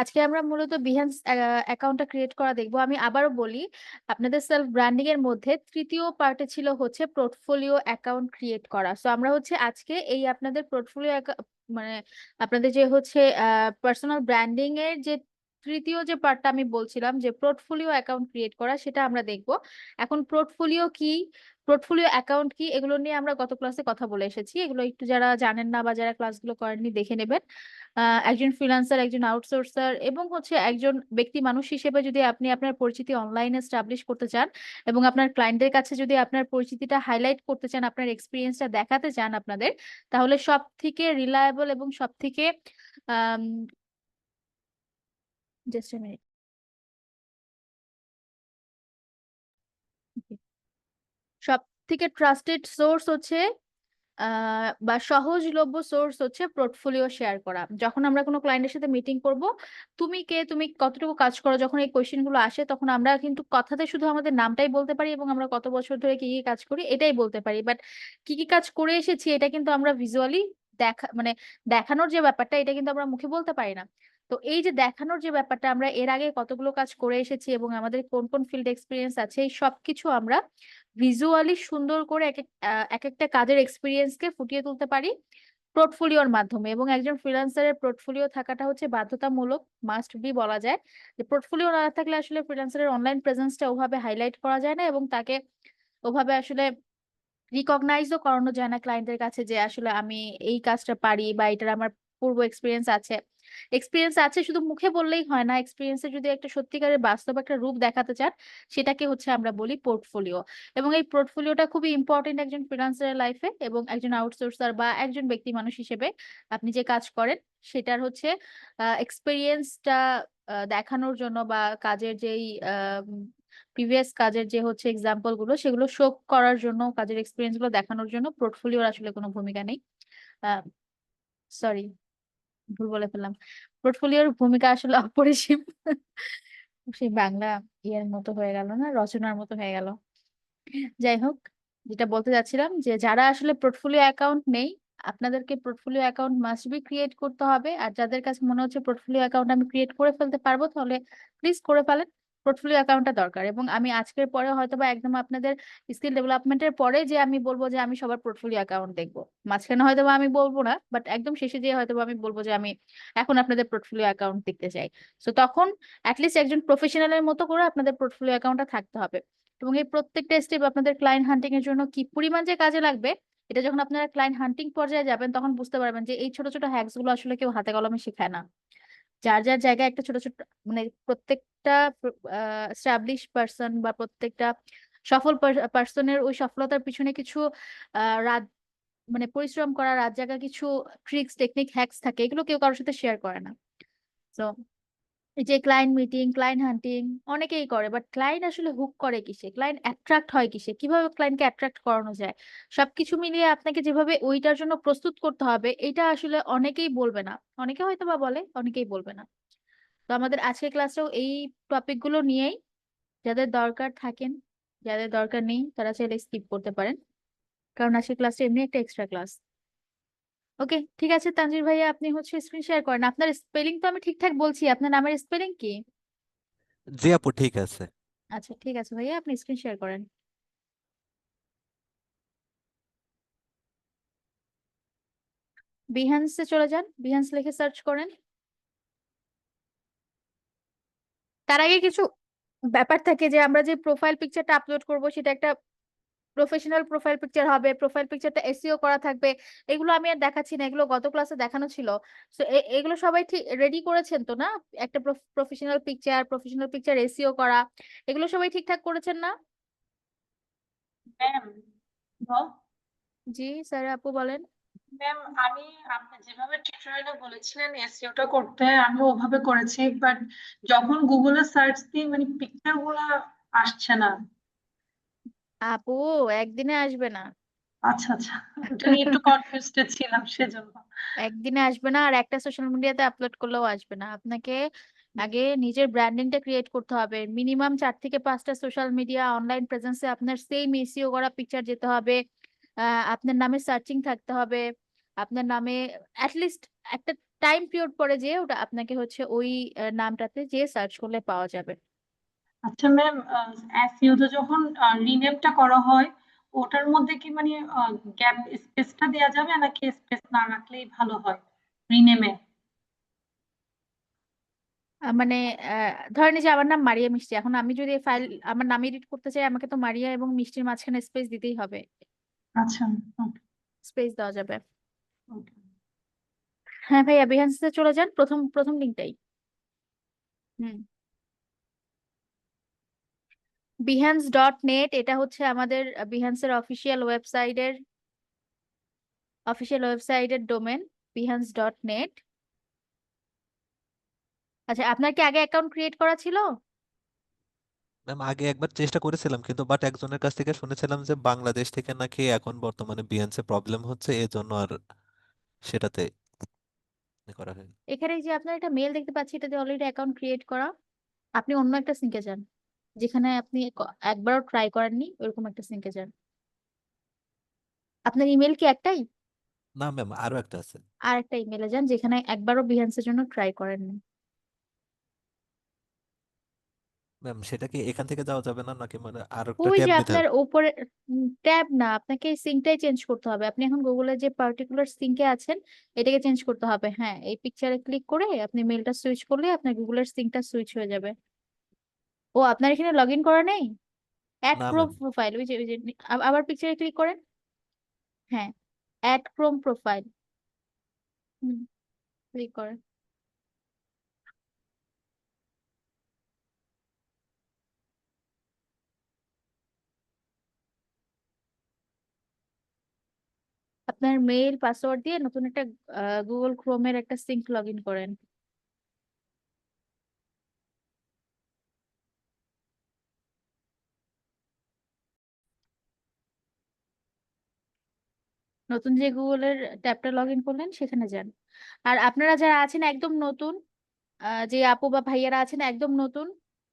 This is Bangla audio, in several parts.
আজকে আমরা মূলত বিহ্যান্স অ্যাকাউন্টটা ক্রিয়েট করা দেখবো। আমি আবারও বলি, আপনাদের সেলফ ব্র্যান্ডিং এর মধ্যে তৃতীয় পার্টে ছিল হচ্ছে পোর্টফোলিও অ্যাকাউন্ট ক্রিয়েট করা। সো আমরা হচ্ছে আজকে এই আপনাদের পোর্টফোলিও মানে আপনাদের যে হচ্ছে পার্সোনাল ব্র্যান্ডিং এর যে তৃতীয় যে পার্টটা আমি বলছিলাম যে পোর্টফোলিও অ্যাকাউন্ট ক্রিয়েট করা, সেটা আমরা দেখবো। এখন পোর্টফোলিও কি, পোর্টফোলিও অ্যাকাউন্ট কি, এগুলো নিয়ে আমরা গত ক্লাসে কথা বলে এসেছি। এগুলো একটু যারা জানেন না বা যারা ক্লাসগুলো করেননি দেখে নেবেন। একজন ফ্রিল্যান্সার, একজন আউটসোর্সার এবং হচ্ছে একজন ব্যক্তি মানুষ হিসেবে যদি আপনি আপনার পরিচিতি অনলাইনে এস্টাবলিশ করতে চান এবং আপনার ক্লায়েন্টদের কাছে যদি আপনার পরিচিতিটা হাইলাইট করতে চান, আপনার এক্সপিরিয়েন্সটা দেখাতে চান আপনাদের, তাহলে সব থেকে রিলায়েবল এবং সব থেকে জাস্ট মিনিট, সব থেকে ট্রাস্টেড সোর্স হচ্ছে বা সহজলভ্য সোর্স হচ্ছে পোর্টফোলিও শেয়ার করা। যখন আমরা কোনো ক্লায়েন্টের সাথে মিটিং করব, তুমি কে, তুমি কতটুকু কাজ করো, যখন এই কোয়েশ্চেন গুলো আসে তখন আমরা কিন্তু কথাতে শুধু আমাদের নামটাই বলতে পারি এবং আমরা কত বছর ধরে কি কি কাজ করি এটাই বলতে পারি, বাট কি কি কাজ করে এসেছি এটা কিন্তু আমরা ভিজুয়ালি মানে দেখানোর যে ব্যাপারটা, এটা কিন্তু আমরা মুখে বলতে পারি না। তো এই যে দেখানোর যে ব্যাপারটা, আমরা এর আগে কতগুলো কাজ করে এসেছি এবং আমাদের কোন কোন ফিল্ড এক্সপিরিয়েন্স আছে, এই সবকিছু আমরা ভিজুয়ালি সুন্দর করে এক একটা কাজের এক্সপিরিয়েন্সকে ফুটিয়ে তুলতে পারি পোর্টফোলিওর মাধ্যমে। এবং একজন ফ্রিল্যান্সারের পোর্টফোলিও থাকাটা হচ্ছে বাধ্যতামূলক, মাস্ট বি বলা যায়। যে পোর্টফোলিও না থাকলে আসলে ফ্রিল্যান্সারের অনলাইন প্রেজেন্সটা ওভাবে হাইলাইট করা যায় না এবং তাকে ওভাবে আসলে রিকগনাইজও করানো যায় না ক্লায়েন্টের কাছে যে আসলে আমি এই কাজটা পারি বা এটার আমার পূর্ব এক্সপিরিয়েন্স আছে। এক্সপিরিয়েন্স আছে শুধু মুখে বললেই হয় না, এক্সপিরিয়েন্সের যদি একটা সত্যিকারের বাস্তব একটা রূপ দেখাতে চান, সেটাকে হচ্ছে আমরা বলি পোর্টফোলিও। এবং এই পোর্টফোলিওটা খুবই ইম্পর্টেন্ট একজন ফ্রিল্যান্সারের লাইফে এবং একজন আউটসোর্সার বা একজন ব্যক্তি মানুষ হিসেবে আপনি যে কাজ করেন সেটার হচ্ছে এক্সপিরিয়েন্সটা দেখানোর জন্য বা কাজের যেই প্রিভিয়াস কাজের যে হচ্ছে এক্সাম্পল গুলো সেগুলো শো করার জন্য, কাজের এক্সপিরিয়েন্স গুলো দেখানোর জন্য পোর্টফোলিওর আসলে কোনো ভূমিকা নেই। সরি, ভুল বলে ফেললাম, পোর্টফোলিওর ভূমিকা আসলে অপরিসীম। সেই বাংলা ইয়ের মতো হয়ে গেল না, রচনার মতো হয়ে গেল। যাই হোক, যেটা বলতে যাচ্ছিলাম যে যারা আসলে পোর্টফোলিও অ্যাকাউন্ট নেই, আপনাদেরকে portfolio account must be create করতে হবে। আর যাদের কাছে মনে হচ্ছে পোর্টফোলিও অ্যাকাউন্ট আমি ক্রিয়েট করে ফেলতে পারবো, তাহলে প্লিজ করে ফেলেন। পোর্টফোলিও অ্যাকাউন্টটা দরকার এবং আমি আজকের পরে হয়তো বা একদম আপনাদের স্কিল ডেভেলপমেন্টের পরে যে আমি বলবো যে আমি সবার পোর্টফোলিও অ্যাকাউন্ট দেখবো, মাঝখানে হয়তো বা আমি বলবো না, বাট একদম শেষে দিয়ে হয়তো বা আমি বলবো যে আমি এখন আপনাদের পোর্টফোলিও অ্যাকাউন্ট দেখতে চাই। তো তখন অ্যাটলিস্ট একজন প্রফেশনালের মতো করে আপনাদের পোর্টফোলিও অ্যাকাউন্টটা থাকতে হবে। এবং এই প্রত্যেকটা স্টেপ আপনাদের ক্লায়েন্ট হান্টিং এর জন্য কি পরিমাণ যে কাজে লাগবে, এটা যখন আপনারা ক্লায়েন্ট হান্টিং পর্যায়ে যাবেন তখন বুঝতে পারবেন যে এই ছোট ছোট হ্যাকস গুলো আসলে কেউ হাতে কলমে শেখায় না। যার যার জায়গায় একটা ছোট ছোট, মানে প্রত্যেকটা স্টাবলিশ পার্সন বা প্রত্যেকটা সফল পার্সনের ওই সফলতার পিছনে কিছু রাত, মানে পরিশ্রম করা, রাত জাগা কিছু ট্রিক্স, টেকনিক, হ্যাকস থাকে, এগুলো কেউ কারোর সাথে শেয়ার করে না। তো এই যে ক্লায়েন্ট মিটিং, ক্লায়েন্ট হান্টিং অনেকেই করে, বাট ক্লায়েন্ট আসলে হুক করে কিসে, ক্লায়েন্ট অ্যাট্রাক্ট হয় কিসে, কিভাবে ক্লায়েন্টকে অ্যাট্রাক্ট করানো যায়, সবকিছু মিলিয়ে আপনাকে যেভাবে ওইটার জন্য প্রস্তুত করতে হবে, এটা আসলে অনেকেই বলবে না। অনেকে হয়তো বা বলে, অনেকেই বলবে না। তো আমাদের আজকের ক্লাসেও এই টপিক গুলো নিয়েই, যাদের দরকার থাকেন, যাদের দরকার নেই তারা চাইলে স্কিপ করতে পারেন, কারণ আজকের ক্লাসটা এমনি একটা এক্সট্রা ক্লাস। ওকে, ঠিক আছে তানজির ভাইয়া, আপনি হচ্ছে স্ক্রিন শেয়ার করেন। আপনার স্পেলিং তো আমি ঠিকঠাক বলছি, আপনার নামের স্পেলিং কি? জি আপু, ঠিক আছে। আচ্ছা ঠিক আছে ভাইয়া, আপনি স্ক্রিন শেয়ার করেন। বিহান্সে চলে যান, বিহান্স লিখে সার্চ করেন। তার আগে কিছু ব্যাপার থাকে যে আমরা যে প্রোফাইল পিকচারটা আপলোড করব সেটা একটা প্রফেশনাল প্রোফাইল পিকচার হবে, প্রোফাইল পিকচারটা এসইও করা থাকবে। এগুলো আমি আর দেখাচ্ছি না, এগুলো গত ক্লাসে দেখানো ছিল। তো এগুলো সবাই ঠিক রেডি করেছেন তো না? একটা professional picture, professional picture SEO করা, এগুলো সবাই ঠিকঠাক করেছেন না? ম্যাম, বল। জি স্যার, আপু বলেন। ম্যাম, আমি আপনি যেভাবে টিউটোরিয়ালে বলেছিলেন এসইওটা করতে আমি ওভাবে করেছি, বাট যখন গুগলে সার্চ দিই মানে পিকচার গুলা আসছে না। আপু একদিনে আসবে না। আচ্ছা আচ্ছা, এটা নিয়ে একটু কনফিউজড ছিলাম সেজন্য। একদিনে আসবে না, আর একটা সোশ্যাল মিডিয়াতে আপলোড করলেও আসবে না। আপনাকে আগে নিজের ব্র্যান্ডিংটা ক্রিয়েট করতে হবে। মিনিমাম 4 থেকে 5টা সোশ্যাল মিডিয়া অনলাইন প্রেজেন্সে আপনার সেম এসইও করা পিকচার যেতে হবে। আপনার নামে সার্চিং থাকতে হবে, আপনার নামে অ্যাটলিস্ট একটা টাইম পিরিয়ড পরে যে ওটা আপনাকে হচ্ছে ওই নামটাতে যে সার্চ করলে পাওয়া যাবে। আচ্ছা ম্যাম, এসইও তে যখন রিনেমটা করা হয়, ওটার মধ্যে কি মানে গ্যাপ স্পেসটা দেওয়া যাবে নাকি স্পেস না রাখলেই ভালো হয় রিনেমে? মানে ধরেন এই যে আমার নাম মারিয়া মিষ্টি, এখন আমি যদি ফাইল আমার নাম এডিট করতে চাই, আমাকে তো মারিয়া এবং মিষ্টির মাঝখানে স্পেস দিতেই হবে। আচ্ছা, ওকে স্পেস দেওয়া যাবে। ওকে। হ্যাঁ ভাইয়া, বিহান্সে চলে যান, প্রথম প্রথম লিঙ্কটাই। হুম, behance.net, এটা হচ্ছে আমাদের বিহান্সের অফিসিয়াল ওয়েবসাইটের ডোমেন, behance.net। আচ্ছা, আপনার কি আগে অ্যাকাউন্ট ক্রিয়েট করা ছিল? ম্যাম আগে একবার চেষ্টা করেছিলাম, কিন্তু বাট একজনের কাছ থেকে শুনেছিলাম যে বাংলাদেশ থেকে নাকি এখন বর্তমানে বিএনসি প্রবলেম হচ্ছে, এই জন্য আর সেটাতে করা হয়নি। এখানে যে আপনার একটা মেল দেখতে পাচ্ছি, এটাতে অলরেডি অ্যাকাউন্ট ক্রিয়েট করা। আপনি অন্য একটা সিঙ্কে যান, যেখানে আপনি একবারও ট্রাই করেননি, ওরকম একটা সিঙ্কে যান। আপনার ইমেল কি একটাই? না ম্যাম, আরো একটা আছে। আর একটা ইমেলে যান যেখানে একবারও বিহান্সের জন্য ট্রাই করেননি। ম্যাম সেটা কি এখান থেকে যাওয়া যাবে না নাকি মানে আর একটা ওই ট্যাব যে নিতে আপনার হবে? উপরে ট্যাব না, আপনাকে সিঙ্কটাই চেঞ্জ করতে হবে। আপনি এখন গুগলের যে পার্টিকুলার সিঙ্কে আছেন, এটাকে চেঞ্জ করতে হবে। হ্যাঁ, এই পিকচারে ক্লিক করে আপনি মেলটা সুইচ করলে আপনার গুগলের সিঙ্কটা সুইচ হয়ে যাবে। ও, আপনার এখানে লগ ইন করা নেই? অ্যাড না ক্রোম ম্যাম। প্রোফাইল, ওই যে আবার পিকচারে ক্লিক করেন। হ্যাঁ, অ্যাড ক্রোম প্রোফাইল। হুম, ক্লিক করেন। আপনার মেইল পাসওয়ার্ড দিয়ে নতুন একটা গুগল ক্রোমের একটা সিঙ্ক লগ ইন করেন। নতুন যে গুগলের ট্যাবটা লগ ইন করলেন সেখানে যান। আর আপনারা যারা আছেন একদম নতুন, যে আপু বা ভাইয়ারা আছেন একদম নতুন,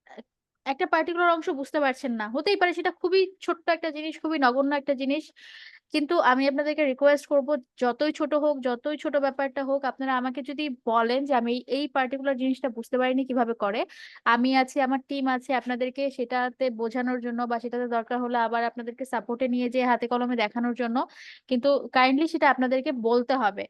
আহ, একটা পার্টিকুলার অংশ বুঝতে পারছেন না, হতেই পারে সেটা খুবই ছোট্ট একটা জিনিস, খুবই নগণ্য একটা জিনিস, কিন্তু আমি আপনাদেরকে রিকোয়েস্ট করব, যতই ছোট হোক, যতই ছোট ব্যাপারটা হোক, আপনারা আমাকে যদি বলেন যে আমি এই পার্টিকুলার জিনিসটা বুঝতে পারিনি কিভাবে করে, আমি আছি, আমার টিম আছে আপনাদেরকে সেটাতে বোঝানোর জন্য, বা সেটাতে দরকার হলে আবার আপনাদেরকে সাপোর্টে নিয়ে যেয়ে হাতে কলমে দেখানোর জন্য। কিন্তু কাইন্ডলি সেটা আপনাদেরকে বলতে হবে।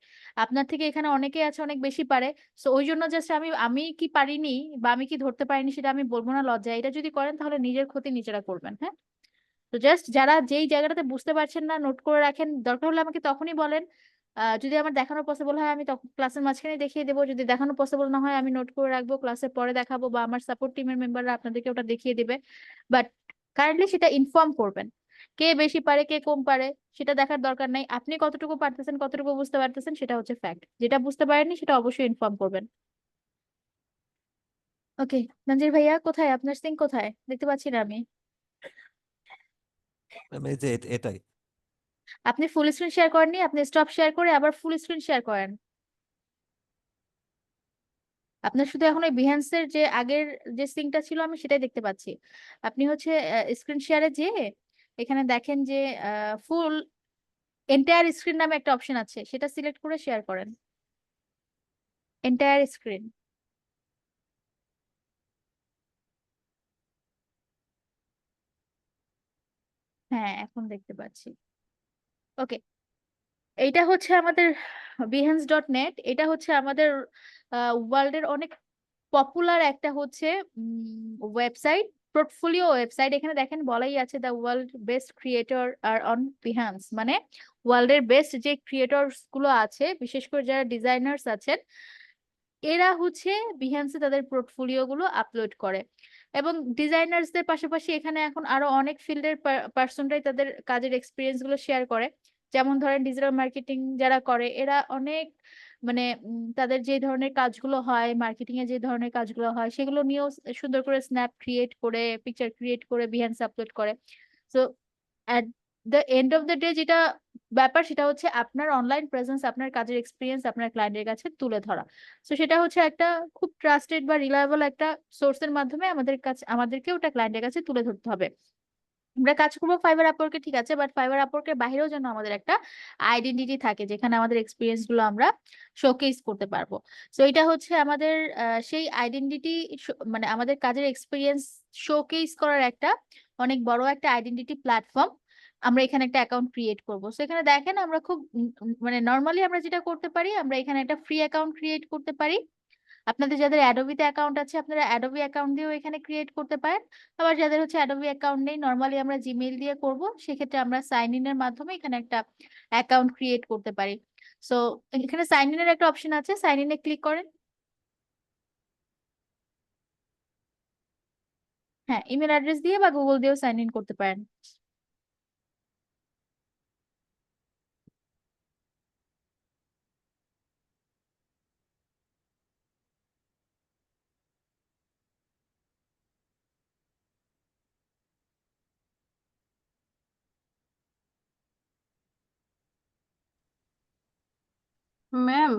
আপনার থেকে এখানে অনেকে আছে অনেক বেশি পারে, সো ওই জন্য জাস্ট আমি আমি কি পারিনি বা আমি কি ধরতে পারিনি সেটা আমি বলবো না, লজ্জা। এটা যদি করেন তাহলে নিজের ক্ষতি নিজেরা করবেন। হ্যাঁ, তো জাস্ট যারা যেই জায়গাটাতে বুঝতে পারছেন না, নোট করে রাখেন, দরকার হলে আমাকে তখনই বলেন। যদি আমার দেখানো পসিবল হয় আমি তখন ক্লাসের মাঝখানে দেখিয়ে দেবো, যদি দেখানো পসিবল না হয় আমি নোট করে রাখবো, ক্লাসের পরে দেখাবো, বা আমার সাপোর্ট টিমের মেম্বাররা আপনাদেরকে ওটা দেখিয়ে দিবে। বাট কারেন্টলি সেটা ইনফর্ম করবেন। কে বেশি পারে কে কম পারে সেটা দেখার দরকার নাই, আপনি কতটুকু পারতেছেন কতটুকু বুঝতে পারতেছেন সেটা হচ্ছে ফ্যাক্ট। যেটা বুঝতে পারেননি সেটা অবশ্যই ইনফর্ম করবেন। ওকে, মঞ্জির ভাইয়া কোথায়? আপনার সিং কোথায়? দেখতে পাচ্ছি না আমি। ম্যাম এই যে এটাই। আপনি ফুল স্ক্রিন শেয়ার করেননি, আপনি স্টপ শেয়ার করে আবার ফুল স্ক্রিন শেয়ার করেন। আপনার শুধু এখন ওই বিহান্সের যে আগের যে সিঙ্কটা ছিল আমি সেটাই দেখতে পাচ্ছি। আপনি হচ্ছে স্ক্রিন শেয়ারে যে এখানে দেখেন যে ফুল এন্টায়ার স্ক্রিন নামে একটা অপশন আছে, সেটা সিলেক্ট করে শেয়ার করেন। Entire screen. হ্যাঁ, এখন দেখতে পাচ্ছি। ওকে, এইটা হচ্ছে আমাদের behance.net। এটা হচ্ছে আমাদের ওয়ার্ল্ডের অনেক পপুলার একটা হচ্ছে ওয়েবসাইট, পোর্টফোলিও ওয়েবসাইট। এখানে দেখেন বলাই আছে দ্য ওয়ার্ল্ড বেস্ট ক্রিয়েটর আর অন বিহান্স, মানে ওয়ার্ল্ডের বেস্ট যে ক্রিয়েটরস গুলো আছে, বিশেষ করে যারা ডিজাইনার্স আছেন, এরা হচ্ছে বিহান্সে তাদের পোর্টফোলিও গুলো আপলোড করে। এবং ডিজাইনার্সদের পাশাপাশি এখানে এখন আরো অনেক ফিল্ডের পার্সনরাই তাদের কাজের এক্সপিরিয়েন্স গুলো শেয়ার করে। যেমন ধরেন ডিজিটাল মার্কেটিং যারা করে এরা অনেক, মানে তাদের যে ধরনের কাজগুলো হয়, মার্কেটিং এ যে ধরনের কাজগুলো হয় সেগুলো নিয়েও সুন্দর করে স্ন্যাপ ক্রিয়েট করে, পিকচার ক্রিয়েট করে বিহান্সে আপলোড করে। So at the end of the day যেটা ব্যাপার সেটা হচ্ছে আপনার অনলাইন প্রেজেন্স, আপনার কাজের এক্সপিরিয়েন্স আপনার ক্লায়েন্টের কাছে তুলে ধরা। তো সেটা হচ্ছে একটা খুব ট্রাস্টেড বা রিলায়েবল একটা সোর্সের মাধ্যমে আমাদের কাছে, আমাদেরকে ওটা ক্লায়েন্টের কাছে তুলে ধরতে হবে। আমরা কাজ করবো ফাইবার আপওয়ার্কে, ঠিক আছে, বাট ফাইবার আপওয়ার্কের বাইরেও যেন আমাদের একটা আইডেন্টিটি থাকে যেখানে আমাদের এক্সপিরিয়েন্স গুলো আমরা শোকেস করতে পারবো। তো এটা হচ্ছে আমাদের সেই আইডেন্টিটি, মানে আমাদের কাজের এক্সপিরিয়েন্স শোকেস করার একটা অনেক বড় একটা আইডেন্টিটি প্ল্যাটফর্ম। আমরা এখানে একটা অ্যাকাউন্ট ক্রিয়েট করবো। তো এখানে দেখেন আমরা খুব মানে নর্মালি আমরা যেটা করতে পারি, আমরা এখানে একটা ফ্রি অ্যাকাউন্ট ক্রিয়েট করতে পারি। আপনাদের যাদের অ্যাডোবিতে অ্যাকাউন্ট আছে আপনারা অ্যাডোবি অ্যাকাউন্ট দিয়েও এখানে ক্রিয়েট করতে পারেন। আবার যাদের হচ্ছে অ্যাডোবি অ্যাকাউন্ট নেই, নর্মালি আমরা জিমেইল দিয়ে করব, সেক্ষেত্রে আমরা সাইন ইন এর মাধ্যমে এখানে একটা অ্যাকাউন্ট ক্রিয়েট করতে পারি। সো এখানে সাইন ইন এর একটা অপশন আছে, সাইন ইন এ ক্লিক করেন। হ্যাঁ, ইমেল অ্যাড্রেস দিয়ে বা গুগল দিয়েও সাইন ইন করতে পারেন। ম্যাম,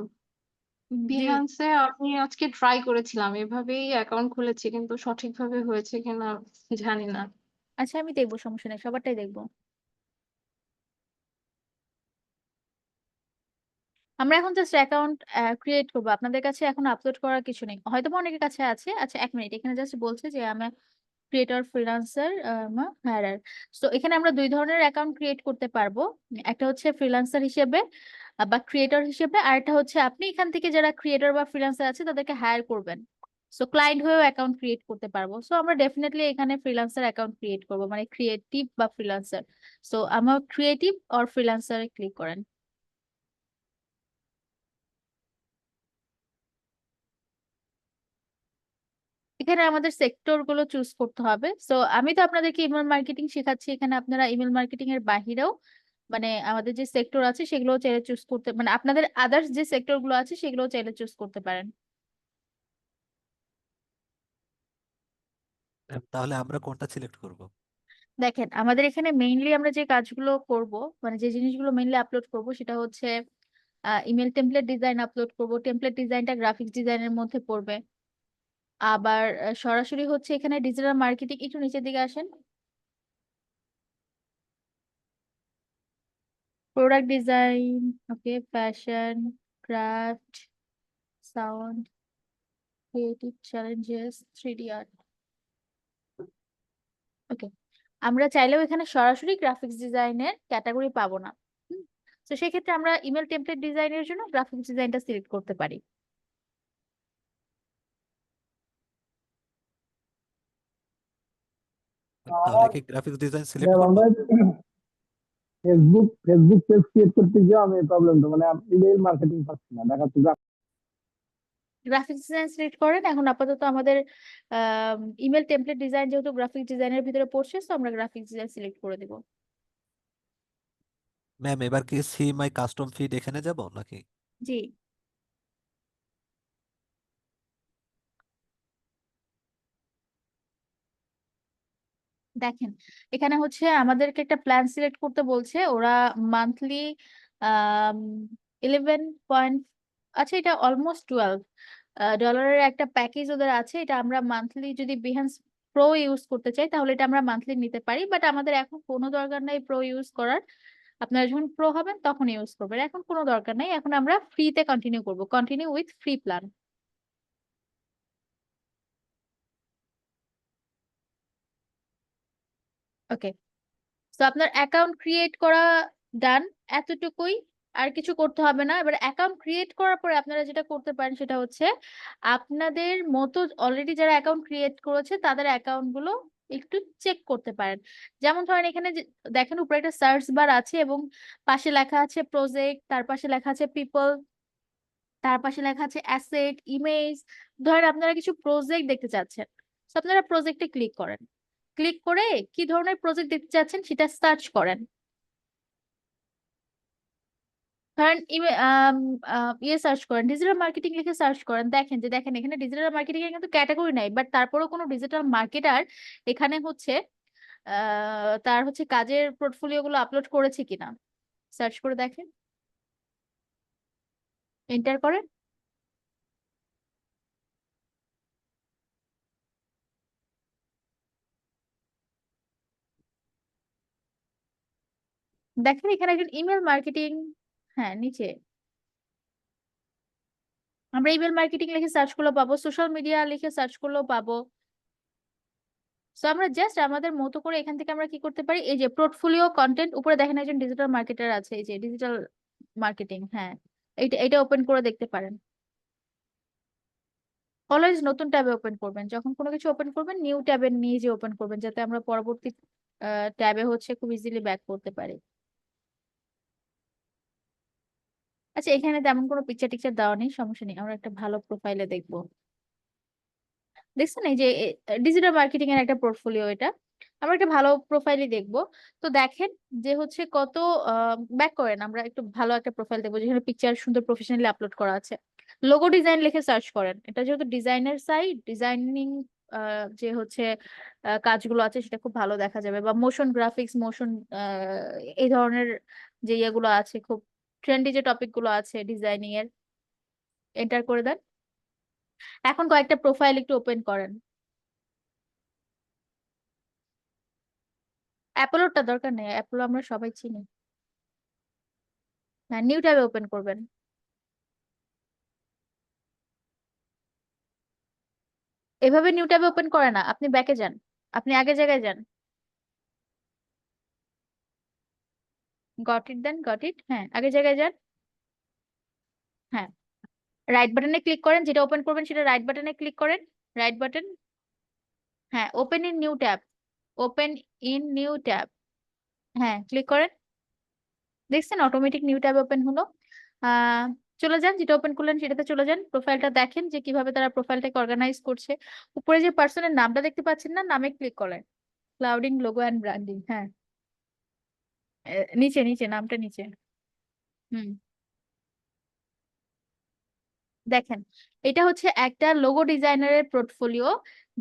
জি, বিহান্সে আমি আজকে ট্রাই করেছিলাম, এভাবেই অ্যাকাউন্ট খুলেছি, কিন্তু সঠিকভাবে হয়েছে কিনা জানি না। আচ্ছা আমি দেখবো, সমস্যা নেই, সবারটাই দেখবো। আমরা এখন জাস্ট অ্যাকাউন্ট ক্রিয়েট করবো, আপনাদের কাছে এখন আপলোড করার কিছু নেই, হয়তো বা অনেকের কাছে আছে। আচ্ছা এক মিনিট, এখানে জাস্ট বলছে যে আমি ক্রিয়েটর ফ্রিল্যান্সার হায়ারার। তো এখানে আমরা দুই ধরনের অ্যাকাউন্ট ক্রিয়েট করতে পারবো, একটা হচ্ছে ফ্রিল্যান্সার হিসেবে বা ক্রিয়েটর হিসেবে, আর একটা হচ্ছে আপনি এখান থেকে যারা ক্রিয়েটর বা ফ্রিল্যান্সার আছে তাদেরকে হায়ার করবেন, সো ক্লায়েন্ট হয়েও অ্যাকাউন্ট ক্রিয়েট করতে পারবো। সো আমরা ডেফিনেটলি এখানে ফ্রিল্যান্সার অ্যাকাউন্ট ক্রিয়েট করবো, মানে ক্রিয়েটিভ বা ফ্রিল্যান্সার। সো আমার ক্রিয়েটিভ অর ফ্রিল্যান্সারে ক্লিক করেন। এখানে আমাদের সেক্টর গুলো চুজ করতে হবে। সো আমি তো আপনাদেরকে ইমেল মার্কেটিং শেখাচ্ছি, এখানে আপনারা ইমেল মার্কেটিং এর বাহিরেও মানে আমাদের যে সেক্টর আছে সেগুলো চাইলে চুজ করতে, মানে আপনাদের আদার্স যে সেক্টর গুলো আছে সেগুলো চাইলে চুজ করতে পারেন। তাহলে আমরা কোনটা সিলেক্ট করব? দেখেন আমাদের এখানে মেইনলি আমরা যে কাজগুলো করব, মানে যে জিনিসগুলো মেইনলি আপলোড করব সেটা হচ্ছে ইমেল টেমপ্লেট ডিজাইন আপলোড করব। টেমপ্লেট ডিজাইনটা গ্রাফিক্স ডিজাইনের মধ্যে পড়বে। আবার সরাসরি হচ্ছে এখানে ডিজিটাল মার্কেটিং, একটু নিচের দিকে আসেন, product design, okay, fashion, craft, sound, creative challenges, 3D art. Okay, আমরা চাইলেও এখানে সরাসরি গ্রাফিক্স ডিজাইনের ক্যাটাগরি পাবো না। তো সেক্ষেত্রে আমরা ইমেল টেমপ্লেট ডিজাইনের জন্য গ্রাফিক্স ডিজাইনটা সিলেক্ট করতে পারি। তাহলে কি গ্রাফিক্স ডিজাইন সিলেক্ট ম্যাম করব? আমরা ফেসবুক পেজ ক্রিয়েট করতে গিয়ে আমি প্রবলেমটা মানে ইমেল মার্কেটিং পাচ্ছি না, দেখাচ্ছে গ্রাফিক্স ডিজাইন সিলেক্ট করেন। এখন আপাতত আমাদের ইমেল টেমপ্লেট ডিজাইন যেহেতু গ্রাফিক্স ডিজাইনের ভিতরে পড়ছে, তো আমরা গ্রাফিক্স ডিজাইন সিলেক্ট করে দিব। ম্যাম এবার কি সি মাই কাস্টম ফিড এখানে যাব নাকি? জি, দেখেন এখানে হচ্ছে আমাদেরকে একটা প্ল্যান সিলেক্ট করতে বলছে, ওরা মান্থলি 11 পয়েন্ট, আচ্ছা এটা অলমোস্ট $12 একটা প্যাকেজ ওদের আছে। এটা আমরা মান্থলি যদি বিহান্স প্রো ইউজ করতে চাই তাহলে এটা আমরা মান্থলি নিতে পারি, বাট আমাদের এখন কোনো দরকার নাই প্রো ইউজ করার। আপনারা যখন প্রো হবেন তখন ইউজ করবেন, এখন কোনো দরকার নাই। এখন আমরা ফ্রিতে কন্টিনিউ করব, কন্টিনিউ উইথ ফ্রি প্ল্যান। ওকে, তো আপনার অ্যাকাউন্ট ক্রিয়েট করা ডান, এতটুকুই, আর কিছু করতে হবে না। এবার অ্যাকাউন্ট ক্রিয়েট করার পরে আপনারা যেটা করতে পারেন সেটা হচ্ছে আপনাদের মতো অলরেডি যারা অ্যাকাউন্ট ক্রিয়েট করেছে তাদের অ্যাকাউন্ট গুলো একটু চেক করতে পারেন। যেমন ধরেন এখানে দেখেন উপরে একটা সার্চ বার আছে এবং পাশে লেখা আছে প্রজেক্ট, তার পাশে লেখা আছে পিপল, তার পাশে লেখা আছে অ্যাসেট, ইমেজ। ধরেন আপনারা কিছু প্রজেক্ট দেখতে চাচ্ছেন, তো আপনারা প্রজেক্টে ক্লিক করেন, ক্লিক করে কি ধরনের প্রজেক্ট দেখতে চাচ্ছেন সেটা সার্চ করেন। ধরেন ইয়ে সার্চ করেন, ডিজিটাল মার্কেটিং লিখে সার্চ করেন, দেখেন যে দেখেন এখানে ডিজিটাল মার্কেটিং এর কিন্তু ক্যাটাগরি নাই, বাট তারপরেও কোনো ডিজিটাল মার্কেটার এখানে হচ্ছে তার হচ্ছে কাজের পোর্টফোলিও গুলো আপলোড করেছে কিনা সার্চ করে দেখেন, এন্টার করেন। দেখেন এখানে একজন ইমেল মার্কেটিং, হ্যাঁ নিচে আমরা ইমেল মার্কেটিং লিখে সার্চ করলেও পাবো, সোশ্যাল মিডিয়া লিখে সার্চ করলেও পাবো। সো আমরা জাস্ট আমাদের মতো করে এখান থেকে আমরা কি করতে পারি, এই যে পোর্টফোলিও কন্টেন্ট উপরে দেখেন একজন ডিজিটাল মার্কেটার আছে, এই যে ডিজিটাল মার্কেটিং, হ্যাঁ এটা ওপেন করে দেখতে পারেন। অলওয়েজ নতুন ট্যাবে ওপেন করবেন, যখন কোনো কিছু ওপেন করবেন নিউ ট্যাবে নিয়ে যে ওপেন করবেন, যাতে আমরা পরবর্তী ট্যাবে হচ্ছে খুব ইজিলি ব্যাক করতে পারি। আচ্ছা এখানে তেমন কোনো পিকচার টিকচার দেওয়া নেই, সমস্যা নেই, আমরা একটা ভালো প্রোফাইলে দেখবো। দেখছেন এই যে ডিজিটাল মার্কেটিং এর একটা পোর্টফোলিও, এটা আমরা একটা ভালো প্রোফাইলই দেখবো। তো দেখেন যে হচ্ছে কত ব্যাক করেন, আমরা একটু ভালো একটা প্রোফাইল দেখবো যেখানে পিকচার সুন্দর প্রফেশনালি আপলোড করা আছে। লোগো ডিজাইন লিখে সার্চ করেন, এটা যেহেতু ডিজাইনের সাইট, ডিজাইনিং যে হচ্ছে কাজগুলো আছে সেটা খুব ভালো দেখা যাবে, বা মোশন গ্রাফিক্স, মোশন এই ধরনের যে ইয়েগুলো আছে, খুব ট্রেন্ডি যে টপিক গুলো আছে ডিজাইনিং এর, এন্টার করে দেন। এখন কয়েকটা প্রোফাইল একটু ওপেন করেন। অ্যাপোলোটা দরকার নেই, অ্যাপোলো আমরা সবাই চিনি। হ্যাঁ নিউ ট্যাবে ওপেন করবেন। এভাবে নিউ ট্যাবে ওপেন করে না, আপনি ব্যাকে যান, আপনি আগের জায়গায় যান। Got it, then got it, হ্যাঁ আগের জায়গায় যান। হ্যাঁ রাইট বাটনে ক্লিক করেন, যেটা ওপেন করবেন সেটা রাইট বাটনে ক্লিক করেন, রাইট বাটন, হ্যাঁ open in new tab, open in new tab, হ্যাঁ ক্লিক করেন। দেখছেন অটোমেটিক নিউ ট্যাব ওপেন হলো। আহ চলে যান, যেটা ওপেন করলেন সেটাতে চলে যান, প্রোফাইলটা দেখেন যে কিভাবে তারা প্রোফাইলটাকে অর্গানাইজ করছে। উপরে যে পার্সনের নামটা দেখতে পাচ্ছেন না, নামে ক্লিক করেন, ক্লাউডিং লোগো অ্যান্ড ব্র্যান্ডিং, হ্যাঁ নিচে নিচে নামটা নিচে। হুম দেখেন এটা হচ্ছে একটা লোগো ডিজাইনারের পোর্টফোলিও,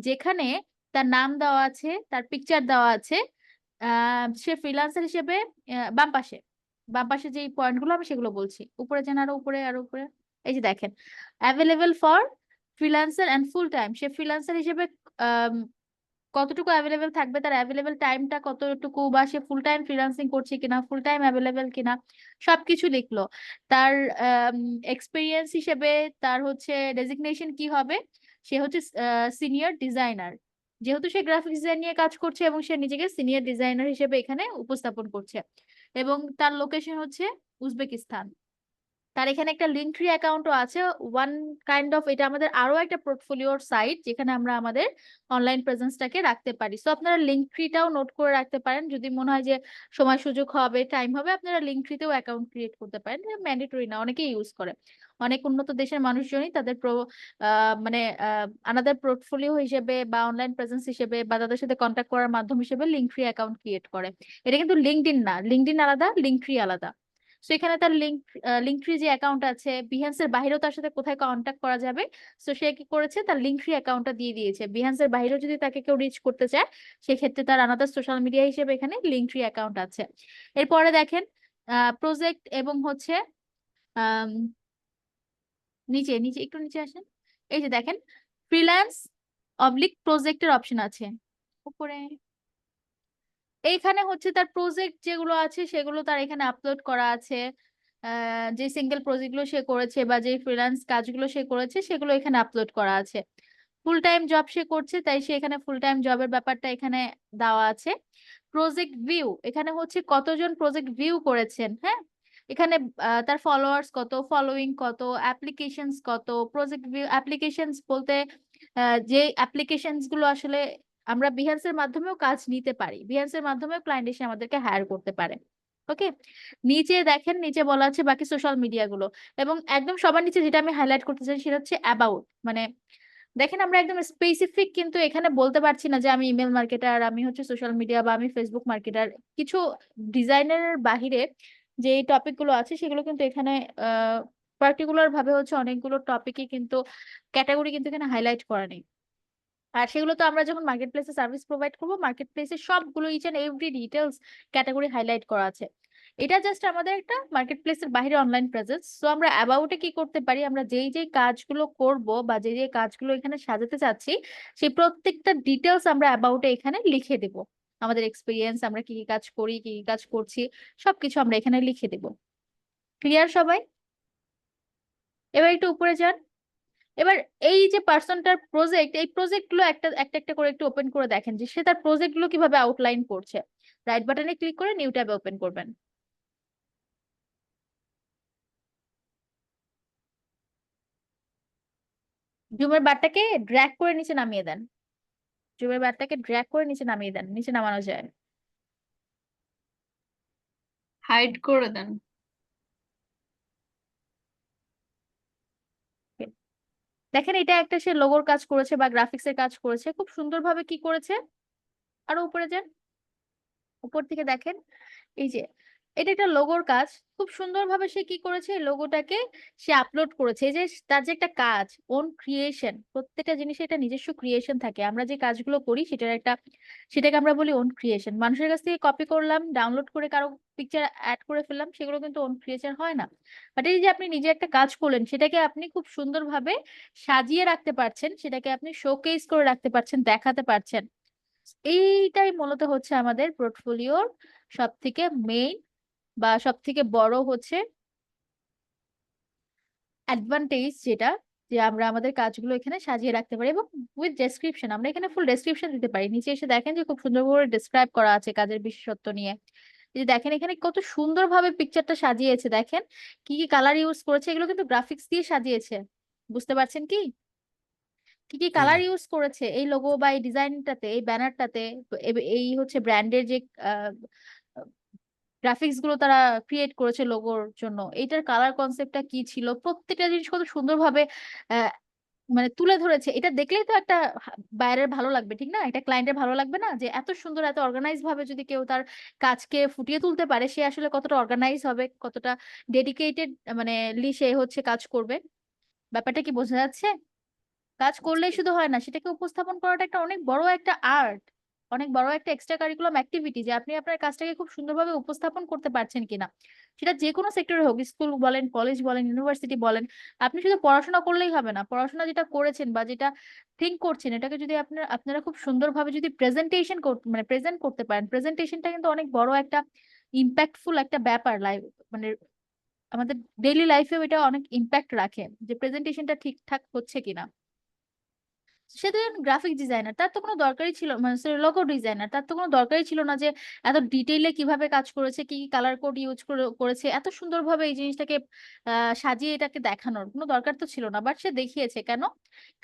যেখানে তার নাম দেওয়া আছে, তার পিকচার দেওয়া আছে। সে ফ্রিল্যান্সার হিসেবে বাম পাশে, বাম পাশে যে পয়েন্ট গুলো আমি সেগুলো বলছি, উপরে যান, আরো উপরে, আরো উপরে। এই যে দেখেন available for freelancer and full time, সে ফ্রিল্যান্সার হিসেবে কতটুকু অ্যাভেলেবেল থাকবে, তার অ্যাভেলেবেল টাইমটা কতটুকু, বা সে ফুল টাইম ফ্রিল্যান্সিং করছে কিনা, ফুল টাইম অ্যাভেলেবেল কিনা, সবকিছু লিখলো। তার এক্সপিরিয়েন্স হিসেবে তার হচ্ছে ডেজিগনেশন কি হবে, সে হচ্ছে সিনিয়র ডিজাইনার, যেহেতু সে গ্রাফিক্স ডিজাইন নিয়ে কাজ করছে এবং সে নিজেকে সিনিয়র ডিজাইনার হিসেবে এখানে উপস্থাপন করছে। এবং তার লোকেশন হচ্ছে উজবেকিস্তান। তার এখানে একটা লিঙ্কট্রি অ্যাকাউন্টও আছে, ওয়ান কাইন্ড অফ, এটা আমাদের আরো একটা পোর্টফোলিওর সাইট যেখানে আমরা আমাদের অনলাইন প্রেজেন্সটাকে রাখতে পারি। সো আপনারা লিঙ্কট্রিটাও নোট করে রাখতে পারেন, যদি মনে হয় যে সময় সুযোগ হবে, টাইম হবে, আপনারা লিঙ্কট্রিতেও অ্যাকাউন্ট ক্রিয়েট করতে পারেন, ম্যান্ডেটরি না, অনেকেই ইউজ করে। অনেক উন্নত দেশের মানুষজনই তাদের মানে আনাদার পোর্টফোলিও হিসেবে বা অনলাইন প্রেজেন্স হিসেবে বা তাদের সাথে কন্ট্যাক্ট করার মাধ্যম হিসেবে লিঙ্কট্রি অ্যাকাউন্ট ক্রিয়েট করে। এটা কিন্তু লিঙ্কডইন না, লিঙ্কডইন আলাদা, লিঙ্কট্রি আলাদা। সো এখানে তার লিঙ্কট্রি যে অ্যাকাউন্ট আছে, বিহান্সের বাইরেও তার সাথে কোথায় কন্ট্যাক্ট করা যাবে, সো সে কি করেছে, তার লিঙ্কট্রি অ্যাকাউন্টটা দিয়ে দিয়েছে। বিহান্সের বাইরেও যদি তাকে কেউ রিচ করতে চায়, সেক্ষেত্রে তার আলাদা সোশ্যাল মিডিয়া হিসেবে এখানে লিঙ্কট্রি অ্যাকাউন্ট আছে। এরপরে দেখেন প্রজেক্ট এবং হচ্ছে আহ নিচে নিচে একটু নিচে আসেন, এই যে দেখেন ফ্রিল্যান্স অবলিক প্রজেক্টের অপশন আছে উপরে। এইখানে হচ্ছে তার প্রজেক্ট যেগুলো আছে সেগুলো তার এখানে আপলোড করা আছে। যে সিঙ্গেল প্রজেক্ট গুলো সে করেছে বা যে ফ্রিল্যান্স কাজগুলো সে করেছে সেগুলো এখানে আপলোড করা আছে। ফুল টাইম জব সে করছে, তাই সে এখানে ফুল টাইম জবের ব্যাপারটা এখানে দেওয়া আছে। প্রজেক্ট ভিউ, এখানে হচ্ছে কতজন প্রজেক্ট ভিউ করেছেন, হ্যাঁ এখানে তার ফলোয়ার্স কত, ফলোইং কত, অ্যাপ্লিকেশনস কত। প্রজেক্ট ভিউ অ্যাপ্লিকেশনস বলতে যে অ্যাপ্লিকেশনস গুলো আসলে আমরা বিহান্সের মাধ্যমেও কাজ নিতে পারি, বিহান্সের মাধ্যমেও ক্লায়েন্ট এসে আমাদেরকে হায়ার করতে পারে। ওকে, নিচে দেখেন, নিচে বলা আছে বাকি সোশ্যাল মিডিয়া গুলো, এবং একদম সবার নিচে যেটা আমি হাইলাইট করতে চাই সেটা হচ্ছে অ্যাবাউট। মানে দেখেন আমরা একদম স্পেসিফিক কিন্তু এখানে বলতে পারছি না যে আমি ইমেল মার্কেটার, আমি হচ্ছে সোশ্যাল মিডিয়া, বা আমি ফেসবুক মার্কেটার। কিছু ডিজাইনের বাহিরে যে টপিক গুলো আছে সেগুলো কিন্তু এখানে পার্টিকুলার ভাবে হচ্ছে অনেকগুলো টপিকই কিন্তু, ক্যাটাগরি কিন্তু এখানে হাইলাইট করা নেই। আর সেগুলো তো আমরা যখন মার্কেট প্লেসে সার্ভিস প্রোভাইড করবো, মার্কেট প্লেসে সবগুলো each and every details category highlight করা আছে। এটা জাস্ট আমাদের একটা মার্কেট প্লেসের বাইরে অনলাইন প্রেজেন্স। সো আমরা অ্যাবাউটে কি করতে পারি, আমরা যেই যেই কাজগুলো করব বা যেই যেই কাজগুলো এখানে সাজাতে চাচ্ছি, সেই প্রত্যেকটা ডিটেলস আমরা অ্যাবাউটে এখানে লিখে দেব। আমাদের এক্সপিরিয়েন্স, আমরা কি কি কাজ করি, কি কি কাজ করছি, সবকিছু আমরা এখানে লিখে দেব। ক্লিয়ার সবাই? এবার একটু উপরে যান। এবার এই যে পার্সনটার প্রজেক্ট, এই প্রজেক্ট গুলো একটা একটা একটা করে একটু ওপেন করে দেখেন যে সে তার প্রজেক্ট গুলো কিভাবে আউটলাইন করছে। রাইট বাটনে ক্লিক করে নিউ ট্যাবে ওপেন করবেন। জুমের বারটাকে ড্র্যাগ করে নিচে নামিয়ে দেন। জুমের বারটাকে ড্র্যাগ করে নিচে নামিয়ে দেন, নিচে নামানো যায়। হাইড করে দেন। দেখেন এটা একটা সে লোগোর কাজ করেছে বা গ্রাফিক্স এর কাজ করেছে, খুব সুন্দরভাবে কি করেছে। আরো উপরে যান, উপর থেকে দেখেন এই যে এটা একটা লোগোর কাজ, খুব সুন্দরভাবে সে কি করেছে, এই লোগোটাকে সে আপলোড করেছে। এই যে তার যে একটা কাজ, ওন ক্রিয়েশন, প্রত্যেকটা জিনিসের একটা নিজস্ব ক্রিয়েশন থাকে। আমরা যে কাজগুলো করি সেটাকে আমরা বলি ওন ক্রিয়েশন। মানুষের কাছ থেকে কপি করলাম, ডাউনলোড করে কারো পিকচার অ্যাড করে ফেললাম, সেগুলো কিন্তু ওন ক্রিয়েশন হয় না। বাট এই যে আপনি নিজে একটা কাজ করলেন, সেটাকে আপনি খুব সুন্দরভাবে সাজিয়ে রাখতে পারছেন, সেটাকে আপনি শোকেস করে রাখতে পারছেন, দেখাতে পারছেন। এইটাই মূলত হচ্ছে আমাদের পোর্টফোলিওর সব থেকে মেইন বা সব থেকে বড় হচ্ছে অ্যাডভান্টেজ, যেটা যে আমরা আমাদের কাজগুলো এখানে সাজিয়ে রাখতে পারি এবং উইথ ডেসক্রিপশন। আমরা এখানে ফুল ডেসক্রিপশন দিতে পারি। নিচে এসে দেখেন যে খুব সুন্দর করে ডিসক্রাইব করা আছে কাজের বিশেষত্ব নিয়ে। এই যে দেখেন এখানে কত সুন্দরভাবে পিকচারটা সাজিয়েছে, দেখেন কি কি কালার ইউজ করেছে, এগুলো কিন্তু গ্রাফিক্স দিয়ে সাজিয়েছে। বুঝতে পারছেন কি কি কি জি কালার ম্যাম। ইউজ করেছে এই লোগো বা এই ডিজাইনটাতে, এই ব্যানারটাতে। এই হচ্ছে ব্র্যান্ডের যে গ্রাফিক্স গুলো তারা ক্রিয়েট করেছে লোগোর জন্য, এইটার কালার কনসেপ্টটা কি ছিল, প্রত্যেকটা জিনিস কত সুন্দরভাবে আহ, মানে তুলে ধরেছে। এটা দেখলেই তো একটা বাইরের ভালো লাগবে, ঠিক না? একটা ক্লায়েন্টের ভালো লাগবে না যে এত সুন্দর, এত অর্গানাইজ ভাবে যদি কেউ তার কাজকে ফুটিয়ে তুলতে পারে, সে আসলে কতটা অর্গানাইজ হবে, কতটা ডেডিকেটেড, মানে সে হচ্ছে কাজ করবে। ব্যাপারটা কি বোঝা যাচ্ছে? কাজ করলেই শুধু হয় না, সেটাকে উপস্থাপন করাটা একটা অনেক বড় একটা আর্ট, অনেক বড় একটা এক্সট্রা কারিকুলাম অ্যাক্টিভিটি, যে আপনি আপনার কাজটাকে খুব সুন্দরভাবে উপস্থাপন করতে পারছেন কিনা। সেটা যে কোনো সেক্টরে হোক, স্কুল বলেন, কলেজ বলেন, ইউনিভার্সিটি বলেন। আপনি শুধু পড়াশোনা করলেই হবে না, পড়াশোনা যেটা করেছেন বা যেটা থিঙ্ক করছেন, এটাকে যদি আপনারা খুব সুন্দরভাবে যদি প্রেজেন্টেশন মানে প্রেজেন্ট করতে পারেন, প্রেজেন্টেশনটা কিন্তু অনেক বড় একটা ইম্প্যাক্টফুল একটা ব্যাপার লাইফ, মানে আমাদের ডেইলি লাইফেও এটা অনেক ইম্প্যাক্ট রাখে যে প্রেজেন্টেশনটা ঠিকঠাক হচ্ছে কিনা। সে তো গ্রাফিক ডিজাইনার, তার তো কোনো দরকারই ছিল, মানে লোগো ডিজাইনার, তার তো কোনো দরকারই ছিল না যে এত ডিটেইলে কিভাবে কাজ করেছে, কি কি কালার কোড ইউজ করেছে, এত সুন্দরভাবে এই জিনিসটাকে সাজিয়ে এটাকে দেখানোর কোনো দরকার তো ছিল না। বাট সে দেখিয়েছে কেন?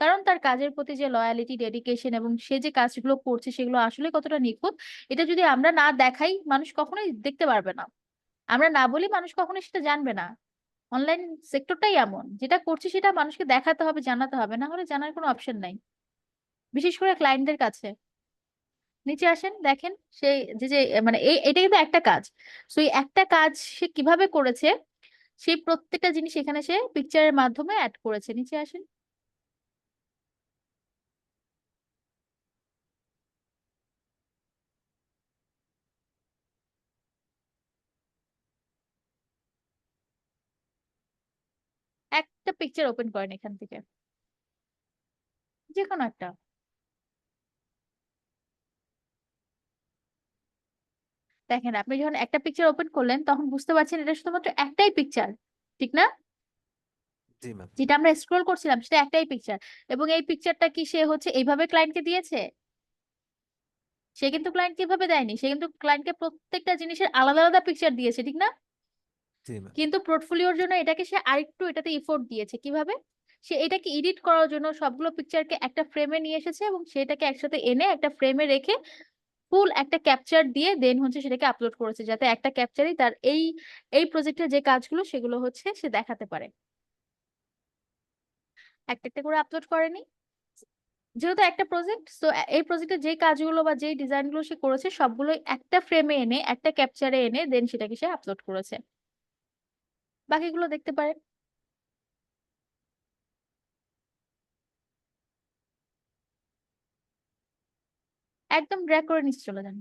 কারণ তার কাজের প্রতি যে লয়ালিটি, ডেডিকেশন এবং সে যে কাজগুলো করছে সেগুলো আসলে কতটা নিখুঁত, এটা যদি আমরা না দেখাই মানুষ কখনোই দেখতে পারবে না। আমরা না বলি মানুষ কখনোই সেটা জানবে না। অনলাইন সেক্টরটাই এমন, যেটা করছে সেটা মানুষকে দেখাতে হবে, জানাতে হবে, না হলে জানার কোনো অপশন নাই, বিশেষ করে ক্লায়েন্টদের কাছে। নিচে আসেন, দেখেন সেই যে মানে এটা কিন্তু একটা কাজ। সো এই একটা কাজ সে কিভাবে করেছে, সেই প্রত্যেকটা জিনিস এখানে সে পিকচারের মাধ্যমে অ্যাড করেছে। নিচে আসেন, একটা পিকচার ওপেন করেন এখান থেকে, যে কোনো একটা। দেখেন আপনি যখন একটা পিকচার ওপেন করলেন, তখন বুঝতে পারছেন এটা শুধুমাত্র একটাই পিকচার, ঠিক না? জি ম্যাম। যেটা আমরা স্ক্রল করছিলাম সেটা একটাই পিকচার। এবং এই পিকচারটা কি সে হচ্ছে এইভাবে ক্লায়েন্টকে দিয়েছে? সে কিন্তু ক্লায়েন্টকে এভাবে দেয়নি, সে কিন্তু ক্লায়েন্টকে প্রত্যেকটা জিনিসের আলাদা আলাদা পিকচার দিয়েছে, ঠিক না? জি ম্যাম। কিন্তু পোর্টফোলিওর জন্য এটাকে সে আরেকটু এটাতে ইফোর্ট দিয়েছে। কিভাবে? সে এটাকে এডিট করার জন্য সবগুলো পিকচারকে একটা ফ্রেমে নিয়ে এসেছে এবং সেটাকে একসাথে এনে একটা ফ্রেমে রেখে ফুল একটা ক্যাপচার দিয়ে দেন হচ্ছে সেটাকে আপলোড করেছে, যাতে একটা ক্যাপচারই তার এই এই প্রজেক্টের যে কাজগুলো সেগুলো হচ্ছে সে দেখাতে পারে। একটা একটা করে আপলোড করেনি, যেহেতু একটা প্রজেক্ট, তো এই প্রজেক্টের যে কাজগুলো বা যে ডিজাইনগুলো সে করেছে সবগুলো একটা ফ্রেমে এনে, একটা ক্যাপচারে এনে দেন সেটাকে সে আপলোড করেছে। বাকিগুলো দেখতে পারেন। একদম ড্র্যাগ করে নিচে চলে যান।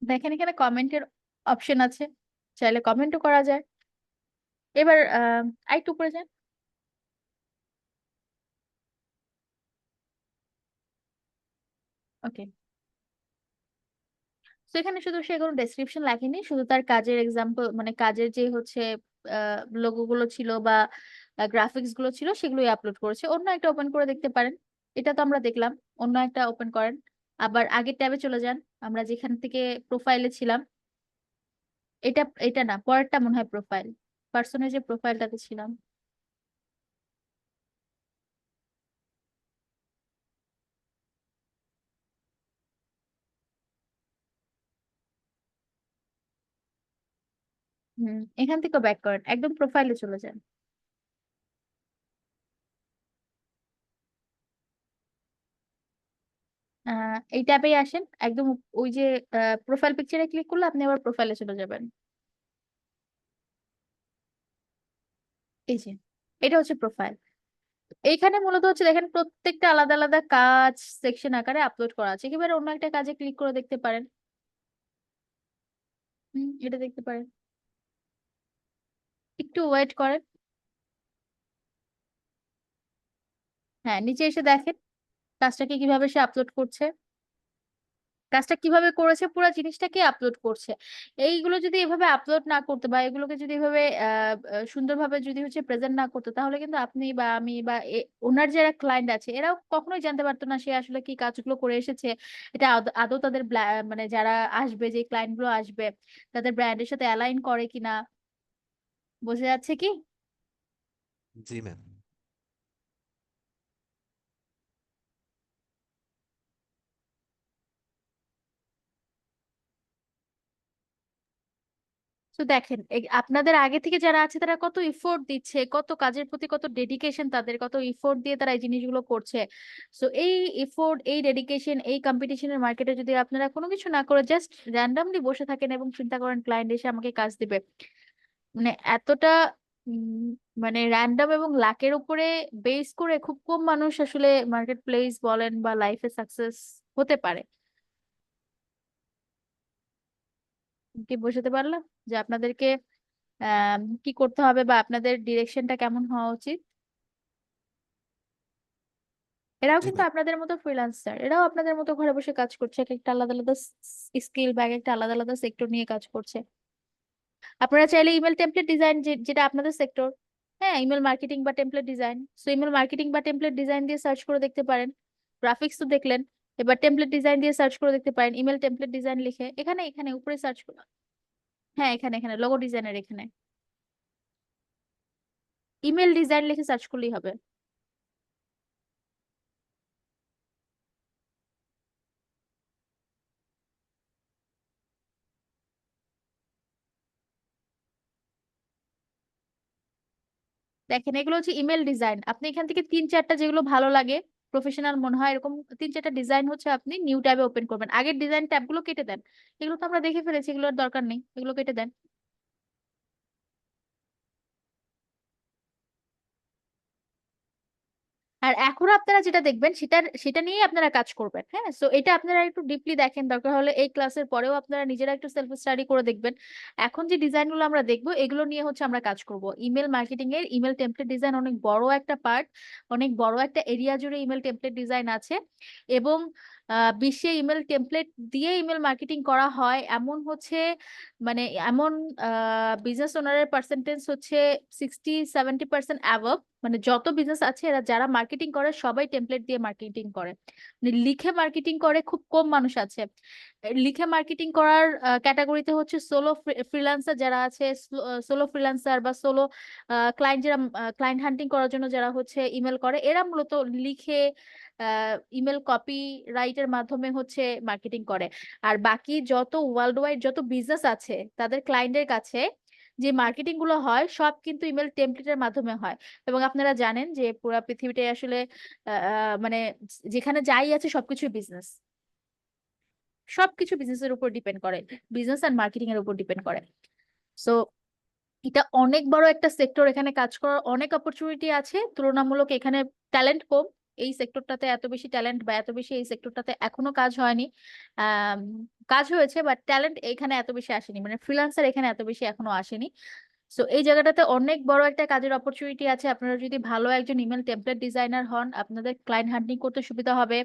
দেখেন এখানে কমেন্টের অপশন আছে, চাইলে কমেন্টও করা যায়। এবার আরেকটু উপরে যান। ওকে, তো এখানে শুধু সে কোনো ডেসক্রিপশন লেখেনি, শুধু তার কাজের এক্সাম্পল মানে কাজের যে হচ্ছে লোগো গুলো ছিল বা গ্রাফিক্স গুলো ছিল সেগুলোই আপলোড করেছে। অন্য একটা ওপেন করে দেখতে পারেন, এটা তো আমরা দেখলাম। অন্য একটা ওপেন করেন, আবার আগের ট্যাবে চলে যান, আমরা যেখান থেকে প্রোফাইলে ছিলাম। এটা এটা না, পরেরটা মনে হয় প্রোফাইল, পার্সনের যে প্রোফাইলটাতে ছিলাম। এখান থেকে ব্যাক করেন, একদম প্রোফাইলে চলে যান। এই ট্যাবেই আসেন, একদম ওই যে প্রোফাইল পিকচারে ক্লিক করলে আপনি আবার প্রোফাইলে চলে যাবেন। এই যে এটা হচ্ছে প্রোফাইল। এইখানে মূলত হচ্ছে দেখেন প্রত্যেকটা আলাদা আলাদা কাজ সেকশন আকারে আপলোড করা আছে। একেবারে অন্য একটা কাজে ক্লিক করে দেখতে পারেন। এটা দেখতে পারেন, একটু ওয়েট করেন। হ্যাঁ, নিচে এসে দেখেন কাজটাকে কিভাবে সে আপলোড করছে, কাজটা কিভাবে করেছে, পুরো জিনিসটাকে আপলোড করছে। এইগুলো যদি এভাবে আপলোড না করতে বা এগুলোকে যদি এভাবে সুন্দরভাবে যদি হচ্ছে প্রেজেন্ট না করতো, তাহলে কিন্তু আপনি বা আমি বা ওনার যারা ক্লায়েন্ট আছে এরাও কখনোই জানতে পারতো না সে আসলে কি কাজগুলো করে এসেছে। এটা আদৌ তাদের মানে যারা আসবে, যে ক্লায়েন্ট গুলো আসবে, তাদের ব্র্যান্ডের সাথে অ্যালাইন করে কিনা। বোঝা যাচ্ছে কি? জি ম্যাম। তো দেখেন আপনাদের আগে থেকে যারা আছে তারা কত ইফোর্ট দিচ্ছে, কত কাজের প্রতি কত ডেডিকেশন, তাদের কত ইফোর্ট দিয়ে তারা এই জিনিসগুলো করছে। সো এই ইফোর্ট, এই ডেডিকেশন, এই কম্পিটিশনের মার্কেটে যদি আপনারা কোনো কিছু না করে জাস্ট র্যান্ডামলি বসে থাকেন এবং চিন্তা করেন ক্লায়েন্ট এসে আমাকে কাজ দিবে, মানে এতটা উম, মানে র্যান্ডম এবং লাকের উপরে বেস করে খুব কম মানুষ আসলে মার্কেট প্লেস বলেন বা লাইফে সাকসেস হতে পারে। কি বোঝাতে পারলাম যে আপনাদেরকে কি করতে হবে বা আপনাদের ডিরেকশনটা কেমন হওয়া উচিত? এরাও জি কিন্তু ম্যাম। আপনাদের মতো ফ্রিল্যান্সার, এরাও আপনাদের মতো ঘরে বসে কাজ করছে, এক একটা আলাদা আলাদা স্কিল বা এক একটা আলাদা আলাদা সেক্টর নিয়ে কাজ করছে। আপনারা চাইলে ইমেল টেমপ্লেট ডিজাইন, যেটা আপনাদের সেক্টর, হ্যাঁ ইমেল মার্কেটিং বা template design, so email marketing বা টেমপ্লেট ডিজাইন দিয়ে সার্চ করে দেখতে পারেন। গ্রাফিক্স তো দেখলেন, এবার টেমপ্লেট ডিজাইন দিয়ে সার্চ করে দেখতে পারেন, ইমেল টেমপ্লেট ডিজাইন লিখে এখানে এখানে উপরে সার্চ করুন। হ্যাঁ, এখানে এখানে লোগো ডিজাইনের এখানে ইমেল ডিজাইন লিখে সার্চ করলেই হবে। দেখেন এগুলো হচ্ছে ইমেল ডিজাইন। আপনি এখান থেকে তিন চারটা যেগুলো ভালো লাগে, প্রফেশনাল মনে হয় এরকম তিন চারটা ডিজাইন হচ্ছে আপনি নিউ ট্যাবে ওপেন করবেন। আগের ডিজাইন ট্যাবগুলো কেটে দেন, এগুলো তো আমরা দেখে ফেলেছি, এগুলোর দরকার নেই, এগুলো কেটে দেন। আর এখন আপনারা যেটা দেখবেন সেটা নিয়েই আপনারা কাজ করবেন। হ্যাঁ, সো এটা আপনারা একটু ডিপলি দেখেন, দরকার হলে এই ক্লাসের পরেও আপনারা নিজেরা একটু সেলফ স্টাডি করে দেখবেন। এখন যে ডিজাইনগুলো আমরা দেখবো এগুলো নিয়ে হচ্ছে আমরা কাজ করব। ইমেল মার্কেটিং এর ইমেল টেমপ্লেট ডিজাইন অনেক বড় একটা পার্ট, অনেক বড় একটা এরিয়া জুড়ে ইমেল টেমপ্লেট ডিজাইন আছে। এবং বিশ্বে ইমেল টেমপ্লেট দিয়ে ইমেল মার্কেটিং করা হয় এমন হচ্ছে মানে এমন বিজনেস ওনারের পার্সেন্টেজ হচ্ছে 60-70% অ্যাবভ। মানে যত বিজনেস আছে এরা যারা মার্কেটিং করে সবাই টেমপ্লেট দিয়ে মার্কেটিং করে, মানে লিখে মার্কেটিং করে খুব কম মানুষ আছে। লিখে মার্কেটিং করার ক্যাটাগরিতে হচ্ছে সোলো ফ্রিল্যান্সার যারা আছে, সোলো ফ্রিল্যান্সার বা সোলো ক্লায়েন্ট, যারা ক্লায়েন্ট হান্টিং করার জন্য যারা হচ্ছে ইমেল করে, এরা মূলত লিখে ইমেল কপি রাইটের মাধ্যমে হচ্ছে মার্কেটিং করে। আর বাকি যত ওয়ার্ল্ড ওয়াইড যত বিজনেস আছে তাদের ক্লায়েন্টের কাছে যে মার্কেটিং গুলো হয় সব কিন্তু ইমেল টেমপ্লেটের মাধ্যমে হয়। এবং আপনারা জানেন যে পুরো পৃথিবীতে আসলে মানে যেখানে যাই আছে সবকিছুই বিজনেস, সবকিছু বিজনেসের উপর ডিপেন্ড করে, বিজনেস আর মার্কেটিং এর উপর ডিপেন্ড করে। সো এটা অনেক বড় একটা সেক্টর, এখানে কাজ করার অনেক অপরচুনিটি আছে। তুলনামূলক এখানে ট্যালেন্ট কম, এই সেক্টরটাতে এত বেশি ট্যালেন্ট বা এত বেশি এই সেক্টরটাতে এখনো কাজ হয়নি। আম, কাজ হয়েছে বাট ট্যালেন্ট এখানে এত বেশি আসেনি, মানে ফ্রিল্যান্সার এখানে এত বেশি এখনো আসেনি। সো এই জায়গাটাতে অনেক বড় একটা কাজের অপরচুনিটি আছে। আপনারা যদি ভালো একজন ইমেল টেমপ্লেট ডিজাইনার হন, আপনাদের ক্লায়েন্ট হান্টিং করতে সুবিধা হবে,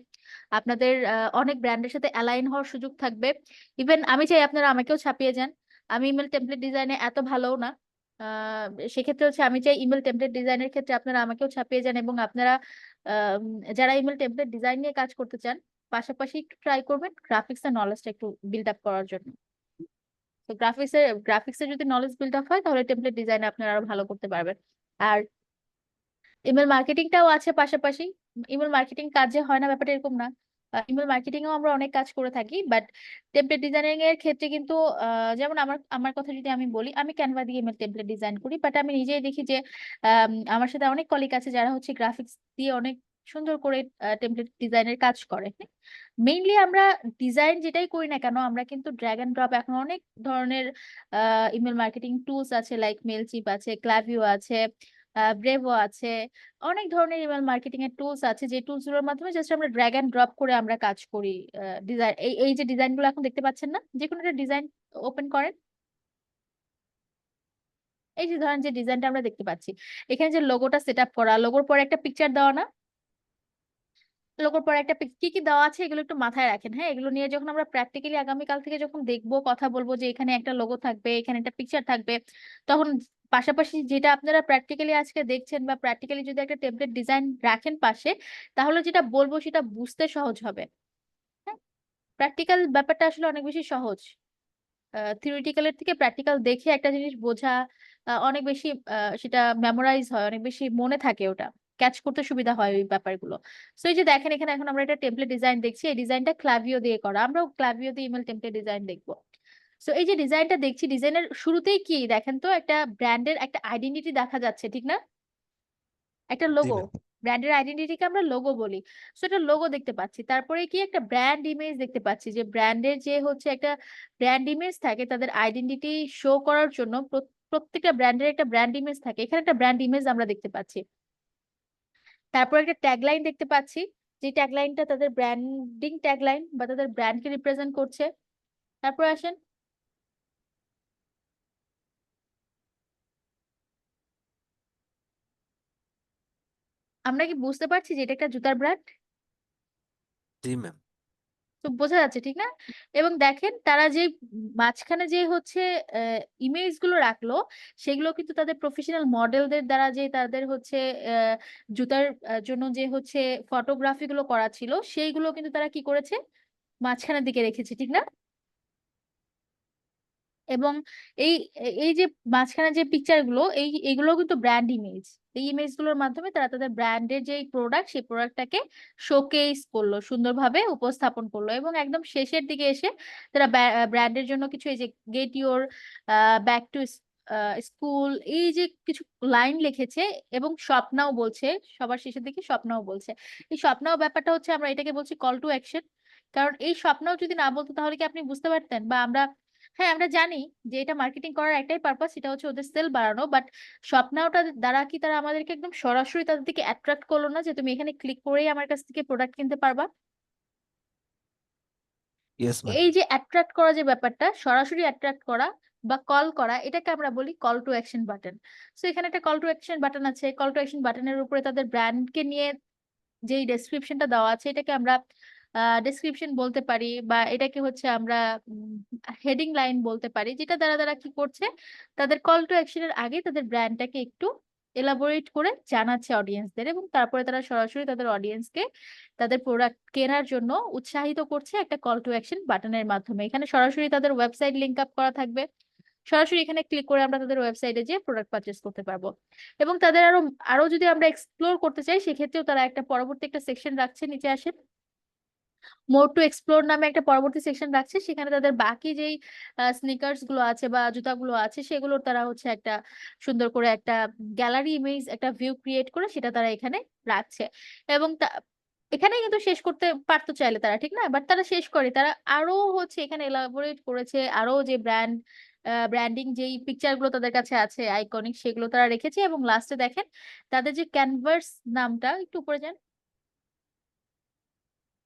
আপনাদের অনেক ব্র্যান্ডের সাথে অ্যালাইন হওয়ার সুযোগ থাকবে। ইভেন আমি চাই আপনারা আমাকেও ছাপিয়ে যান। আমি ইমেল টেমপ্লেট ডিজাইনে এত ভালোও না। আহ, সেক্ষেত্রে হচ্ছে আমি চাই ইমেল টেমপ্লেট ডিজাইনের ক্ষেত্রে আপনারা আমাকেও ছাপিয়ে যান, এবং আপনারা যারা ইমেল টেমপ্লেট ডিজাইন নিয়ে কাজ করতে চান, পাশাপাশি একটু ট্রাই করবেন গ্রাফিক্স এর নলেজটা একটু বিল্ড আপ করার জন্য। তো গ্রাফিক্সের যদি নলেজ বিল্ড আপ হয়, তাহলে টেমপ্লেট ডিজাইন আপনারা আরো ভালো করতে পারবেন। আর ইমেল মার্কেটিংটাও আছে পাশাপাশি। ইমেল মার্কেটিং কাজে হয় না ব্যাপারটা এরকম না। ইমেল মার্কেটিং এও আমরা অনেক কাজ করে থাকি, বাট টেমপ্লেট ডিজাইনিং এর ক্ষেত্রে কিন্তু যেমন আমার আমার কথা যদি আমি বলি, আমি ক্যানভা দিয়ে ইমেল টেমপ্লেট ডিজাইন করি, বাট আমি নিজেই দেখি যে আমার সাথে অনেক কলিগ আছে যারা হচ্ছে গ্রাফিক্স দিয়ে অনেক সুন্দর করে টেমপ্লেট ডিজাইনের কাজ করে। মেইনলি আমরা ডিজাইন যেটাই করি না কেন, আমরা কিন্তু ড্র্যাগ এন্ড ড্রপ, এখন অনেক ধরনের ইমেল মার্কেটিং টুলস আছে, লাইক মেলচিপ আছে, ক্লাভিও আছে, ব্রেভো আছে, অনেক ধরনের ইমেল মার্কেটিং এর টুলস আছে, যে টুলস গুলোর মাধ্যমে জাস্ট আমরা ড্র্যাগ এন্ড ড্রপ করে আমরা কাজ করি। ডিজাইন, এই যে ডিজাইন গুলো এখন দেখতে পাচ্ছেন না, যে কোনো একটা ডিজাইন ওপেন করেন, এই যে ধরেন যে ডিজাইনটা আমরা দেখতে পাচ্ছি, এখানে যে লোগোটা সেট আপ করা, লোগোর পরে একটা পিকচার দেওয়া না, লোগোর পরে একটা কি কি দেওয়া আছে এগুলো একটু মাথায় রাখেন। হ্যাঁ, এগুলো নিয়ে যখন আমরা প্র্যাকটিক্যালি আগামীকাল থেকে যখন দেখবো, কথা বলবো যে এখানে একটা লোগো থাকবে, এখানে একটা পিকচার থাকবে, তখন পাশাপাশি যেটা আপনারা প্র্যাকটিক্যালি আজকে দেখছেন, বা প্র্যাকটিক্যালি যদি একটা টেমপ্লেট ডিজাইন রাখেন পাশে, তাহলে যেটা বলবো সেটা বুঝতে সহজ হবে। হ্যাঁ, প্র্যাকটিক্যাল ব্যাপারটা আসলে অনেক বেশি সহজ। থিওরিটিক্যালের থেকে প্র্যাকটিক্যাল দেখে একটা জিনিস বোঝা অনেক বেশি, সেটা মেমোরাইজ হয়, অনেক বেশি মনে থাকে, ওটা ক্যাচ করতে সুবিধা হয় ওই ব্যাপারগুলো। সো এই যে দেখেন, এখানে এখন আমরা একটা টেমপ্লেট ডিজাইন দেখছি, এই ডিজাইনটা ক্লাভিও দিয়ে করা, আমরাও ক্লাভিও দিয়ে ইমেল টেমপ্লেট ডিজাইন দেখবো। সো এই যে ডিজাইনটা দেখছি, ডিজাইনের শুরুতেই কি দেখেন তো, একটা ব্র্যান্ডের একটা আইডেন্টিটি দেখা যাচ্ছে, ঠিক না? একটা জি লোগো, ম্যাম। ব্র্যান্ডের আইডেন্টিটিকে আমরা লোগো বলি। সো এটা লোগো দেখতে পাচ্ছি, তারপরে কি একটা ব্র্যান্ড ইমেজ দেখতে পাচ্ছি, যে ব্র্যান্ডের যে হচ্ছে একটা ব্র্যান্ড ইমেজ থাকে, তাদের আইডেন্টিটি শো করার জন্য প্রত্যেকটা ব্র্যান্ডের একটা ব্র্যান্ড ইমেজ থাকে, এখানে একটা ব্র্যান্ড ইমেজ আমরা দেখতে পাচ্ছি। তারপর একটা ট্যাগলাইন দেখতে পাচ্ছি, যে ট্যাগলাইনটা তাদের ব্র্যান্ডিং ট্যাগলাইন বা তাদের ব্র্যান্ডকে রিপ্রেজেন্ট করছে। তারপর আসেন, আমরা কি বুঝতে পারছি যে এটা একটা জুতার ব্র্যান্ড? জি ম্যাম। তো বোঝা যাচ্ছে, ঠিক না? এবং দেখেন তারা যে মাঝখানে যে হচ্ছে ইমেজ গুলো রাখলো, সেগুলো কিন্তু তাদের প্রফেশনাল মডেলদের দ্বারা, যে তাদের হচ্ছে জুতার জন্য যে হচ্ছে ফটোগ্রাফি গুলো করা ছিল, সেইগুলো কিন্তু তারা কি করেছে, মাঝখানের দিকে রেখেছে, ঠিক না? এবং এই এই যে মাঝখানে যে পিকচার গুলো, এইগুলো কিন্তু ব্র্যান্ড ইমেজ। এই ইমেজ গুলোর মাধ্যমে তারা তাদের ব্র্যান্ডের যে প্রোডাক্ট, সেই প্রোডাক্টটাকে শোকেস করলো, সুন্দরভাবে উপস্থাপন করলো, এবং একদম শেষের দিকে এসে তারা ব্র্যান্ডের জন্য কিছু, এই যে get your back to school, এই যে কিছু লাইন লিখেছে, এবং স্বপ্নাও বলছে, সবার শেষের দিকে স্বপ্নাও বলছে। এই স্বপ্নাও ব্যাপারটা হচ্ছে, আমরা এটাকে বলছি কল টু অ্যাকশন। কারণ এই স্বপ্নাও যদি না বলতো, তাহলে কি আপনি বুঝতে পারতেন? বা আমরা, হ্যাঁ আমরা জানি যে এটা মার্কেটিং করার একটাই পারপাস, সেটা হচ্ছে ওদের সেল বাড়ানো, বাট স্বপ্নাওটা দ্বারা কি তারা আমাদেরকে একদম সরাসরি তাদের দিকে অ্যাট্রাক্ট করলো না, যে তুমি এখানে ক্লিক করেই আমার কাছ থেকে প্রোডাক্ট কিনতে পারবা? Yes ma'am. এই যে অ্যাট্রাক্ট করা, যে ব্যাপারটা সরাসরি অ্যাট্রাক্ট করা বা কল করা, এটাকে আমরা বলি call to action button. So এখানে একটা কল টু অ্যাকশন বাটন আছে, কল টু অ্যাকশন বাটনের উপরে তাদের ব্র্যান্ডকে নিয়ে যে ডেসক্রিপশনটা দেওয়া আছে, এটাকে আমরা ডেসক্রিপশন বলতে পারি, বা এটাকে হচ্ছে আমরা হেডিং লাইন বলতে পারি, যেটা দ্বারা তারা কি করছে, তাদের কল টু অ্যাকশনের আগে তাদের ব্র্যান্ডটাকে একটু এলাবোরেট করে জানাচ্ছে অডিয়েন্সদের, এবং তারপরে তারা সরাসরি তাদের অডিয়েন্সকে তাদের প্রোডাক্ট কেনার জন্য উৎসাহিত করছে একটা কল টু অ্যাকশন বাটনের মাধ্যমে। এখানে সরাসরি তাদের ওয়েবসাইট লিংক আপ করা থাকবে, সরাসরি এখানে ক্লিক করে আমরা তাদের ওয়েবসাইটে যে প্রোডাক্ট পারচেস করতে পারবো। এবং তাদের আরো আরো যদি আমরা এক্সপ্লোর করতে চাই, সেক্ষেত্রেও তারা একটা পরবর্তী একটা সেকশন রাখছে, নিচে আসেন, মোর টু এক্সপ্লোর নামে একটা পরবর্তী সেকশন রাখছে, সেখানে তাদের বাকি যেই স্নিকার্স গুলো আছে বা জুতাগুলো আছে, সেগুলোর তারা হচ্ছে একটা সুন্দর করে একটা গ্যালারি ইমেজ, একটা ভিউ ক্রিয়েট করে সেটা তারা এখানে রাখছে। এবং এখানে কিন্তু শেষ করতে পারতো চাইলে তারা, ঠিক না? বাট তারা শেষ করে, তারা আরো হচ্ছে এখানে এলাবোরেট করেছে, আরো যে ব্র্যান্ডিং যেই পিকচার গুলো তাদের কাছে আছে আইকনিক, সেগুলো তারা রেখেছে। এবং লাস্টে দেখেন তাদের যে ক্যানভাস নামটা, একটু উপরে যান,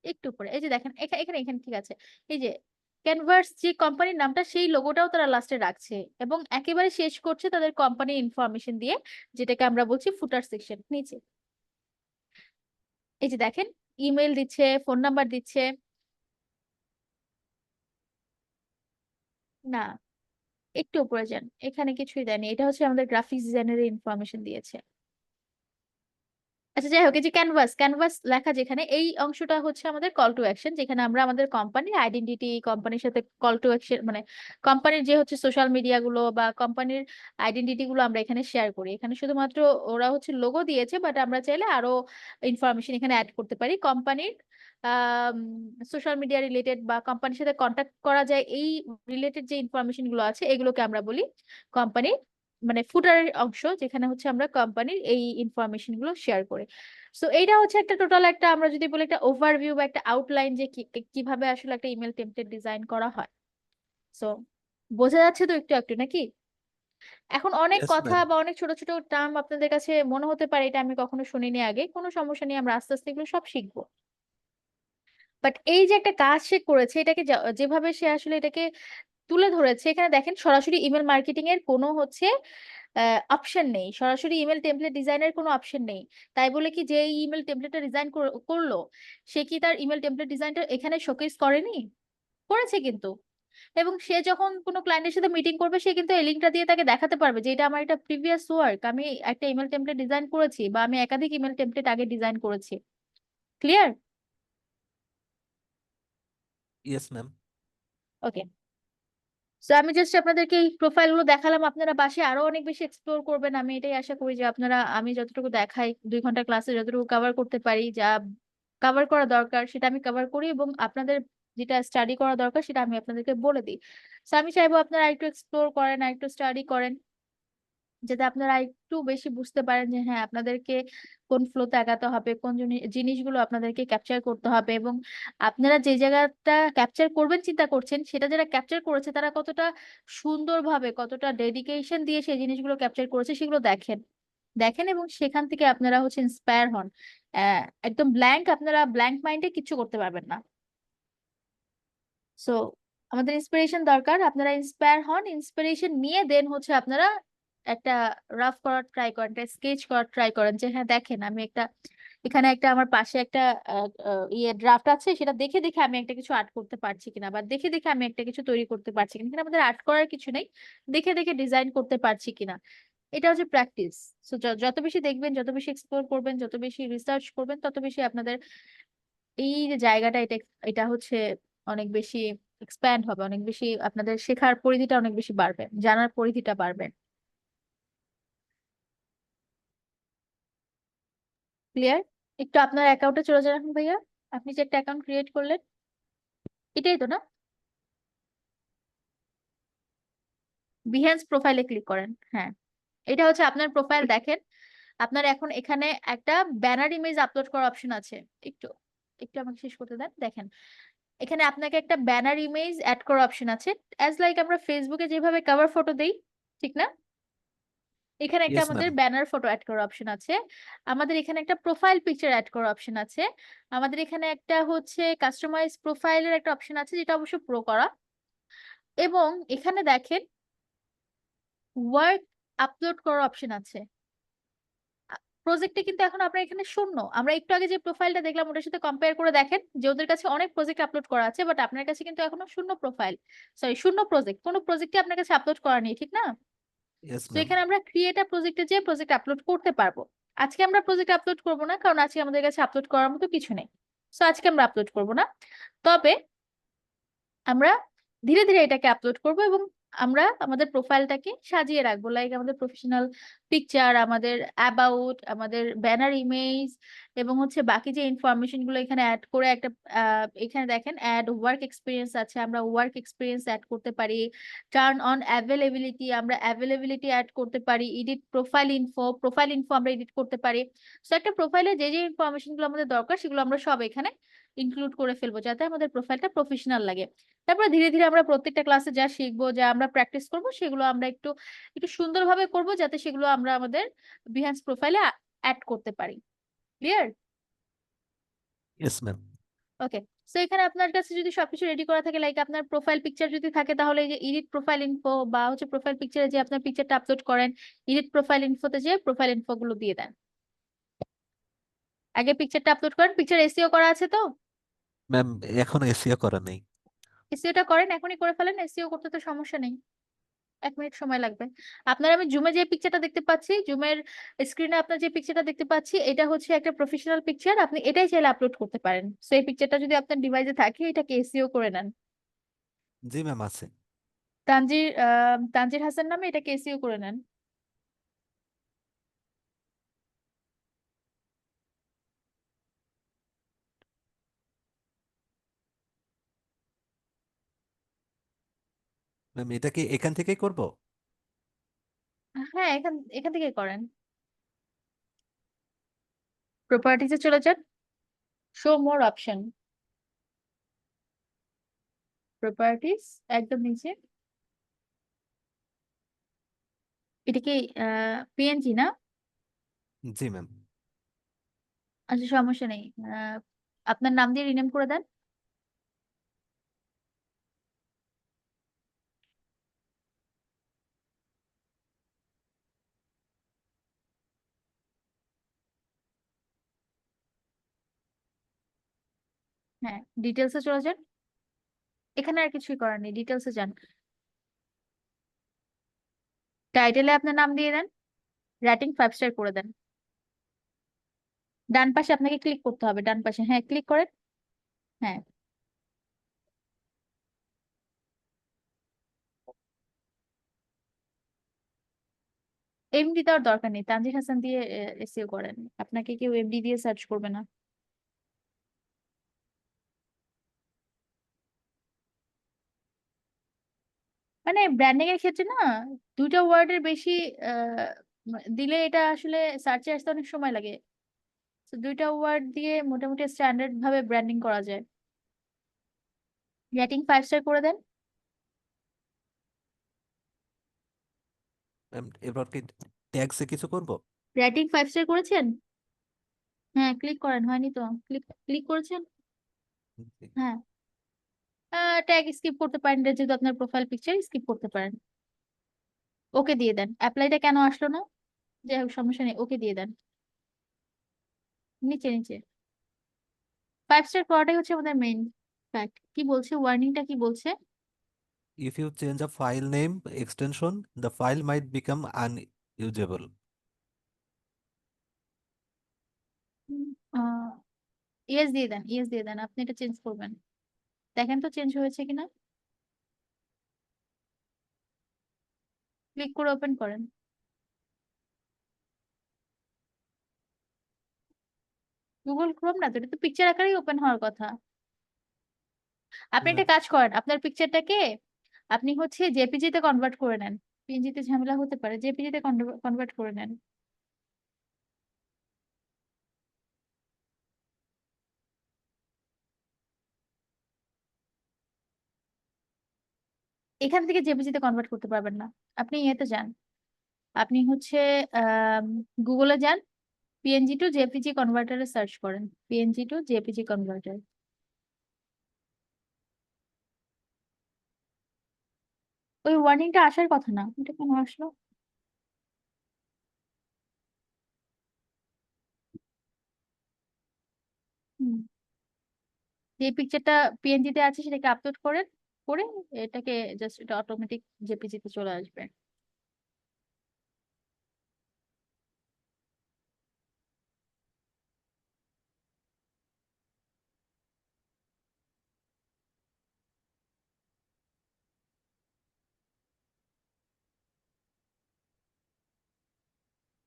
একটু উপরে, এই যে দেখেন এখানে এখানে এখানে ঠিক আছে, এই যে ক্যানভাস যে কোম্পানির নামটা সেই লোগোটাও তারা লাস্টে রাখছে, এবং একেবারে শেষ করছে তাদের কোম্পানি ইনফরমেশন দিয়ে, যেটাকে আমরা বলছি ফুটার সেকশন নিচে। এই যে দেখেন, ইমেল দিচ্ছে, ফোন নাম্বার দিচ্ছে। না, একটু উপরে যান, এখানে কিছুই দেয়নি, এটা হচ্ছে আমাদের গ্রাফিক্স ডিজাইনের ইনফরমেশন দিয়েছে। আচ্ছা যাই হোক, এই যে ক্যানভাস, ক্যানভাস লেখা যেখানে, এই অংশটা হচ্ছে আমাদের কল টু অ্যাকশন, যেখানে আমরা আমাদের কোম্পানির আইডেন্টিটি, কোম্পানির সাথে কল টু অ্যাকশন, মানে কোম্পানির যে হচ্ছে সোশ্যাল মিডিয়া গুলো বা কোম্পানির আইডেন্টিটি গুলো আমরা এখানে শেয়ার করি। এখানে শুধুমাত্র ওরা হচ্ছে লোগো দিয়েছে, বাট আমরা চাইলে আরো ইনফরমেশন এখানে অ্যাড করতে পারি। কোম্পানির সোশ্যাল মিডিয়া রিলেটেড বা কোম্পানির সাথে কন্ট্যাক্ট করা যায়, এই রিলেটেড যে ইনফরমেশন গুলো আছে এগুলোকে আমরা বলি কোম্পানির মানে ফুটারের অংশ, যেখানে হচ্ছে আমরা কোম্পানির এই ইনফরমেশন গুলো শেয়ার করি। সো এইটা হচ্ছে একটা টোটাল একটা, আমরা যদি বলি একটা ওভারভিউ বা একটা আউটলাইন যে কিভাবে আসলে একটা ইমেল টেমপ্লেট ডিজাইন করা হয়। সো বোঝা যাচ্ছে তো একটু একটু নাকি? এখন অনেক ইয়েস কথা ম্যাম। বা অনেক ছোট ছোট টার্ম আপনাদের কাছে মনে হতে পারে এটা আমি কখনো শুনিনি আগে, কোনো সমস্যা নেই, আমরা আস্তে আস্তে এগুলো সব শিখবো। বাট এই যে একটা কাজ সে করেছে, এটাকে যেভাবে সে আসলে এটাকে তুলে ধরেছে, এখানে দেখেন সরাসরি ইমেল মার্কেটিং এর কোনো হচ্ছে অপশন নেই, সরাসরি ইমেল টেমপ্লেট ডিজাইনের কোনো অপশন নেই। তাই বলে কি যে ইমেল টেমপ্লেটটা ডিজাইন করলো, সে কি তার ইমেল টেমপ্লেট ডিজাইনটা এখানে শোকেস করেনি? করেছে কিন্তু। এবং সে যখন কোনো ক্লায়েন্টের সাথে মিটিং করবে, সে কিন্তু এই লিঙ্কটা দিয়ে তাকে দেখাতে পারবে যে এটা আমার একটা প্রিভিয়াস ওয়ার্ক, আমি একটা ইমেল টেমপ্লেট ডিজাইন করেছি বা আমি একাধিক ইমেল টেমপ্লেট আগে ডিজাইন করেছি। Clear? Yes ma'am. Okay. So আমি জাস্ট আপনাদেরকে এই প্রোফাইল গুলো দেখালাম, আপনারা বাসে আরো অনেক বেশি এক্সপ্লোর করবেন, আমি এটাই আশা করি যে আপনারা, আমি যতটুকু দেখাই 2 ঘন্টা ক্লাসে যতটুকু কভার করতে পারি, যা কভার করা দরকার সেটা আমি কভার করি, এবং আপনাদের যেটা স্টাডি করা দরকার সেটা আমি আপনাদেরকে বলে দিই। সো আমি চাইবো আপনারা একটু এক্সপ্লোর করেন, একটু স্টাডি করেন, যাতে আপনারা একটু বেশি বুঝতে পারেন যে হ্যাঁ আপনাদেরকে কোন ফ্লোতে আগাতে হবে, কোন জিনিসগুলো আপনাদেরকে ক্যাপচার করতে হবে, এবং আপনারা যে জায়গাটা ক্যাপচার করবেন চিন্তা করছেন, সেটা যারা ক্যাপচার করেছে তারা কতটা সুন্দরভাবে, কতটা ডেডিকেশন দিয়ে সেই জিনিসগুলো ক্যাপচার করেছে সেগুলো দেখেন, দেখেন এবং সেখান থেকে আপনারা হচ্ছে ইন্সপায়ার হন। একদম ব্ল্যাঙ্ক, আপনারা ব্ল্যাঙ্ক মাইন্ডে কিছু করতে পারবেন না। সো আমাদের ইন্সপিরেশন দরকার, আপনারা ইন্সপায়ার হন, ইন্সপিরেশন নিয়ে দেন হচ্ছে আপনারা একটা রাফ করার ট্রাই করেন, একটা স্কেচ করার ট্রাই করেন, যে হ্যাঁ দেখেন আমি একটা, এখানে একটা আমার পাশে একটা ইয়ে ড্রাফট আছে, সেটা দেখে দেখে আমি একটা কিছু আর্ট করতে পারছি কিনা, বা দেখে দেখে আমি একটা কিছু তৈরি করতে পারছি কিনা। এখানে আমাদের আর্ট করার কিছু নেই, দেখে দেখে ডিজাইন করতে পারছি কিনা, এটা হচ্ছে প্র্যাকটিস। সো যত বেশি দেখবেন, যত বেশি এক্সপ্লোর করবেন, যত বেশি রিসার্চ করবেন, তত বেশি আপনাদের এই যে জায়গাটা, এটা এটা হচ্ছে অনেক বেশি এক্সপ্যান্ড হবে, অনেক বেশি আপনাদের শেখার পরিধিটা অনেক বেশি বাড়বে, জানার পরিধিটা বাড়বে। ক্লিয়ার? একটু আপনার অ্যাকাউন্টে চলে যান এখন ভাইয়া, আপনি যে একটা অ্যাকাউন্ট ক্রিয়েট করলেন, এটাই তো না? বিহেন্স প্রোফাইলে ক্লিক করেন, হ্যাঁ এটা হচ্ছে আপনার প্রোফাইল। দেখেন আপনার এখন এখানে একটা ব্যানার ইমেজ আপলোড করার অপশন আছে। একটু একটু আমাকে শেষ করতে দেন। দেখেন এখানে আপনাকে একটা ব্যানার ইমেজ অ্যাড করার অপশন আছে, অ্যাজ লাইক আমরা ফেসবুকে যেভাবে কভার ফটো দেই, ঠিক না? এখানে একটা ইয়েস আমাদের ম্যাম। ব্যানার ফটো অ্যাড করার অপশন আছে, আমাদের এখানে একটা প্রোফাইল পিকচার অ্যাড করার অপশন আছে, আমাদের এখানে একটা হচ্ছে কাস্টমাইজ প্রোফাইলের একটা অপশন আছে, যেটা অবশ্য প্রো করা, এবং এখানে দেখেন ওয়ার্ক আপলোড করার অপশন আছে। প্রজেক্টে কিন্তু এখন আপনার এখানে শূন্য, আমরা একটু আগে যে প্রোফাইলটা দেখলাম ওটার সাথে কম্পেয়ার করে দেখেন যে ওদের কাছে অনেক প্রজেক্ট আপলোড করা আছে, বাট আপনার কাছে কিন্তু এখনো শূন্য প্রোফাইল, সরি শূন্য প্রজেক্ট, কোনো প্রজেক্টই আপনার কাছে আপলোড করা নেই, ঠিক না? ইয়েস তো ম্যাম। এখানে আমরা ক্রিয়েট আ প্রজেক্টে যে প্রজেক্ট আপলোড করতে পারবো। আজকে আমরা প্রজেক্ট আপলোড করব না, কারণ আজকে আমাদের কাছে আপলোড করার মতো কিছু নেই, সো আজকে আমরা আপলোড করব না। তবে আমরা ধীরে ধীরে এটাকে আপলোড করব, এবং আমরা আমাদের প্রোফাইলটাকে সাজিয়ে রাখবো, লাইক আমাদের প্রফেশনাল পিকচার, আমাদের অ্যাবাউট, আমাদের ব্যানার ইমেজ, এবং হচ্ছে বাকি যে ইনফরমেশন গুলো এখানে অ্যাড করে একটা এখানে দেখেন অ্যাড ওয়ার্ক এক্সপিরিয়েন্স আছে, আমরা ওয়ার্ক এক্সপিরিয়েন্স অ্যাড করতে পারি, টার্ন অন অ্যাভেলেবিলিটি, আমরা অ্যাভেলেবিলিটি অ্যাড করতে পারি, edit profile info, profile info আমরা এডিট করতে পারি। সো একটা প্রোফাইলে যে যে ইনফরমেশন গুলো আমাদের দরকার সেগুলো আমরা সব এখানে ইনক্লুড করে ফেলবো, যাতে আমাদের প্রোফাইলটা প্রফেশনাল লাগে। তারপরে ধীরে ধীরে আমরা প্রত্যেকটা ক্লাসে যা শিখবো, যা আমরা প্র্যাকটিস করব, সেগুলো আমরা একটু একটু সুন্দরভাবে করব, যাতে সেগুলো আমরা আমাদের বিহান্স প্রোফাইলে অ্যাড করতে পারি। ক্লিয়ার? Yes ma'am. ওকে। তো এখানে আপনার কাছে যদি সবকিছু রেডি করা থাকে, লাইক আপনার প্রোফাইল পিকচার যদি থাকে, তাহলে এই যে এডিট প্রোফাইল ইনফো বা হচ্ছে প্রোফাইল পিকচারে যে আপনার পিকচারটা আপলোড করেন, এডিট প্রোফাইল ইনফোতে যে প্রোফাইল ইনফো গুলো দিয়ে দেন। আগে পিকচারটা আপলোড করেন। পিকচার এসইও করা আছে তো? ম্যাম এখন এসিও করা নেই। এসইওটা করেন, এখনই করে ফেলেন। এসইও করতে তো সমস্যা নেই, 1 মিনিট সময় লাগবে। আপনার আমি জুমে যে পিকচারটা দেখতে পাচ্ছি, জুমের স্ক্রিনে আপনার যে পিকচারটা দেখতে পাচ্ছি, এটা হচ্ছে একটা প্রফেশনাল পিকচার। আপনি এটাই চাইলে আপলোড করতে পারেন। সো এই পিকচারটা যদি আপনার ডিভাইসে থাকে, এটাকে এসইও করে নেন। জি ম্যাম আছে। তানজির হাসান নামে এটাকে এসইও করে নেন। ম্যাম এটা কি এখান থেকেই করব? হ্যাঁ, এখান এখান থেকে করেন। প্রপার্টিজে চলে যান, শো মোর অপশন, প্রপার্টিজ একদম নিচে। এটা কি পিএনজি না? জি ম্যাম। আচ্ছা, সমস্যা নেই। আপনার নাম দিয়ে রিনেম করে দেন। হ্যাঁ, ডিটেলসে চলে যান। এখানে আর কিছুই করার নেই, ডিটেলসে যান। টাইটেলে আপনার নাম দিয়ে দেন, রেটিং 5 স্টার করে দেন। ডান পাশে আপনাকে ক্লিক করতে হবে, ডান পাশে, হ্যাঁ ক্লিক করেন। হ্যাঁ, এমডি দেওয়ার দরকার নেই, তানজির হাসান দিয়ে এসইও করেন। আপনাকে কেউ এমডি দিয়ে সার্চ করবে না। মানে ব্র্যান্ডিং এর ক্ষেত্রে না, 2টা ওয়ার্ডের বেশি দিলে এটা আসলে সার্চে আসতে অনেক সময় লাগে। তো 2টা ওয়ার্ড দিয়ে মোটামুটি স্ট্যান্ডার্ড ভাবে ব্র্যান্ডিং করা যায়। রেটিং 5 স্টার করে দেন। ম্যাম এবার কি ট্যাগসে কিছু করব? রেটিং 5 স্টার করেছেন? হ্যাঁ, ক্লিক করেন, হয়নি তো? ক্লিক ক্লিক করেছেন? জি। হ্যাঁ, ট্যাগ স্কিপ করতে পারেন, এটা যেহেতু আপনার প্রোফাইল পিকচার, স্কিপ করতে পারেন। ওকে দিয়ে দেন। অ্যাপ্লাইটা কেন আসলো না? যাই হোক, সমস্যা নেই, ওকে দিয়ে দেন। নিচে নিচে 5 স্টার করাটাই হচ্ছে আমাদের মেইন ফ্যাক্ট। কি বলছে, ওয়ার্নিংটা কি বলছে? If you change a file name extension, the file might become unusable. Yes দিয়ে দেন, ইয়েস দিয়ে দেন। আপনি এটা চেঞ্জ করবেন, দেখেন তো চেঞ্জ হয়েছে কিনা। ক্লিক করে ওপেন করেন। গুগল ক্রোম না তো, এটা তো পিকচার আকারেই ওপেন হওয়ার কথা। আপনি একটা ম্যাম কাজ করেন, আপনার পিকচারটাকে আপনি হচ্ছে জেপিজি তে কনভার্ট করে নেন। পিএনজি তে ঝামেলা হতে পারে, জেপিজি তে কনভার্ট করে নেন। এখান থেকে জেপিজি তে কনভার্ট করতে পারবেন না। আপনি ইয়েতে যান, আপনি হচ্ছে গুগলে যান, পিএনজি টু জেপিজি কনভার্টারে সার্চ করেন, পিএনজি টু জেপিজি কনভার্টার। ওই ওয়ার্নিংটা আসার কথা না, এটা কেন আসলো? হুম, যে পিকচারটা পিএনজি তে আছে সেটাকে আপলোড করেন, করে এটাকে জাস্ট, এটা অটোমেটিক জেপিজি তে চলে আসবে।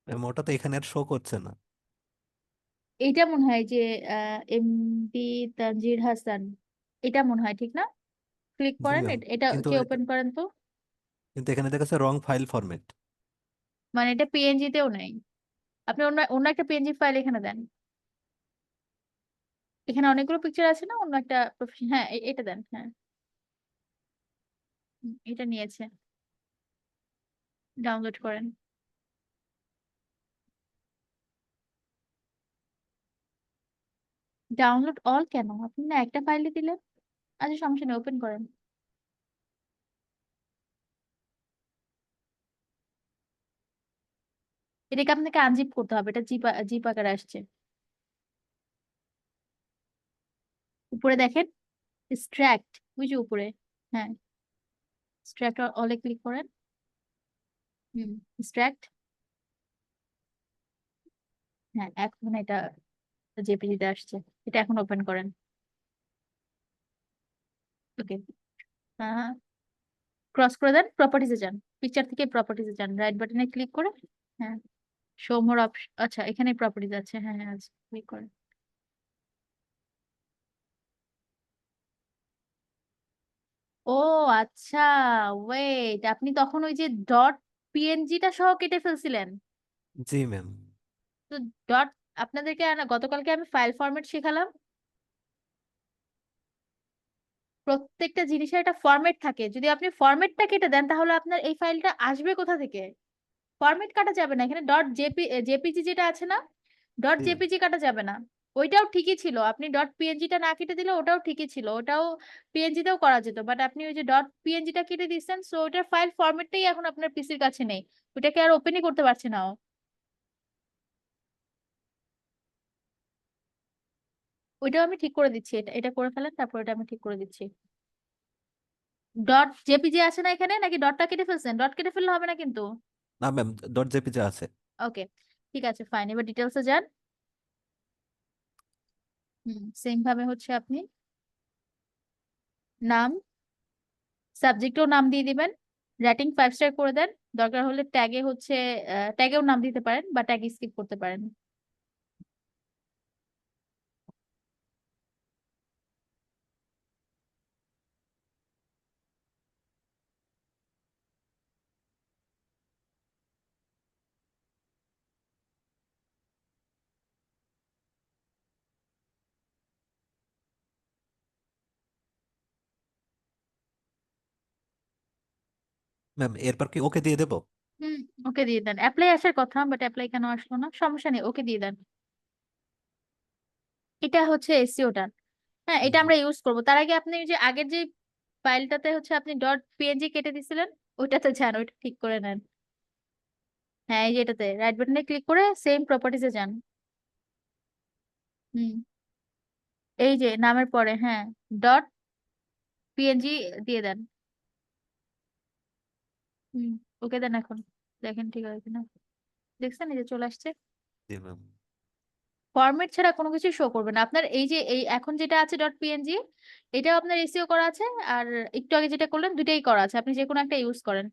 ম্যাম ওটা তো এখানে আর শো করছে না। এইটা মনে হয় যে এমডি তানজির হাসান, এটা মনে হয় ঠিক না? ক্লিক জি করেন, ম্যাম। এটা কিন্তু কে ওপেন করেন তো। কিন্তু এখানে দেখাচ্ছে রং ফাইল ফরম্যাট। মানে এটা পিএনজি তেও নেই। আপনি অন্য অন্য একটা পিএনজি ফাইল এখানে দেন। এখানে অনেকগুলো পিকচার আছে না, অন্য একটা প্রফেশন, হ্যাঁ এটা দেন, হ্যাঁ এটা নিয়েছে, ডাউনলোড করেন। ডাউনলোড অল কেন? আপনি না একটা ফাইলে দিলেন। আচ্ছা সমস্যা নেই, ওপেন করেন। এটাকে আপনাকে আনজিপ করতে হবে, এটা জিপ জিপ আকারে আসছে। উপরে দেখেন এক্সট্রাক্ট, ওই যে উপরে। হ্যাঁ, এক্সট্রাক্ট অলে ক্লিক করেন। এক্সট্রাক্ট। হ্যাঁ, এখন এটা জেপিজিতে আসছে। এটা এখন ওপেন করেন। ওকে, ক্রস করে দেন, প্রপার্টিজে যান। পিকচার থেকে প্রপার্টিজে যান, রাইট বাটনে ক্লিক করে। হ্যাঁ, শো মোর অপশন, আচ্ছা এখানে প্রপার্টিজ আছে, হ্যাঁ হ্যাঁ আছে, ক্লিক করেন। ও আচ্ছা, ওয়েট, আপনি তখন ওই যে ডট পিএনজিটা সহ কেটে ফেলছিলেন। জি ম্যাম। তো ডট, আপনাদেরকে গতকালকে আমি ফাইল ফরম্যাট শেখালাম। প্রত্যেকটা জিনিসের একটা ফরম্যাট থাকে, যদি আপনি ফরম্যাটটা কেটে দেন তাহলে আপনার এই ফাইলটা আসবে কোথা থেকে? ফরম্যাট কাটা যাবে না এখানে, ডট জেপিজি যেটা আছে না, ডট জি জেপিজি কাটা যাবে না। ওইটাও ঠিকই ছিল, আপনি ডট পিএনজিটা না কেটে দিলে ওটাও ঠিকই ছিল, ওটাও পিএনজি তেও করা যেত, বাট আপনি ওই যে ডট পিএনজিটা কেটে দিচ্ছেন, সো ওটার ফাইল ফরম্যাটটাই এখন আপনার পিসির কাছে নেই, ওটাকে আর ওপেনই করতে পারছে না ও। ওইটাও আমি ঠিক করে দিচ্ছি, এটা এটা করে ফেলেন, তারপর এটা আমি ঠিক করে দিচ্ছি। ডট জেপিজি আছে না এখানে, নাকি ডটটা কেটে ফেলছেন? ডট কেটে ফেললে হবে না কিন্তু। না ম্যাম, ডট জেপিজি আছে। ওকে, ঠিক আছে ফাইন, এবার ডিটেলসে যান। সেম ভাবে হচ্ছে আপনি নাম, সাবজেক্টেও নাম দিয়ে দিবেন, রেটিং 5 স্টার করে দেন। দরকার হলে ট্যাগে হচ্ছে ট্যাগেও নাম দিতে পারেন বা ট্যাগ স্কিপ করতে পারেন। ম্যাম এরপর কি ওকে দিয়ে দেবো? হুম, ওকে দিয়ে দেন। অ্যাপ্লাই আসার কথা, বাট অ্যাপ্লাই কেন আসলো না, সমস্যা নেই, ওকে দিয়ে দেন। এটা হচ্ছে এসইওটা। হ্যাঁ, এটা জি আমরা ইউজ করব। তার আগে আপনি ওই যে আগের যে ফাইলটাতে হচ্ছে আপনি ডট পিএনজি কেটে দিছিলেন, ওইটাতে যান, ওইটা ঠিক করে নেন। হ্যাঁ, এই যে এটাতে রাইট বাটনে ক্লিক করে সেম প্রপার্টিজে যান। হুম, এই যে নামের পরে, হ্যাঁ, ডট পিএনজি দিয়ে দেন। হুম, ওকে দেন এখন, দেখেন ঠিক আছে কিনা। দেখছেন এই যে চলে আসছে। জি ম্যাম। ফরম্যাট ছাড়া কোনো কিছু শো করবে না আপনার। এই যে এই এখন যেটা আছে ডট পিএনজি, এটাও আপনার এসইও করা আছে, আর একটু আগে যেটা করলেন দুটাই করা আছে, আপনি যে কোনো একটা ইউজ করেন।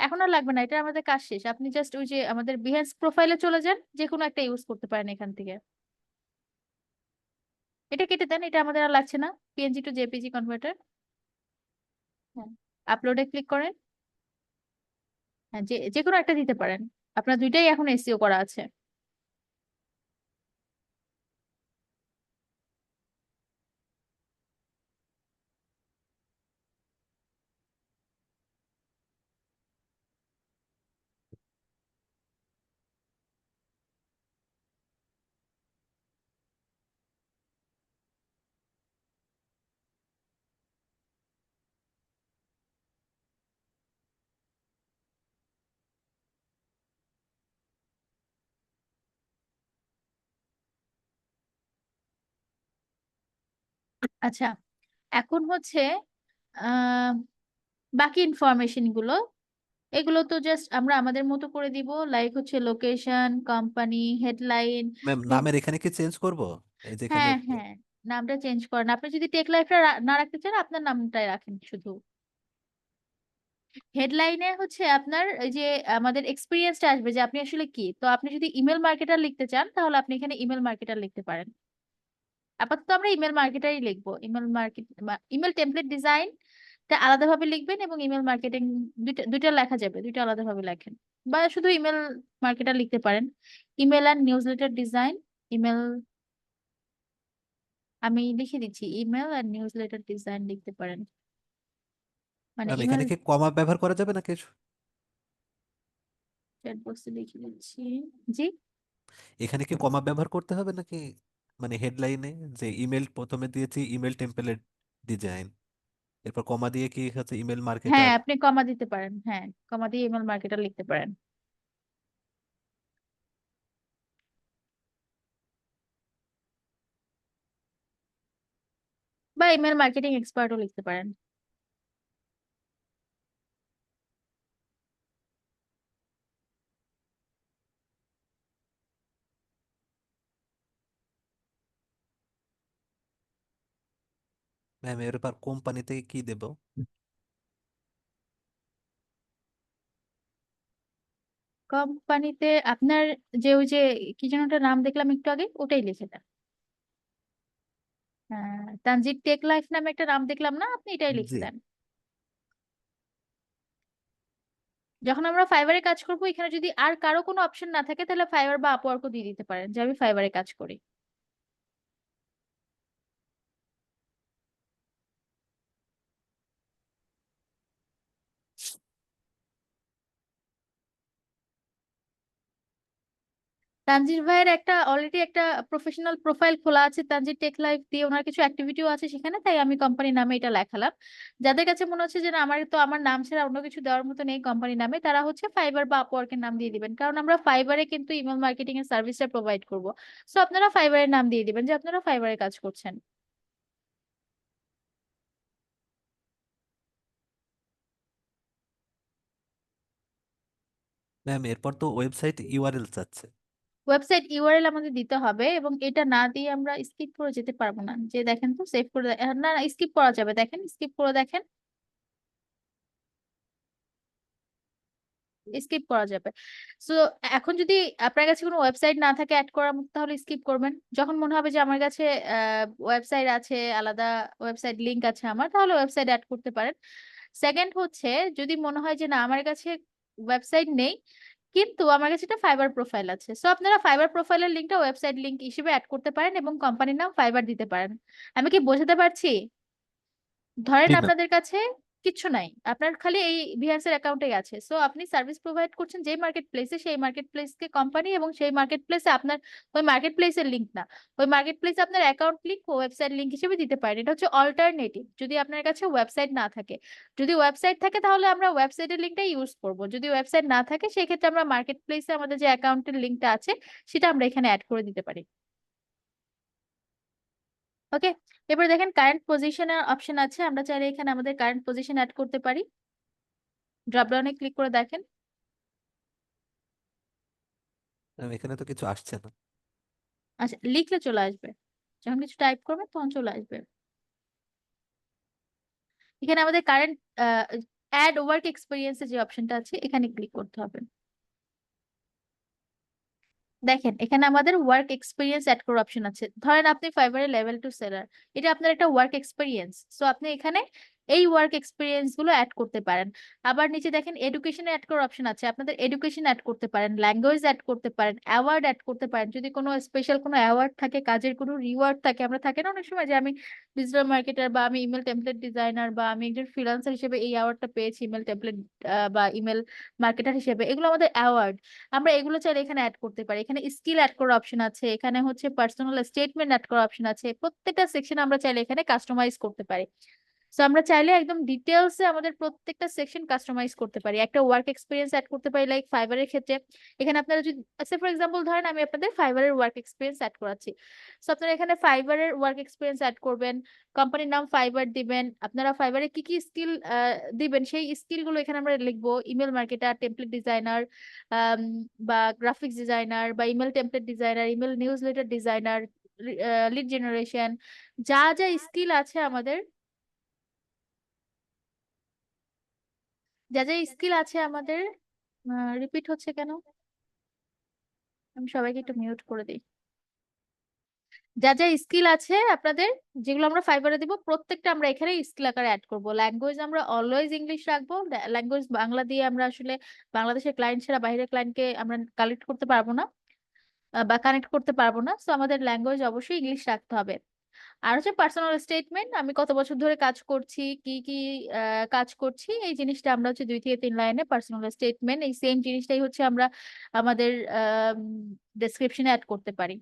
এখন আর লাগবে না, এটা আমাদের কাজ শেষ। আপনি জাস্ট ওই যে আমাদের বিহেন্স প্রোফাইলে চলে যান, যে কোনো একটা ইউজ করতে পারেন এখান থেকে। এটা কেটে দেন, এটা আমাদের আর লাগছে না, পিএনজি টু জেপিজি কনভার্টার। হ্যাঁ, আপলোডে ক্লিক করেন। হ্যাঁ, যে যে কোনো একটা দিতে পারেন, আপনার দুইটাই এখন এসইও করা আছে। আচ্ছা, এখন হচ্ছে আহ বাকি ইনফরমেশন গুলো, এগুলো তো জাস্ট আমরা আমাদের মতো করে দিব, লাইক হচ্ছে লোকেশন, কোম্পানি, হেডলাইন। ম্যাম নামের এখানে কি চেঞ্জ করব? এই যেখানে হ্যাঁ হ্যাঁ, নামটা চেঞ্জ করেন। আপনি যদি টেক লাইফটা না রাখতে চান, আপনার নামটাই রাখেন শুধু। হেডলাইনে হচ্ছে আপনার এই যে আমাদের এক্সপিরিয়েন্সটা আসবে, যে আপনি আসলে কি। তো আপনি যদি ইমেল মার্কেটার লিখতে চান, তাহলে আপনি এখানে ইমেল মার্কেটার লিখতে পারেন। আপাতত আমরা ইমেল মার্কেটারই লিখবো। Email market, email template design টা আলাদাভাবে লিখবেন, এবং ইমেল মার্কেটিং দুইটা দুইটা লেখা যাবে, দুইটা আলাদাভাবে লেখেন। বা শুধু ইমেল মার্কেটার লিখতে পারেন। Email and newsletter design, email, আমি লিখে দিচ্ছি, ইমেল অ্যান্ড নিউজলেটার ডিজাইন লিখতে পারেন। মানে ম্যাম ইমেল এখানে কি কমা ব্যবহার করা যাবে নাকি? চ্যাট বক্সে লিখে দিচ্ছি। জি, এখানে কি কমা ব্যবহার করতে হবে নাকি? মানে হেডলাইনে যে ইমেল প্রথমে দিয়েছি ইমেল টেমপ্লেট ডিজাইন, এরপর কমা দিয়ে কি হচ্ছে ইমেল হ্যাঁ, মার্কেটার। আপনি কমা দিতে পারেন, হ্যাঁ কমা দিয়ে ইমেল মার্কেটার লিখতে পারেন, বা ইমেল মার্কেটিং এক্সপার্টও লিখতে পারেন। ম্যাম এরপর কোম্পানিতে কি দেব? কোম্পানিতে আপনার যে ওই যে কি যেন একটা নাম দেখলাম একটু আগে, ওটাই লিখে দেন। তানজিদ টেক লাইফ নামে একটা নাম দেখলাম না, আপনি এটাই লিখে জি দেন। যখন আমরা ফাইবারে কাজ করবো, এখানে যদি আর কারো কোনো অপশন না থাকে, তাহলে ফাইবার বা আপওয়ার্কও দিয়ে দিতে পারেন যে আমি ফাইবারে কাজ করি। তানজির ভাইয়ের একটা অলরেডি একটা প্রফেশনাল প্রোফাইল খোলা আছে তানজির টেক লাইফ দিয়ে, ওনার কিছু অ্যাক্টিভিটিও আছে সেখানে, তাই আমি কোম্পানির নামে এটা লেখালাম। যাদের কাছে মনে হচ্ছে যে না, আমার তো আমার নাম ছাড়া অন্য কিছু দেওয়ার মতো নেই কোম্পানির নামে, তারা হচ্ছে ফাইবার বা আপওয়ার্কের নাম দিয়ে দিবেন, কারণ আমরা ফাইবারে কিন্তু ইমেল মার্কেটিং এর সার্ভিসটা প্রোভাইড করব। সো আপনারা ফাইবারের নাম দিয়ে দিবেন যে আপনারা ফাইবারে কাজ করছেন। ম্যাম, এরপর তো ওয়েবসাইট ইউআরএল চাচ্ছে। ওয়েবসাইট ইউআরএল আমাদের দিতে হবে, এবং এটা না দিয়ে আমরা স্কিপ করে যেতে পারবো না। যে দেখেন তো, সেভ করে না, স্কিপ করা যাবে, দেখেন স্কিপ করে দেখেন, স্কিপ করা যাবে। সো এখন যদি আপনার কাছে কোনো ওয়েবসাইট না থাকে অ্যাড করার মতো, তাহলে স্কিপ করবেন। যখন মনে হবে যে আমার কাছে ওয়েবসাইট আছে, আলাদা ওয়েবসাইট লিংক আছে আমার, তাহলে ওয়েবসাইট অ্যাড করতে পারেন। সেকেন্ড হচ্ছে, যদি মনে হয় যে না আমার কাছে ওয়েবসাইট নেই, কিন্তু আমার কাছে একটা ফাইবার প্রোফাইল আছে, সো আপনারা ফাইবার প্রোফাইলের লিংকটা ওয়েবসাইট লিংক হিসেবে অ্যাড করতে পারেন এবং কোম্পানির নাম ফাইবার দিতে পারেন। আমি কি বোঝাতে পারছি? ধরেন জি ম্যাম। আপনাদের কাছে কিচ্ছু নাই, আপনার খালি এই ভিআরএস এর অ্যাকাউন্টে আছে, সো আপনি সার্ভিস প্রোভাইড করছেন যেই মার্কেট প্লেসে, সেই মার্কেট প্লেসকে কোম্পানি, এবং সেই মার্কেট প্লেসে আপনার ওই মার্কেট প্লেসের লিংক না, ওই মার্কেট প্লেসে আপনার অ্যাকাউন্ট লিংক ও ওয়েবসাইট লিংক হিসেবে দিতে পারেন। এটা হচ্ছে অল্টারনেটিভ যদি আপনার কাছে ওয়েবসাইট না থাকে। যদি ওয়েবসাইট থাকে তাহলে আমরা ওয়েবসাইটের লিংকটা ইউজ করব, যদি ওয়েবসাইট না থাকে সেই ক্ষেত্রে আমরা মার্কেট প্লেসে আমাদের যে অ্যাকাউন্টের লিংকটা আছে সেটা আমরা এখানে অ্যাড করে দিতে পারি। ওকে, এবার দেখেন কারেন্ট পজিশনের অপশন আছে, আমরা চাইলে এখানে আমাদের কারেন্ট পজিশন অ্যাড করতে পারি। ড্রপ ডাউনে ক্লিক করে দেখেন। ম্যাম এখানে তো কিছু আসছে না। আচ্ছা, লিখলে চলে আসবে, যখন কিছু টাইপ করবেন তখন চলে আসবে। এখানে আমাদের কারেন্ট অ্যাড ওয়ার্ক এক্সপিরিয়েন্সের যে অপশনটা আছে, এখানে ক্লিক করতে হবে। দেখেন এখানে আমাদের ওয়ার্ক এক্সপিরিয়েন্স অ্যাড করার অপশন আছে। ধরেন আপনি ফাইবারের লেভেল 2 সেলার, এটা আপনার একটা ওয়ার্ক এক্সপিরিয়েন্স, সো আপনি এখানে এই ওয়ার্ক এক্সপিরিয়েন্স গুলো অ্যাড করতে পারেন। আবার নিচে দেখেন এডুকেশন অ্যাড করার অপশন আছে, আপনাদের এডুকেশন অ্যাড করতে পারেন, ল্যাঙ্গুয়েজ অ্যাড করতে পারেন, অ্যাওয়ার্ড অ্যাড করতে পারেন, যদি কোনো স্পেশাল কোনো অ্যাওয়ার্ড থাকে, কাজের কোনো রিওয়ার্ড থাকে। আমরা থাকে না অনেক সময় যে আমি ডিজিটাল মার্কেটার, বা আমি ইমেল টেমপ্লেট ডিজাইনার, বা আমি একজন ফ্রিল্যান্সার হিসেবে এই অ্যাওয়ার্ডটা পেয়েছি ইমেল টেমপ্লেট বা ইমেল মার্কেটার হিসেবে, এগুলো আমাদের অ্যাওয়ার্ড। আমরা এগুলো চাইলে এখানে অ্যাড করতে পারি। এখানে স্কিল অ্যাড করার অপশন আছে, এখানে হচ্ছে পার্সোনাল স্টেটমেন্ট অ্যাড করার অপশন আছে। প্রত্যেকটা সেকশন আমরা চাইলে এখানে কাস্টমাইজ করতে পারি। সো আমরা চাইলে একদম ডিটেলসে আমাদের প্রত্যেকটা সেকশন কাস্টমাইজ করতে পারি। একটা ওয়ার্ক এক্সপিরিয়েন্স অ্যাড করতে পারি, লাইক ফাইবারের ক্ষেত্রে এখানে আপনারা যদি ফর এক্সাম্পল ধরেন আমি আপনাদের ফাইবারের ওয়ার্ক এক্সপিরিয়েন্স অ্যাড করাচ্ছি, সো আপনারা এখানে ফাইবারের ওয়ার্ক এক্সপিরিয়েন্স অ্যাড করবেন, কোম্পানির নাম ফাইবার দিবেন, আপনারা ফাইবারে কি কি স্কিল দিবেন সেই স্কিল গুলো এখানে আমরা লিখবো। ইমেল মার্কেটার, টেমপ্লেট ডিজাইনার, বা গ্রাফিক্স ডিজাইনার, বা email template designer, email news letter designer, lead generation, যা যা স্কিল আছে আমাদের, যা যা স্কিল আছে আমাদের। রিপিট হচ্ছে কেন? আমি সবাইকে একটু মিউট করে দিই। যা যা স্কিল আছে আপনাদের, যেগুলো আমরা ফাইবারে দিব, প্রত্যেকটা আমরা এখানে স্কিল আকারে অ্যাড করব। ল্যাঙ্গুয়েজ আমরা অলওয়েজ ইংলিশ রাখবো, ল্যাঙ্গুয়েজ বাংলা দিয়ে আমরা আসলে বাংলাদেশের ক্লায়েন্ট ছাড়া বাইরের ক্লায়েন্টকে আমরা কালেক্ট করতে পারবো না, বা কানেক্ট করতে পারবো না, সো আমাদের ল্যাঙ্গুয়েজ অবশ্যই ইংলিশ রাখতে হবে। আর হচ্ছে পার্সোনাল স্টেটমেন্ট, আমি কত বছর ধরে কাজ করছি, কি কি কাজ করছি, এই জিনিসটা আমরা হচ্ছে 2 থেকে 3 লাইনে পার্সোনাল স্টেটমেন্ট, এই সেম জিনিসটাই হচ্ছে আমরা আমাদের ডেসক্রিপশনে অ্যাড করতে পারি।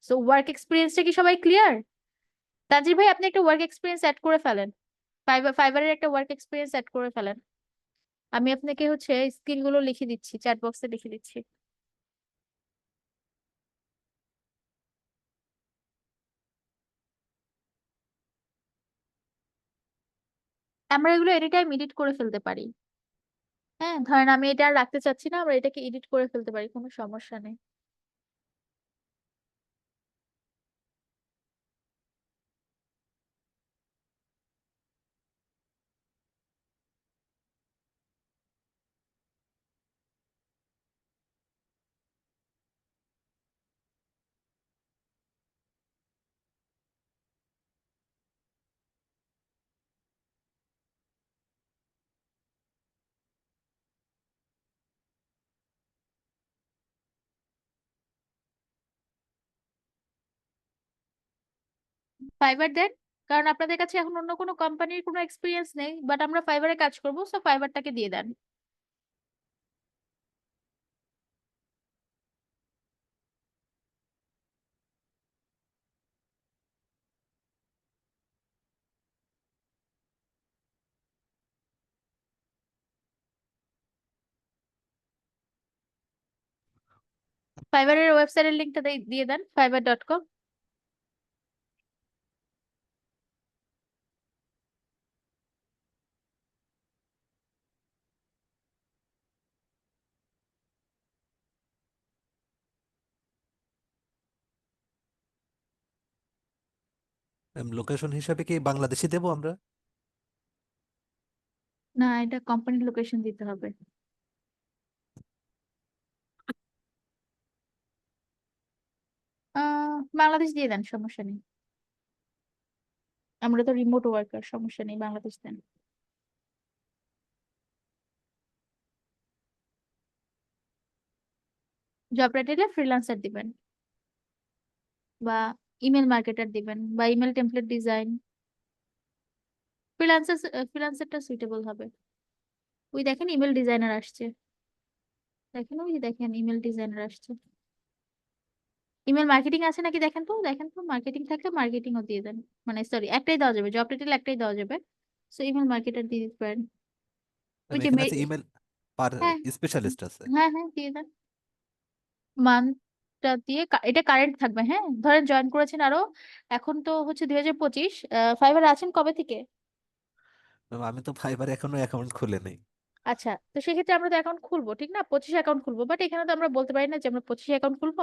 সো ওয়ার্ক এক্সপিরিয়েন্সটা কি সবাই ক্লিয়ার? তানজির ভাই আপনি একটা ওয়ার্ক এক্সপিরিয়েন্স অ্যাড করে ফেলেন, ফাইবারের একটা ওয়ার্ক এক্সপিরিয়েন্স অ্যাড করে ফেলেন। আমি আপনাকে হচ্ছে স্কিলগুলো লিখে দিচ্ছি, চ্যাট বক্সে লিখে দিচ্ছি। আমরা এগুলো এনি টাইম এডিট করে ফেলতে পারি। হ্যাঁ, ধরেন আমি এটা আর রাখতে চাচ্ছি না, আমরা এটাকে এডিট করে ফেলতে পারি, কোনো সমস্যা নেই। ফাইবার দেন, কারণ আপনাদের কাছে এখন অন্য কোনো কোম্পানির কোনো এক্সপিরিয়েন্স নেই, বাট আমরা ফাইবারে কাজ করবো, সো ফাইবারটাকে দিয়ে দেন। ফাইবারের ওয়েবসাইটের লিঙ্কটা দিয়ে দেন, fiverr.com। লোকেশন হিসাবে কি বাংলাদেশি দেবো আমরা? না, এটা কোম্পানির লোকেশন দিতে হবে। বাংলাদেশ দিয়ে দেন, সমস্যা নেই, আমরা তো রিমোট ওয়ার্কার, সমস্যা নেই, বাংলাদেশ দেন। জব টাইটেলে ফ্রিল্যান্সার দিবেন, বা ইমেল মার্কেটার দিবেন, বা ইমেল টেমপ্লেট ডিজাইন। ফ্রিল্যান্সার, ফ্রিল্যান্সারটা সুইটেবল হবে। ওই দেখেন ইমেল ডিজাইনার আসছে, দেখেন ওই যে দেখেন ইমেল ডিজাইনার আসছে। ইমেল মার্কেটিং আছে নাকি দেখেন তো, দেখেন তো, মার্কেটিং থাকলে মার্কেটিংও দিয়ে দেন, মানে সরি একটাই দেওয়া যাবে, জব টাইটেল একটাই দেওয়া যাবে, সো ইমেল মার্কেটার দিয়ে দিতে পারেন। ওই যে এখানে আছে ইমেল পার হ্যাঁ, স্পেশালিস্ট আছে। হ্যাঁ হ্যাঁ দিয়ে দেন। মান্থটা দিয়ে এটা কারেন্ট থাকবে, হ্যাঁ ধরেন জয়েন করেছেন আরো, এখন তো হচ্ছে 2025, ফাইবার আছেন কবে থেকে? আমি তো ফাইবার এখনো অ্যাকাউন্ট খুলে নেই। আচ্ছা, তো সেক্ষেত্রে আমরা তো অ্যাকাউন্ট খুলবো, ঠিক না, 25 অ্যাকাউন্ট খুলবো, বাট এখানে তো আমরা বলতে পারি না যে আমরা 25 অ্যাকাউন্ট খুলবো,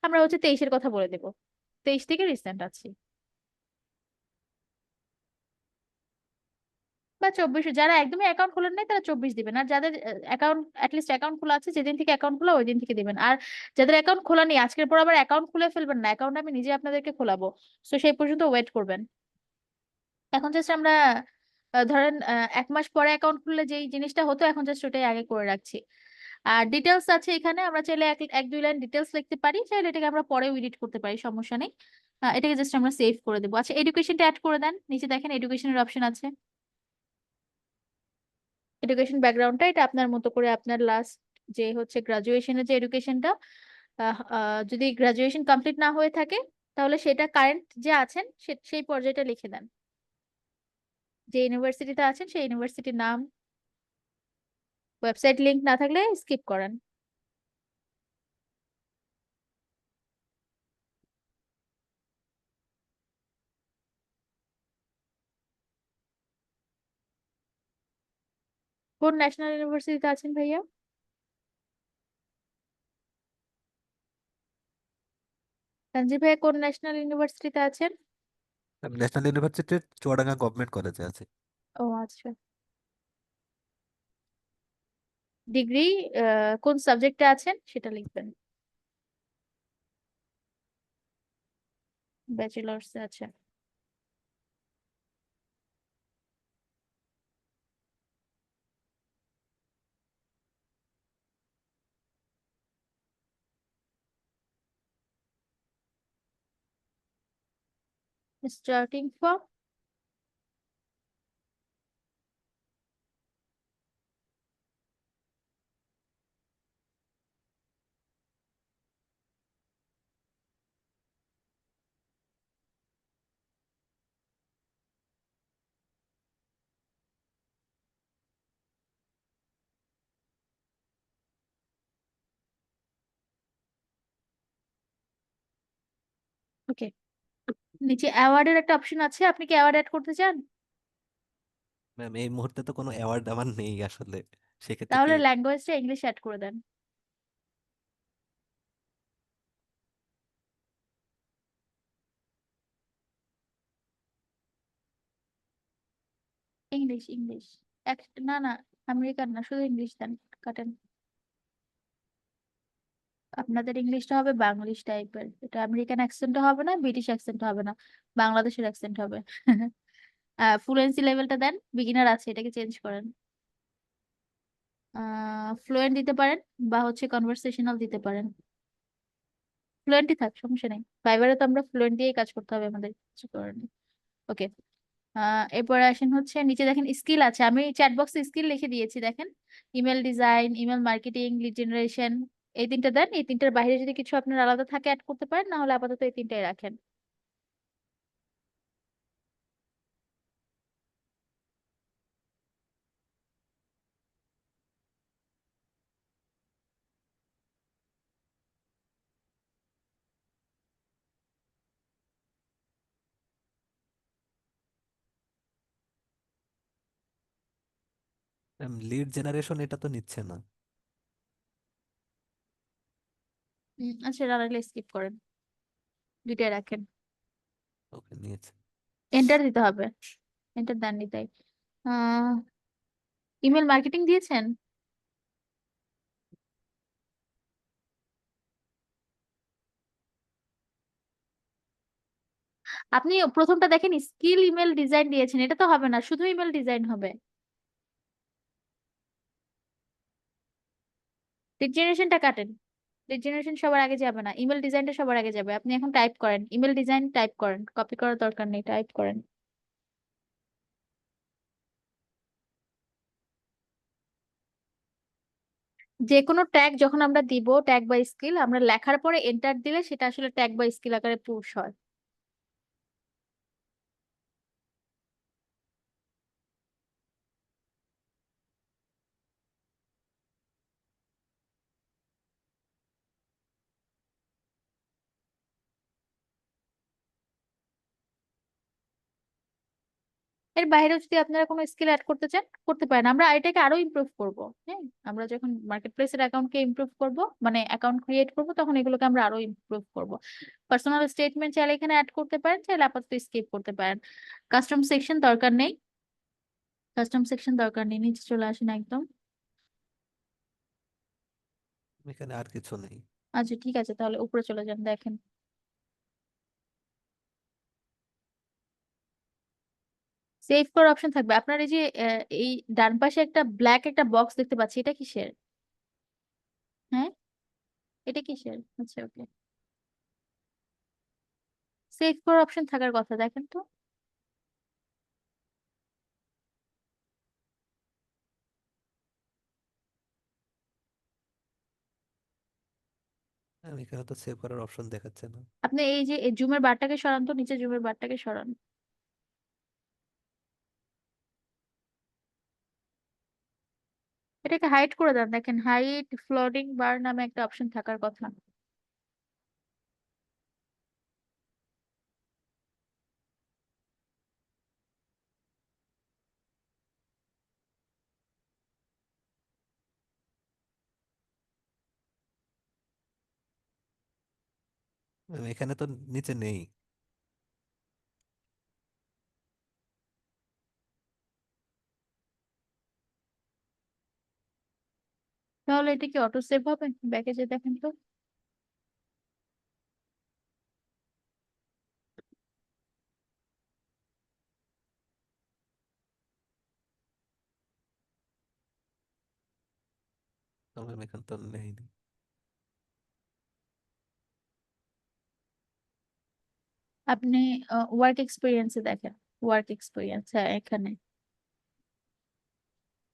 আমরা হচ্ছে 23-এর কথা বলে দেবো, 23 থেকে রিসেন্ট আছি, বা 24। যারা একদমই অ্যাকাউন্ট খোলেন নাই তারা 24 দিবেন, আর যাদের অ্যাকাউন্ট অ্যাটলিস্ট অ্যাকাউন্ট খোলা আছে, যেদিন থেকে অ্যাকাউন্ট খোলা ওই দিন থেকে দিবেন। আর যাদের অ্যাকাউন্ট খোলা নেই আজকের পর আবার অ্যাকাউন্ট খুলে ফেলবেন না, অ্যাকাউন্ট আমি নিজে আপনাদেরকে খোলাবো, তো সেই পর্যন্ত ওয়েট করবেন। এখন জাস্ট আমরা ধরেন 1 মাস পরে অ্যাকাউন্ট খুললে যেই জিনিসটা হতো, এখন জাস্ট ওটাই আগে করে রাখছি। আর ডিটেলস আছে এখানে, আমরা চাইলে এক দুই লাইন ডিটেলস লিখতে পারি, চাইলে এটাকে আমরা পরেও এডিট করতে পারি, সমস্যা নেই। এটাকে জাস্ট আমরা সেভ করে দেবো। আচ্ছা, এডুকেশনটা অ্যাড করে দেন, নিচে দেখেন এডুকেশনের অপশন আছে। এডুকেশন ব্যাকগ্রাউন্ডটা এটা আপনার মতো করে, আপনার লাস্ট যে হচ্ছে গ্রাজুয়েশনের যে এডুকেশনটা, যদি গ্রাজুয়েশন কমপ্লিট না হয়ে থাকে তাহলে সেটা কারেন্ট যে আছেন সেই পর্যায়টা লিখে দেন, যে ইউনিভার্সিটিতে আছেন সেই ইউনিভার্সিটির নাম, ওয়েবসাইট লিংক না থাকলে স্কিপ করেন। কোন ন্যাশনাল ইউনিভার্সিটিতে আছেন ভাইয়া? তানজির ভাইয়া কোন ন্যাশনাল ইউনিভার্সিটিতে আছেন? আমি ন্যাশনাল ইউনিভার্সিটির চুয়াডাঙ্গা গভর্নমেন্ট কলেজে আছি। ও আচ্ছা। ডিগ্রি কোন সাবজেক্টে আছেন সেটা লিখবেন। ব্যাচেলার্স আছে। স্টার্টিং ফ্রম, ওকে, নিচে অ্যাওয়ার্ডের একটা অপশন আছে, আপনি কি অ্যাওয়ার্ড অ্যাড করতে চান? ম্যাম এই মুহূর্তে তো কোনো অ্যাওয়ার্ড আমার নেই আসলে, সেক্ষেত্রে কি? তাহলে ল্যাঙ্গুয়েজটা ইংলিশ অ্যাড করে দেন। ইংলিশ ইংলিশ, এক, না না, আমেরিকান না, শুধু ইংলিশ দেন, কাটেন। আপনাদের ইংলিশটা হবে বাংলিশ টাইপের, এটা আমেরিকান অ্যাকসেন্টও হবে না, ব্রিটিশ অ্যাকসেন্টও হবে না, বাংলাদেশের অ্যাকসেন্ট হবে। ফ্লুয়েন্সি লেভেলটা দেন, বিগিনার আছে, এটাকে চেঞ্জ করেন। ফ্লুয়েন্ট দিতে পারেন, বা হচ্ছে কনভারসেশনাল দিতে পারেন। ফ্লুয়েন্টই থাক, সমস্যা নেই, ফাইবারে তো আমরা ফ্লুয়েন্ট দিয়েই কাজ করতে হবে আমাদের, কিছু করার নেই। ওকে, এরপরে আসেন হচ্ছে নিচে দেখেন স্কিল আছে, আমি চ্যাট বক্সে স্কিল লিখে দিয়েছি দেখেন, email design, email marketing, lead generation, এই তিনটা দেন। এই তিনটার বাইরে যদি কিছু আপনার আলাদা থাকে অ্যাড করতে পারেন, না হলে আপাতত এই তিনটাই রাখেন। ম্যাম লিড জেনারেশন এটা তো নিচ্ছে না। আচ্ছা, রানারলে স্কিপ করেন, দুইটাই রাখেন। ওকে, নিয়েছে। এন্টার দিতে হবে, এন্টার দেননি তাই। আহ ইমেল মার্কেটিং দিয়েছেন? আপনি প্রথমটা দেখেন, স্কিল ইমেল ডিজাইন দিয়েছেন, এটা তো হবে না, শুধু ইমেল ডিজাইন হবে। লিড জেনারেশনটা কাটেন, লিড জেনারেশন সবার আগে যাবে না, ইমেল ডিজাইনটা সবার আগে যাবে। আপনি এখন টাইপ করেন, ইমেল ডিজাইন টাইপ করেন, কপি করার দরকার নেই, টাইপ করেন। যে কোনো ট্যাগ যখন আমরা দিব, ট্যাগ বা স্কিল, আমরা লেখার পরে এন্টার দিলে সেটা আসলে ট্যাগ বা স্কিল আকারে পুশ হয়। এর বাইরে যদি আপনারা কোনো স্কিল অ্যাড করতে চান করতে পারেন, আমরা এটাকে আরো ইমপ্রুভ করব। হ্যাঁ, আমরা যখন মার্কেট প্লেসের অ্যাকাউন্টকে ইমপ্রুভ করব, মানে অ্যাকাউন্ট ক্রিয়েট করব, তখন এগুলোকে আমরা আরো ইমপ্রুভ করব। পার্সোনাল স্টেটমেন্ট চাইলে এখানে অ্যাড করতে পারেন, চাইলে আপাতত স্কিপ করতে পারেন। কাস্টম সেকশন দরকার নেই, কাস্টম সেকশন দরকার নেই, নিচে চলে আসেন একদম। এখানে আর কিছু নেই। আচ্ছা ঠিক আছে, তাহলে উপরে চলে যান, দেখেন সেভ করার অপশন থাকবে আপনার। এই যে এই ডান পাশে একটা ব্ল্যাক একটা বক্স দেখতে পাচ্ছি, এটা কিসের? হ্যাঁ, এটা কিসের? আচ্ছা ওকে, সেভ করার অপশন থাকার কথা, দেখেন তো। এখানে তো সেভ করার অপশন দেখাচ্ছে না। আপনি এই যে জুমের বারটাকে সরান তো, নিচে জুমের বারটাকে সরান। এটাকে হাইড করে দেন, দেখেন হাইড ফ্লোটিং বার নামে একটা অপশন থাকার কথা। এখানে তো নিচে নেই। তাহলে এটা কি অটো সেভ হবে? ব্যাকে যে দেখেন তো। ম্যাম এখানে তো নেই। আপনি ওয়ার্ক এক্সপিরিয়েন্সে দেখেন, ওয়ার্ক এক্সপিরিয়েন্স, হ্যাঁ এখানে,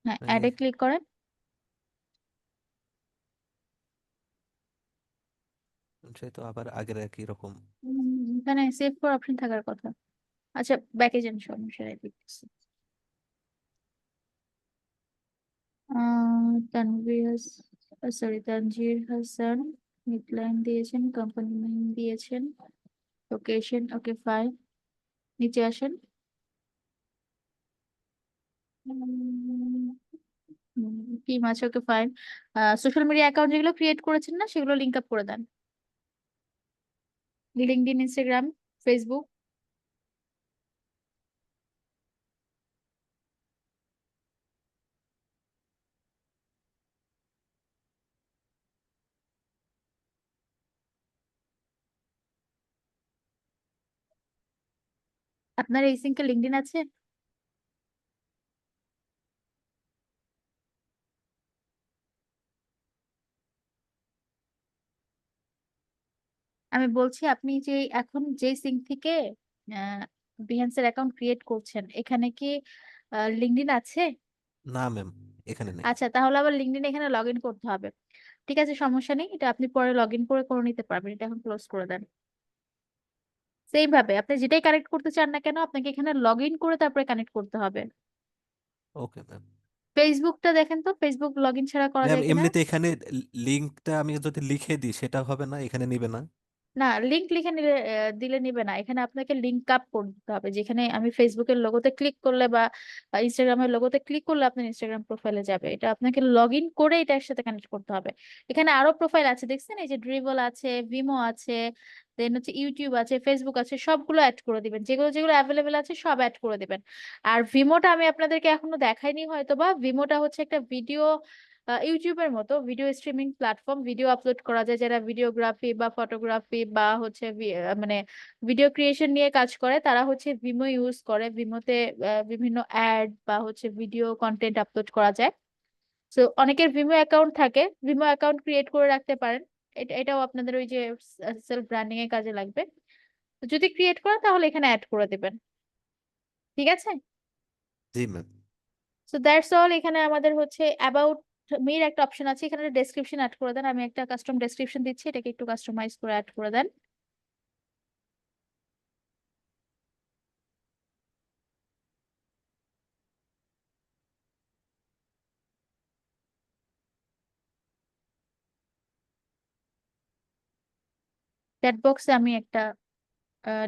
হ্যাঁ অ্যাডে ক্লিক করেন। সেই তো আবার আগের একই রকম। এখানে সেভ করার অপশন থাকার কথা। আচ্ছা ব্যাকে যান, সমস্যা নেই, দেখতেছি। তানভীর, সরি তানজির হাসান, হেডলাইন দিয়েছেন, কোম্পানি নেম দিয়েছেন, লোকেশন, ওকে ফাইন, নিচে আসেন। কি মাছ, okay fine. Social media account যেগুলো ক্রিয়েট করেছেন না, সেগুলো লিঙ্ক আপ করে দেন। LinkedIn, Instagram, Facebook. আপনার এই সিঙ্কে লিঙ্কডইন আছে? আমি বলছি আপনি যে এখন যে সিঙ্ক থেকে বিহেন্সের অ্যাকাউন্ট ক্রিয়েট করছেন, এখানে কি লিঙ্কডইন আছে? না ম্যাম, এখানে নেই। আচ্ছা, তাহলে আবার লিঙ্কডইন এখানে লগ ইন করতে হবে। ঠিক আছে, সমস্যা নেই, এটা আপনি পরে লগ ইন করে নিতে পারবেন। এটা এখন ক্লোজ করে দেন। সেম ভাবে আপনি যেটাই কানেক্ট করতে চান না কেন, আপনাকে এখানে লগ ইন করে তারপরে কানেক্ট করতে হবে। Okay ma'am. ফেসবুকটা দেখেন তো, ফেসবুক লগ ইন ছাড়া করা ম্যাম যায় কিনা। এমনিতে এখানে লিঙ্কটা আমি যদি লিখে দিই সেটা হবে না, এখানে নিবে না? না, লিংক লিখে নিলে দিলে নিবে না। এখানে আপনাকে লিংক আপ করতে হবে। যেখানে আমি ফেসবুকের লোগোতে ক্লিক করলে বা ইনস্টাগ্রামের লোগোতে ক্লিক করলে আপনার ইনস্টাগ্রাম প্রোফাইলে যাবে। এটা আপনাকে লগ ইন করে এটার সাথে কানেক্ট করতে হবে। এখানে আরো প্রোফাইল আছে দেখছেন, এই যে ড্রিবল আছে, ভিমো আছে, দেন হচ্ছে ইউটিউব আছে, ফেসবুক আছে, সবগুলো অ্যাড করে দিবেন। যেগুলো যেগুলো অ্যাভেলেবেল আছে সব অ্যাড করে দিবেন। আর ভিমোটা আমি আপনাদেরকে এখনো দেখাইনি হয়তো বা, ভিমোটা হচ্ছে একটা ভিডিও ইউটিউবের মতো video streaming platform. Video upload করা যায়, যারা ভিডিওগ্রাফি বা ফটোগ্রাফি বা হচ্ছে মানে ভিডিও ক্রিয়েশন নিয়ে কাজ করে, তারা হচ্ছে ভিমো ইউজ করে। ভিমোতে বিভিন্ন অ্যাড বা হচ্ছে ভিডিও কন্টেন্ট আপলোড করা যায়। তো অনেকের ভিমো অ্যাকাউন্ট থাকে, ভিমো অ্যাকাউন্ট ক্রিয়েট করে রাখতে পারেন। এটাও আপনাদের ওই যে সেলফ ব্র্যান্ডিং এর কাজে লাগবে। তো যদি ক্রিয়েট করেন তাহলে এখানে অ্যাড করে দিবেন। ঠিক আছে। জি ম্যাম। So that's all. এখানে আমাদের হচ্ছে অ্যাবাউট মির একটা অপশন আছে, এখানে ডেসক্রিপশন অ্যাড করে দেন। আমি একটা কাস্টম ডেসক্রিপশন দিচ্ছি, এটাকে একটু কাস্টমাইজ করে অ্যাড করে দেন। চ্যাট বক্সে আমি একটা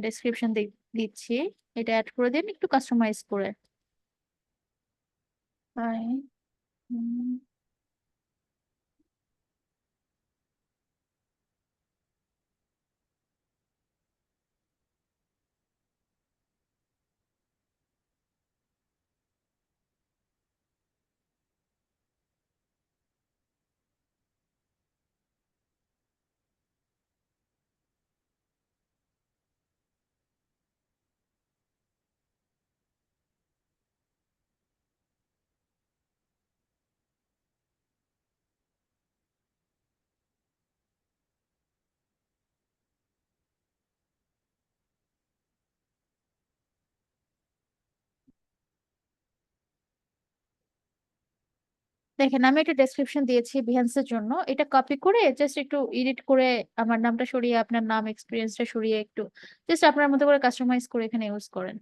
ডেসক্রিপশন দিচ্ছি, এটা অ্যাড করে দিন একটু কাস্টমাইজ করে। হাই। দেখেন, আমি একটা ডেসক্রিপশন দিয়েছি বিহান্সের জন্য, এটা কপি করে জাস্ট একটু এডিট করে আমার নামটা সরিয়ে আপনার নাম এক্সপিরিয়েন্সটা সরিয়ে একটু জাস্ট আপনার মতো করে কাস্টমাইজ করে এখানে ইউজ করেন।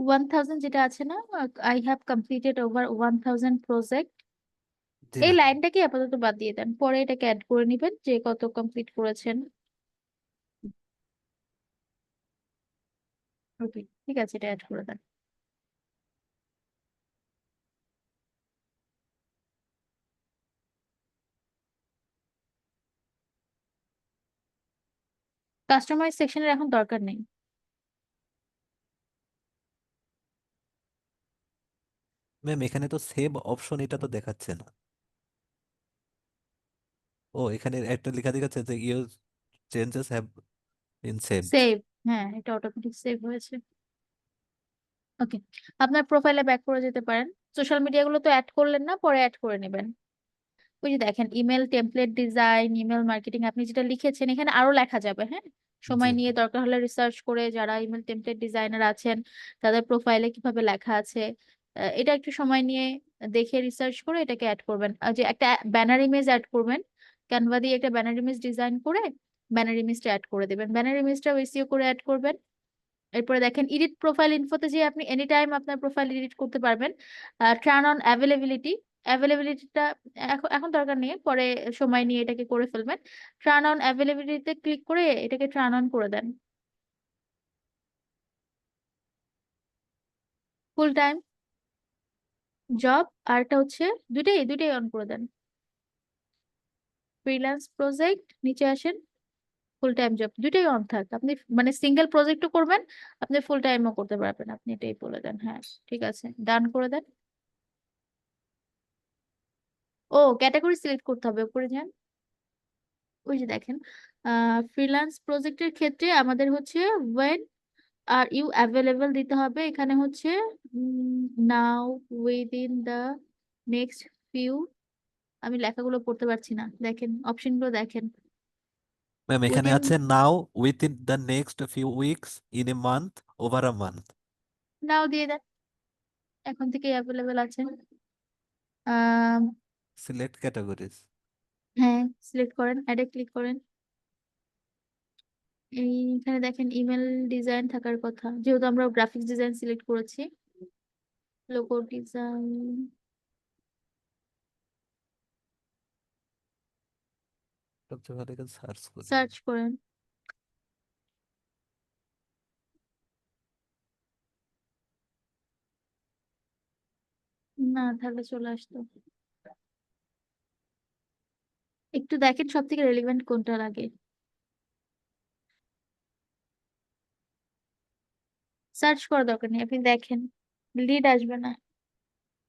1000 যেটা আছে না, I have completed over 1000 project, জি এই ম্যাম। লাইনটাকে আপাতত বাদ দিয়ে দেন, পরে এটাকে অ্যাড করে নিবেন যে কত কমপ্লিট করেছেন। ওকে, ঠিক আছে, এটা অ্যাড করে দেন। কাস্টমাইজ সেকশনের এখন দরকার নেই। ম্যাম এখানে তো সেভ অপশন, এটা তো দেখাচ্ছে না। ও এখানে একটা লেখা দেখাচ্ছে যে your changes have in saved. Save, হ্যাঁ এটা অটোমেটিক সেভ হয়েছে। ওকে, আপনার প্রোফাইলে ব্যাক করে যেতে পারেন। সোশ্যাল মিডিয়া গুলো তো অ্যাড করলেন না, পরে অ্যাড করে নেবেন। ওই যে দেখেন email template design, email marketing, আপনি যেটা লিখেছেন এখানে আরো লেখা যাবে, হ্যাঁ সময় জি নিয়ে দরকার হলে রিসার্চ করে যারা ইমেল টেমপ্লেট ডিজাইনার আছেন তাদের প্রোফাইলে কিভাবে লেখা আছে, এটা একটু সময় নিয়ে দেখে রিসার্চ করে এটাকে অ্যাড করবেন। আর যে একটা ব্যানার ইমেজ অ্যাড করবেন, ক্যানভা দিয়ে একটা ব্যানার ইমেজ ডিজাইন করে ব্যানার ইমেজটা অ্যাড করে দেবেন, ব্যানার ইমেজটা এসইও করে অ্যাড করবেন। এরপরে দেখেন এডিট প্রোফাইল ইনফোতে যে আপনি এনি টাইম আপনার প্রোফাইল এডিট করতে পারবেন। টার্ন অন অ্যাভেলেবিলিটি, অ্যাভেলেবিলিটিটা এখন এখন দরকার নেই, পরে সময় নিয়ে এটাকে করে ফেলবেন। টার্ন অন অ্যাভেলেবিলিটিতে ক্লিক করে এটাকে টার্ন অন করে দেন। ফুল টাইম জব, আর একটা হচ্ছে দুইটাই দুইটাই অন করে দেন। ফ্রিল্যান্স প্রজেক্ট নিচে আসেন, ফুল টাইম জব দুইটাই অন থাক, আপনি মানে সিঙ্গেল প্রজেক্টও করবেন, আপনি ফুল টাইমও করতে পারবেন, আপনি এটাই বলে দেন। হ্যাঁ ঠিক আছে, ডান করে দেন। ও ক্যাটাগরি সিলেক্ট করতে হবে, উপরে যান। ওই যে দেখেন ফ্রিল্যান্স প্রজেক্টের ক্ষেত্রে আমাদের হচ্ছে when আর ইউ অ্যাভেলেবল দিতে হবে, এখানে হচ্ছে নাও, উইদিন দ্য নেক্সট ফিউ, আমি লেখাগুলো পড়তে পারছি না, দেখেন অপশনগুলো দেখেন। ম্যাম, এখানে উইদিন আছে now, within the next few weeks, in a month, over a month. Now দিয়ে দেন, এখন থেকে অ্যাভেলেবল আছে। Ah select categories. হ্যাঁ সিলেক্ট করেন, অ্যাডে ক্লিক করেন। এইখানে দেখেন ইমেল ডিজাইন থাকার কথা, যেহেতু আমরা গ্রাফিক্স ডিজাইন সিলেক্ট করেছি। লোগো ডিজাইন, সবচেয়ে ভালো কাজ সার্চ করি। সার্চ করেন। না থাকলে চলে আসতো। একটু দেখেন সব থেকে রেলিভেন্ট কোনটা লাগে, সার্চ করা দরকার নেই, আপনি দেখেন লিড আসবে না,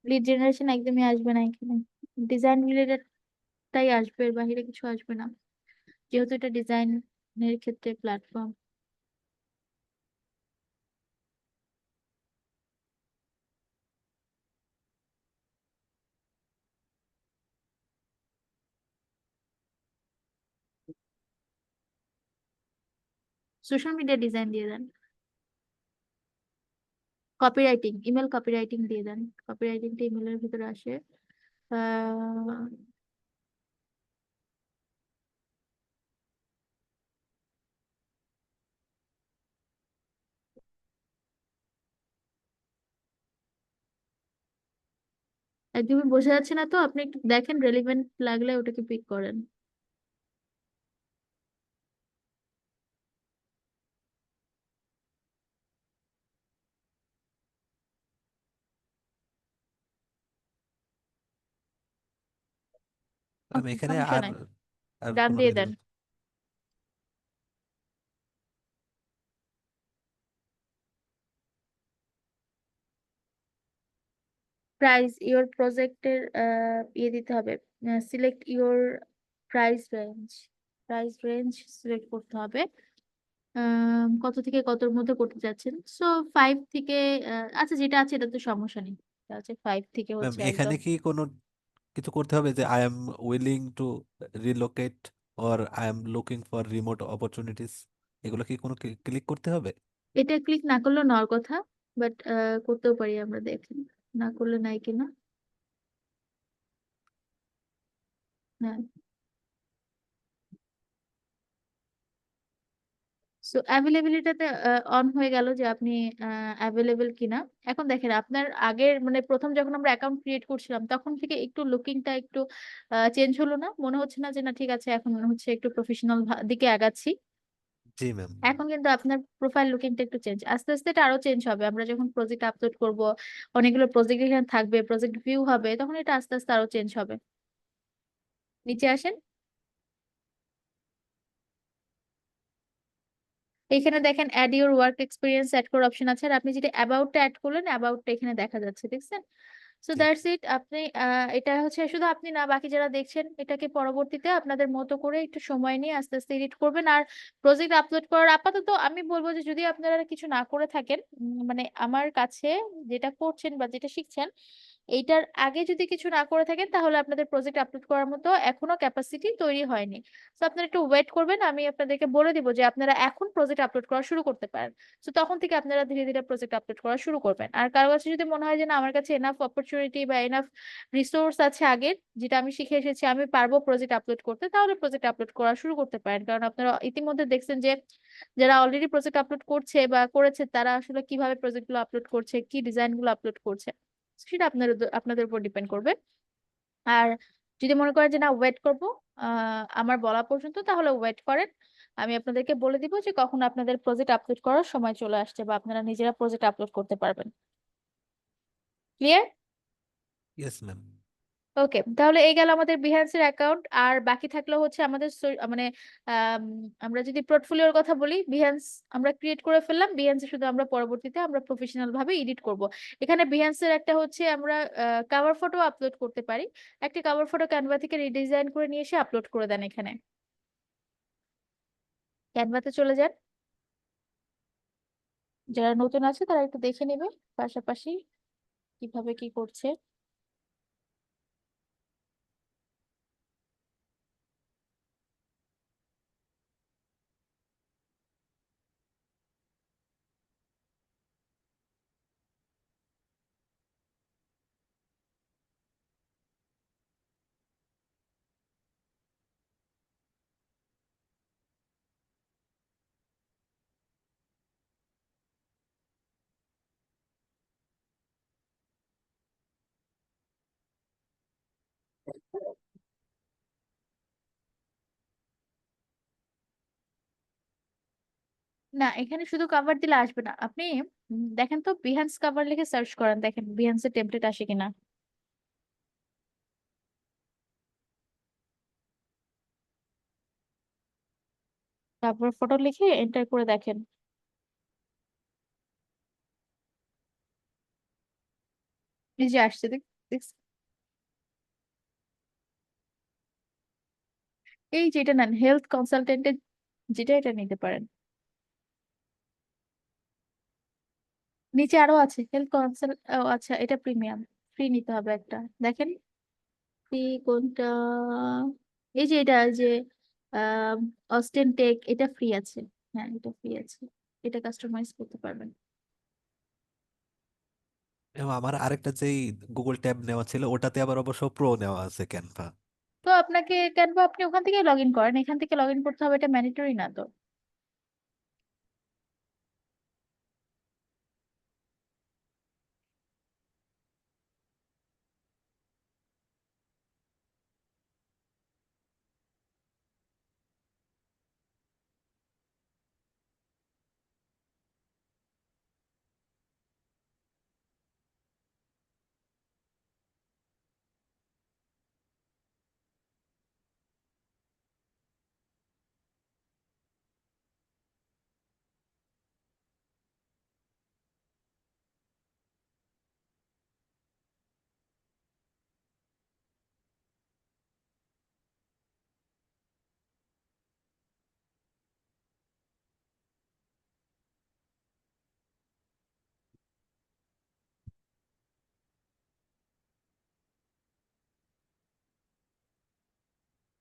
লিড জেনারেশন একদমই আসবে না এখানে, ডিজাইন রিলেটেডটাই আসবে, এর বাহিরে কিছু আসবে না, যেহেতু এটা ডিজাইনের ক্ষেত্রে প্ল্যাটফর্ম। সোশ্যাল মিডিয়া ডিজাইন দিয়ে দেন। কপিরাইটিং, ইমেল কপিরাইটিং দিয়ে দেন, কপিরাইটিংটা ইমেলের ভিতরে আসে। আহ একদমই বোঝা যাচ্ছে না তো, আপনি একটু দেখেন, রেলিভেন্ট লাগলে ওটাকে পিক করেন। ম্যাম, ওকে এখানে সমস্যা আর নাই, আর ডান কোনো দিয়ে দেন। প্রাইস, ইওর প্রজেক্টের ইয়ে দিতে হবে, select your price range, price range select করতে হবে। কত থেকে কতর মধ্যে করতে চাচ্ছেন, সো 5 থেকে আচ্ছা যেটা আছে এটা তো সমস্যা নেই, এটা আছে 5 থেকে ম্যাম, হচ্ছে এখানে একদম। কি কোনো কিছু করতে হবে যে I am willing to relocate or I am looking for remote opportunities, এগুলো কি কোনো ক্লিক করতে হবে? এটা ক্লিক না করলেও নেওয়ার কথা, বাট করতেও পারি আমরা, দেখেন না করলে নাই কিনা। হ্যাঁ, সো অ্যাভেলেবিলিটাতে অন হয়ে গেল যে আপনি অ্যাভেলেবল কিনা। এখন দেখেন আপনার আগের মানে প্রথম যখন আমরা অ্যাকাউন্ট ক্রিয়েট করছিলাম তখন থেকে একটু লুকিংটা একটু চেঞ্জ হলো না, মনে হচ্ছে না যে না ঠিক আছে এখন মনে হচ্ছে একটু প্রফেশনাল দিকে আগাচ্ছি। জি ম্যাম। এখন কিন্তু আপনার প্রোফাইল লুকিংটা একটু চেঞ্জ, আস্তে আস্তে এটা আরো চেঞ্জ হবে, আমরা যখন প্রজেক্ট আপলোড করব, অনেকগুলো প্রজেক্ট এখানে থাকবে, প্রজেক্ট ভিউ হবে, তখন এটা আস্তে আস্তে আরো চেঞ্জ হবে। নিচে আসেন, এখানে দেখেন add your work experience add করার অপশন আছে, আর আপনি যেটা অ্যাবাউটটা অ্যাড করলেন অ্যাবাউটটা এখানে দেখা যাচ্ছে, দেখছেন। So G that's it. আপনি এটা হচ্ছে শুধু আপনি না, বাকি যারা দেখছেন এটাকে পরবর্তীতে আপনাদের মতো করে একটু সময় নিয়ে আস্তে আস্তে এডিট করবেন। আর প্রজেক্ট আপলোড করার আপাতত আমি বলবো যে যদি আপনারা কিছু না করে থাকেন, মানে আমার কাছে যেটা করছেন বা যেটা শিখছেন এইটার আগে যদি কিছু না করে থাকেন, তাহলে আপনাদের প্রজেক্ট আপলোড করার মতো এখনো ক্যাপাসিটি তৈরি হয়নি। তো আপনারা একটু ওয়েট করবেন, আমি আপনাদেরকে বলে দিব যে আপনারা এখন প্রজেক্ট আপলোড করা শুরু করতে পারেন। তো তখন থেকে আপনারা ধীরে ধীরে প্রজেক্ট আপলোড করা শুরু করবেন। আর কারো কাছে যদি মনে হয় যে না, আমার কাছে এনাফ অপরচুনিটি বা এনাফ রিসোর্স আছে আগের, যেটা আমি শিখে এসেছি, আমি পারবো প্রজেক্ট আপলোড করতে, তাহলে প্রজেক্ট আপলোড করা শুরু করতে পারেন। কারণ আপনারা ইতিমধ্যে দেখছেন যে যারা অলরেডি প্রজেক্ট আপলোড করছে বা করেছে, তারা আসলে কিভাবে প্রজেক্ট গুলো আপলোড করছে, কি ডিজাইন গুলো আপলোড করছে, সেটা আপনাদের উপর ডিপেন্ড করবে। আর যদি মনে করেন যে না, ওয়েট করব আমার বলা পর্যন্ত, তাহলে ওয়েট করেন। আমি আপনাদেরকে বলে দিব যে কখন আপনাদের প্রজেক্ট আপলোড করার সময় চলে আসছে বা আপনারা নিজেরা প্রজেক্ট আপলোড করতে পারবেন। ক্লিয়ার? Yes ma'am. ওকে, তাহলে এই গেল আমাদের বিহান্সের অ্যাকাউন্ট। আর বাকি থাকলো হচ্ছে আমাদের মানে আম, আমরা যদি পোর্টফোলিওর কথা বলি, বিহান্স আমরা ক্রিয়েট করে ফেললাম। বিহান্সে শুধু আমরা পরবর্তীতে আমরা প্রফেশনাল ভাবে এডিট করব। এখানে বিহান্সের একটা হচ্ছে আমরা কভার ফটো আপলোড করতে পারি। একটা কভার ফটো ক্যানভা থেকে রিডিজাইন করে নিয়ে এসে আপলোড করে দেন। এখানে ক্যানভাতে চলে যান, যারা নতুন আছে তারা একটু দেখে নেবে পাশাপাশি কিভাবে কি করছে। না, এখানে শুধু কভার দিলে আসবে না। আপনি দেখেন তো, বিহান্স কভার লিখে সার্চ করেন, দেখেন বিহান্সের টেমপ্লেট আসে কিনা। তারপর ফটো লিখে এন্টার করে দেখেন। এই যে আসছে, দেখছেন? এই যেটা নেন, হেলথ কনসালটেন্টের যেটা, এটা নিতে পারেন। নিচে আরো আছে হেলথ কনসাল্ট। আচ্ছা, এটা প্রিমিয়াম, ফ্রি নিতে হবে একটা। দেখেন ফ্রি কোনটা। এই যে এটা, যে অস্টেন টেক, এটা ফ্রি আছে। হ্যাঁ, এটা ফ্রি আছে, এটা কাস্টমাইজ করতে পারবেন। এবং আমার আরেকটা যেই গুগল ট্যাব নেওয়া ছিল ওটাতে আবার অবশ্য প্রো নেওয়া আছে ক্যানভা। তো আপনাকে ক্যানভা আপনি ওখান থেকে লগ ইন করেন, এখান থেকে লগ ইন করতে হবে, এটা ম্যান্ডেটরি না তো।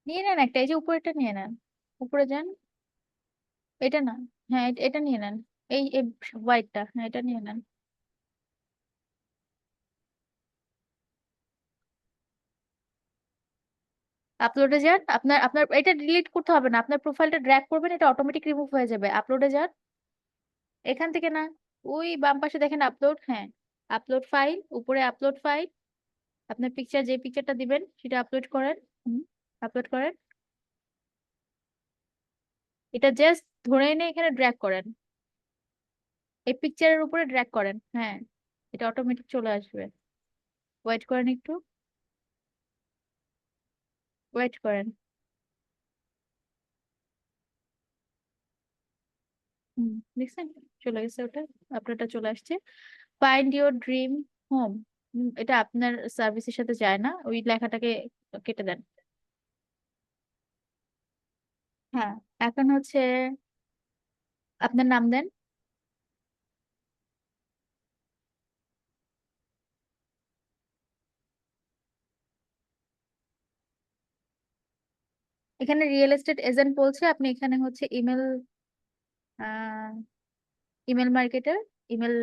নিয়ে নেন একটা, এই যে উপরেটা নিয়ে নেন, উপরে যান। এটা না, হ্যাঁ এটা নিয়ে নেন। এই হোয়াইটটা, হ্যাঁ এটা নিয়ে নেন। আপলোডে যান। আপনার আপনার এটা ডিলিট করতে হবে না, আপনার প্রোফাইলটা ড্র্যাগ করবেন, এটা অটোমেটিক রিমুভ হয়ে যাবে। আপলোডে যান, এখান থেকে না, ওই বাম পাশে দেখেন আপলোড, হ্যাঁ আপলোড ফাইল, উপরে আপলোড ফাইল। আপনার পিকচার, যে পিকচারটা দিবেন সেটা আপলোড করেন। আপলোড করেন, এটা জাস্ট ধরে এনে এখানে ড্র্যাগ করেন, এই পিকচারের উপরে ড্র্যাগ করেন। হ্যাঁ, এটা অটোমেটিক চলে আসবে। ওয়েট করেন একটু, ওয়েট করেন। দেখছেন চলে গেছে ওটা, আপনারটা চলে আসছে। Find your dream home. এটা আপনার সার্ভিসের সাথে যায় না, ওই লেখাটাকে কেটে দেন। হ্যাঁ, এখন হচ্ছে আপনার নাম দেন। এখানে রিয়েল এস্টেট এজেন্ট বলছে, আপনি এখানে হচ্ছে email, email marketer, email,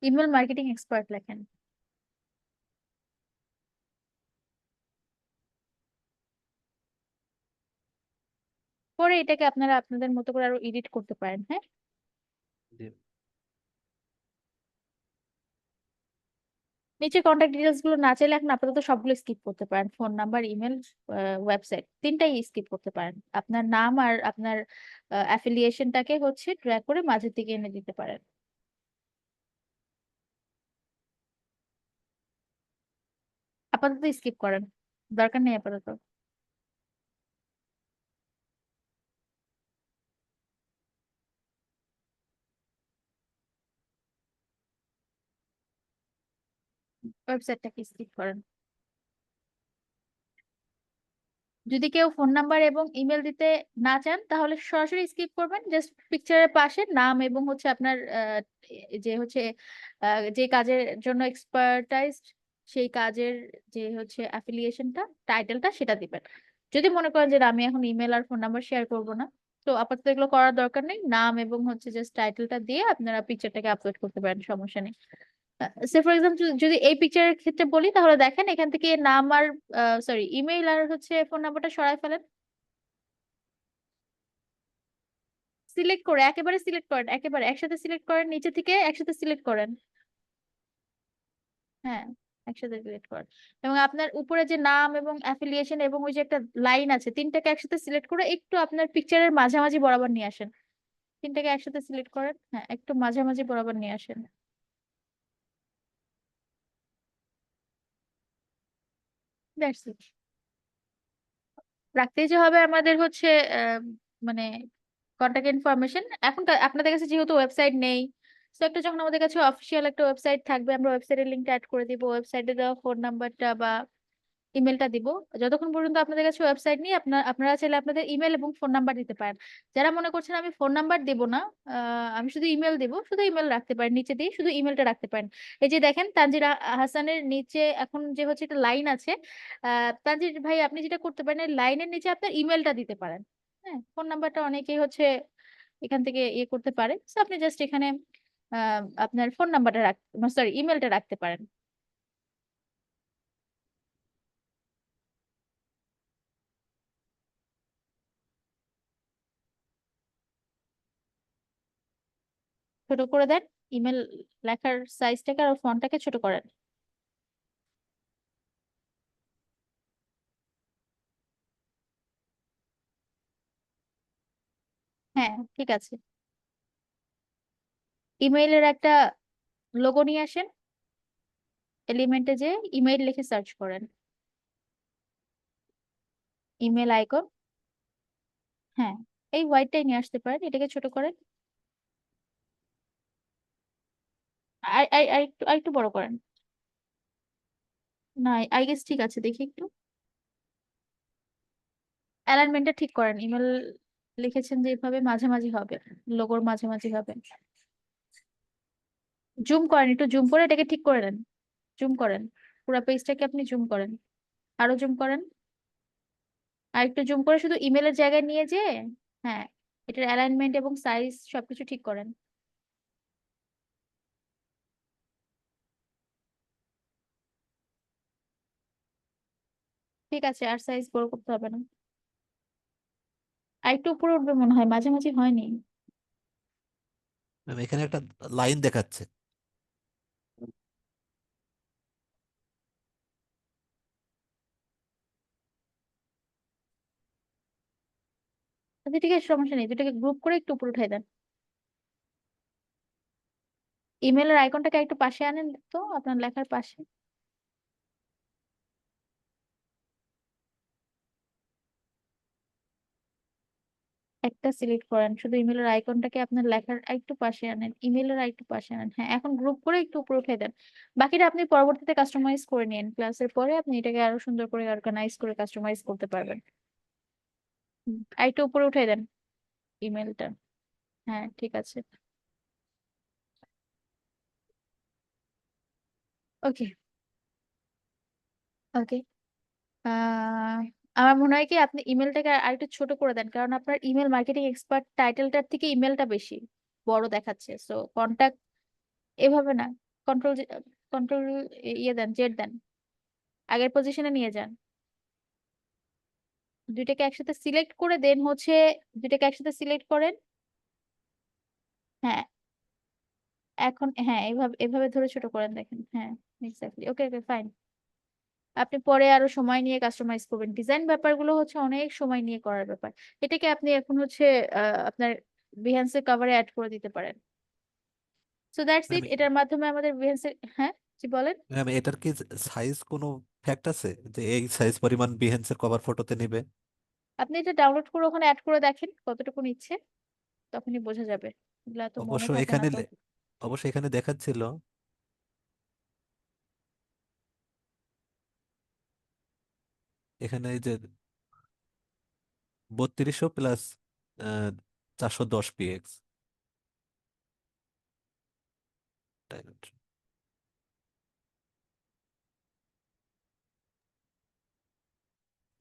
email marketing expert লেখেন। পরে এটাকে আপনারা আপনাদের মতো করে আরো এডিট করতে পারেন। হ্যাঁ, জি। নিচে কন্ট্যাক্ট ডিটেলস গুলো না চাইলে এখন আপাতত সবগুলো স্কিপ করতে পারেন, ফোন নাম্বার, ইমেল, ওয়েবসাইট, তিনটাই স্কিপ করতে পারেন। আপনার নাম আর আপনার অ্যাফিলিয়েশনটাকে হচ্ছে ড্র্যাগ করে মাঝের দিকে এনে দিতে পারেন। আপাতত স্কিপ করেন, দরকার নেই আপাতত। ওয়েবসাইটটাকে স্কিপ করেন। যদি কেউ ফোন নাম্বার এবং ইমেল দিতে না চান তাহলে সরাসরি স্কিপ করবেন, জাস্ট পিকচারের পাশে নাম এবং হচ্ছে আপনার যে হচ্ছে যে কাজের জন্য এক্সপার্টাইজড, সেই কাজের যে হচ্ছে অ্যাফিলিয়েশনটা, টাইটেলটা সেটা দিবেন। যদি মনে করেন যে না, আমি এখন ইমেল আর ফোন নাম্বার শেয়ার করব না, তো আপাতত এগুলো করার দরকার নেই, নাম এবং হচ্ছে জাস্ট টাইটেলটা দিয়ে আপনারা পিকচারটাকে আপলোড করতে পারেন, সমস্যা নেই। সে ফর এক্সাম্পল যদি এই পিকচারের ক্ষেত্রে বলি, তাহলে দেখেন এখান থেকে নাম আর সরি ইমেইল আর হচ্ছে ফোন নাম্বারটা সরাই ফেলেন। সিলেক্ট করে একেবারে সিলেক্ট করেন, একেবারে একসাথে সিলেক্ট করেন, নিচে থেকে একসাথে সিলেক্ট করেন। হ্যাঁ, একসাথে সিলেক্ট করেন, এবং আপনার উপরে যে নাম এবং অ্যাফিলিয়েশন এবং ওই যে একটা লাইন আছে, তিনটাকে একসাথে সিলেক্ট করে একটু আপনার পিকচারের মাঝামাঝি বরাবর নিয়ে আসেন। তিনটাকে একসাথে সিলেক্ট করেন, হ্যাঁ, একটু মাঝামাঝি বরাবর নিয়ে আসেন। That's it. রাখতেই যে হবে আমাদের হচ্ছে মানে কন্টাক্ট ইনফরমেশন। এখন আপনাদের কাছে যেহেতু ওয়েবসাইট নেই, তো একটা যখন আমাদের কাছে অফিসিয়াল একটা ওয়েবসাইট থাকবে, আমরা ওয়েবসাইটের লিঙ্কটা অ্যাড করে দিব, ওয়েবসাইটে দেওয়া ফোন নাম্বারটা বা ইমেলটা দিব। যতক্ষণ পর্যন্ত আপনাদের কাছে ওয়েবসাইট নেই, আপনারা চাইলে আপনাদের ইমেল এবং ফোন নাম্বার দিতে পারেন। যারা মনে করছেন আমি ফোন নাম্বার দিব না, আমি শুধু ইমেল দিব, শুধু ইমেল রাখতে পারেন, নিচে দিয়ে শুধু ইমেলটা রাখতে পারেন। এই যে দেখেন তানজির হাসানের নিচে এখন যে হচ্ছে একটা লাইন আছে, তানজির ভাই আপনি যেটা করতে পারেন, লাইনের নিচে আপনার ইমেলটা দিতে পারেন। হ্যাঁ, ফোন নাম্বারটা অনেকেই হচ্ছে এখান থেকে ইয়ে করতে পারে, তো আপনি জাস্ট এখানে আপনার ফোন নাম্বারটা সরি ইমেলটা রাখতে পারেন। ছোট করে দেন, ইমেল লেখার সাইজটাকে আর ফন্টটাকে ছোট করেন। হ্যাঁ, ঠিক আছে। ইমেইলের একটা লোগো নিয়ে আসেন, এলিমেন্টে যে ইমেইল লিখে সার্চ করেন, ইমেল আইকন। হ্যাঁ, এই হোয়াইটটাই নিয়ে আসতে পারেন, এটাকে ছোট করেন, আর একটু বড় করেন। না, আই গেস ঠিক আছে, দেখি একটু অ্যালাইনমেন্টটা ঠিক করেন, ইমেল লিখেছেন যে এইভাবে মাঝামাঝি হবে, লোগোর মাঝামাঝি হবে। জুম করেন, একটু জুম করে এটাকে ঠিক করে নেন, জুম করেন, পুরো পেজটাকে আপনি জুম করেন, আরো জুম করেন, আর একটু জুম করে শুধু ইমেলের জায়গায় নিয়ে যে, হ্যাঁ, এটার অ্যালাইনমেন্ট এবং সাইজ সবকিছু ঠিক করেন। ঠিক আছে, আর সাইজ বড় করতে হবে না, আর একটু উপরে উঠবে মনে হয়, মাঝামাঝি হয়নি। ম্যাম এখানে একটা লাইন দেখাচ্ছে। আচ্ছা ঠিক আছে, সমস্যা নেই, দুটাকে গ্রুপ করে একটু উপরে উঠাই দেন। ইমেলের আইকনটাকে একটু পাশে আনেন তো, আপনার লেখার পাশে। একটা সিলেক্ট করেন, শুধু ইমেলের আইকনটাকে আপনার লেখার একটু পাশে আনেন, ইমেলের একটু পাশে আনেন। হ্যাঁ, এখন গ্রুপ করে একটু উপরে উঠে দেন। বাকিটা আপনি পরবর্তীতে কাস্টমাইজ করে নিন, ক্লাসের পরে আপনি এটাকে আরো সুন্দর করে অর্গানাইজ করে কাস্টমাইজ করতে পারবেন। আর একটু উপরে উঠে দেন ইমেলটা। হ্যাঁ, ঠিক আছে। ওকে, ওকে। আহ আমার মনে হয় কি আপনি ইমেলটাকে আরেকটু ছোট করে দেন, কারণ আপনার ইমেল মার্কেটিং এক্সপার্ট টাইটেলটার থেকে ইমেলটা বেশি বড় দেখাচ্ছে। সো কন্টাক্ট এভাবে না, কন্ট্রোল কন্ট্রোল ইয়ে দেন, জেড দেন, আগের পজিশনে নিয়ে যান। দুইটাকে একসাথে সিলেক্ট করে দেন হচ্ছে, দুইটাকে একসাথে সিলেক্ট করেন। হ্যাঁ, এখন হ্যাঁ, এভাবে এভাবে ধরে ছোট করেন, দেখেন। হ্যাঁ, এক্স্যাক্টলি। ওকে, ওকে, ফাইন। আপনি পরে আরো সময় নিয়ে কাস্টমাইজ করবেন। ডিজাইন ব্যাপারগুলো হচ্ছে অনেক সময় নিয়ে করার ব্যাপার। এটাকে আপনি এখন হচ্ছে আপনার বিহেন্সের কভারে অ্যাড করে দিতে পারেন। So that's it. ম্যাম এটার মাধ্যমে আমাদের বিহেন্সের, হ্যাঁ জি বলেন। ম্যাম এটার কি সাইজ কোনো ফ্যাক্ট আছে যে এই সাইজ পরিমাণ বিহেন্সের কভার ফটোতে নিবে? আপনি এটা ডাউনলোড করে ওখানে অ্যাড করে দেখেন কতটুকু নিচ্ছে, তখনই বোঝা যাবে। এগুলা তো মনে অবশ্য থাকে না এখানে তো। অবশ্য এখানে দেখাচ্ছিল এখানে এই যে 3200 প্লাস 410 px।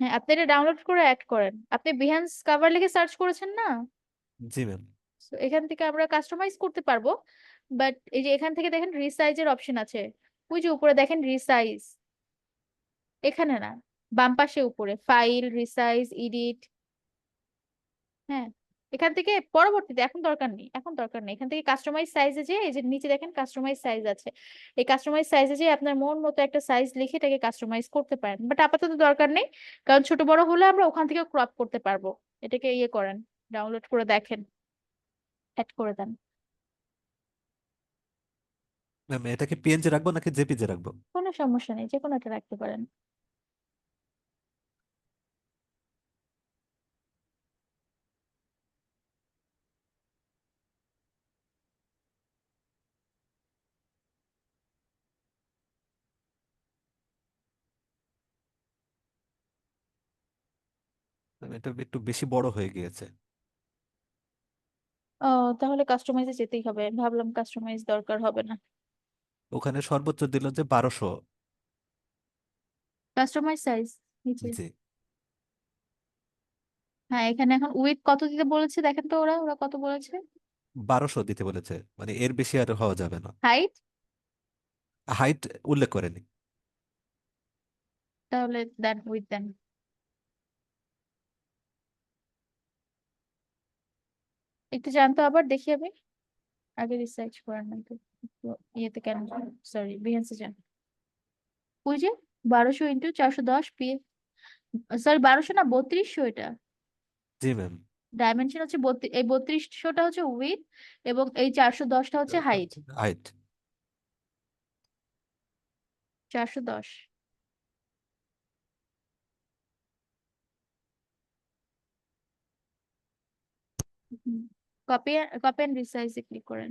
হ্যাঁ, আপনি এটা ডাউনলোড করে অ্যাড করেন। আপনি বিহেন্স কভার লিখে সার্চ করেছেন না? জি ম্যাম। So, এখান থেকে আমরা কাস্টমাইজ করতে পারবো। বাট এই যে এখান থেকে দেখেন রিসাইজের অপশন আছে, ওই যে উপরে দেখেন রিসাইজ, এখানে না, বাম পাশে উপরে ফাইল, রিসাইজ, এডিট। হ্যাঁ, এখান থেকে পরবর্তীতে, এখন দরকার নেই, এখন দরকার নেই। এখান থেকে কাস্টমাইজ সাইজে যে এই যে নিচে দেখেন কাস্টমাইজ সাইজ আছে, এই কাস্টমাইজ সাইজে যে আপনার মন মতো একটা সাইজ লিখে এটাকে কাস্টমাইজ করতে পারেন। বাট আপাতত দরকার নেই, কারণ ছোট বড় হলে আমরা ওখান থেকে ক্রপ করতে পারবো। এটাকে ইয়ে করেন, ডাউনলোড করে দেখেন, অ্যাড করে দেন। ম্যাম এটা কি পিএনজি রাখবো নাকি জেপিজি রাখবো? কোনো সমস্যা নেই, যে কোনো একটা রাখতে পারেন। ম্যাম, এটা একটু বেশি বড় হয়ে গিয়েছে। ও, তাহলে কাস্টমাইজে যেতেই হবে। ভাবলাম কাস্টমাইজ দরকার হবে না। ওখানে সর্বোচ্চ দিল যে 1200। কাস্টমাইজ সাইজ নিচে। জি। হ্যাঁ, এখানে এখন উইথ কত দিতে বলেছে দেখেন তো, ওরা ওরা কত বলেছে? 1200 দিতে বলেছে, মানে এর বেশি আর হওয়া যাবে না। হাইট? হাইট উল্লেখ করেনি। তাহলে দেন, উইথ দেন। একটু জানতো আবার দেখি আমি, আগে রিসার্চ করেন না তো। একটু ইয়েতে কেন, সরি বিহেন্সে যান। ওই যে 1200 × 410 পি, সরি 1200 না, 3200 এটা। জি ম্যাম। ডাইমেনশন হচ্ছে 32, এই 3200টা হচ্ছে উইথ, এবং এই 410টা হচ্ছে height. Height. 410। Copy, copy and রিসাইজে ক্লিক করেন।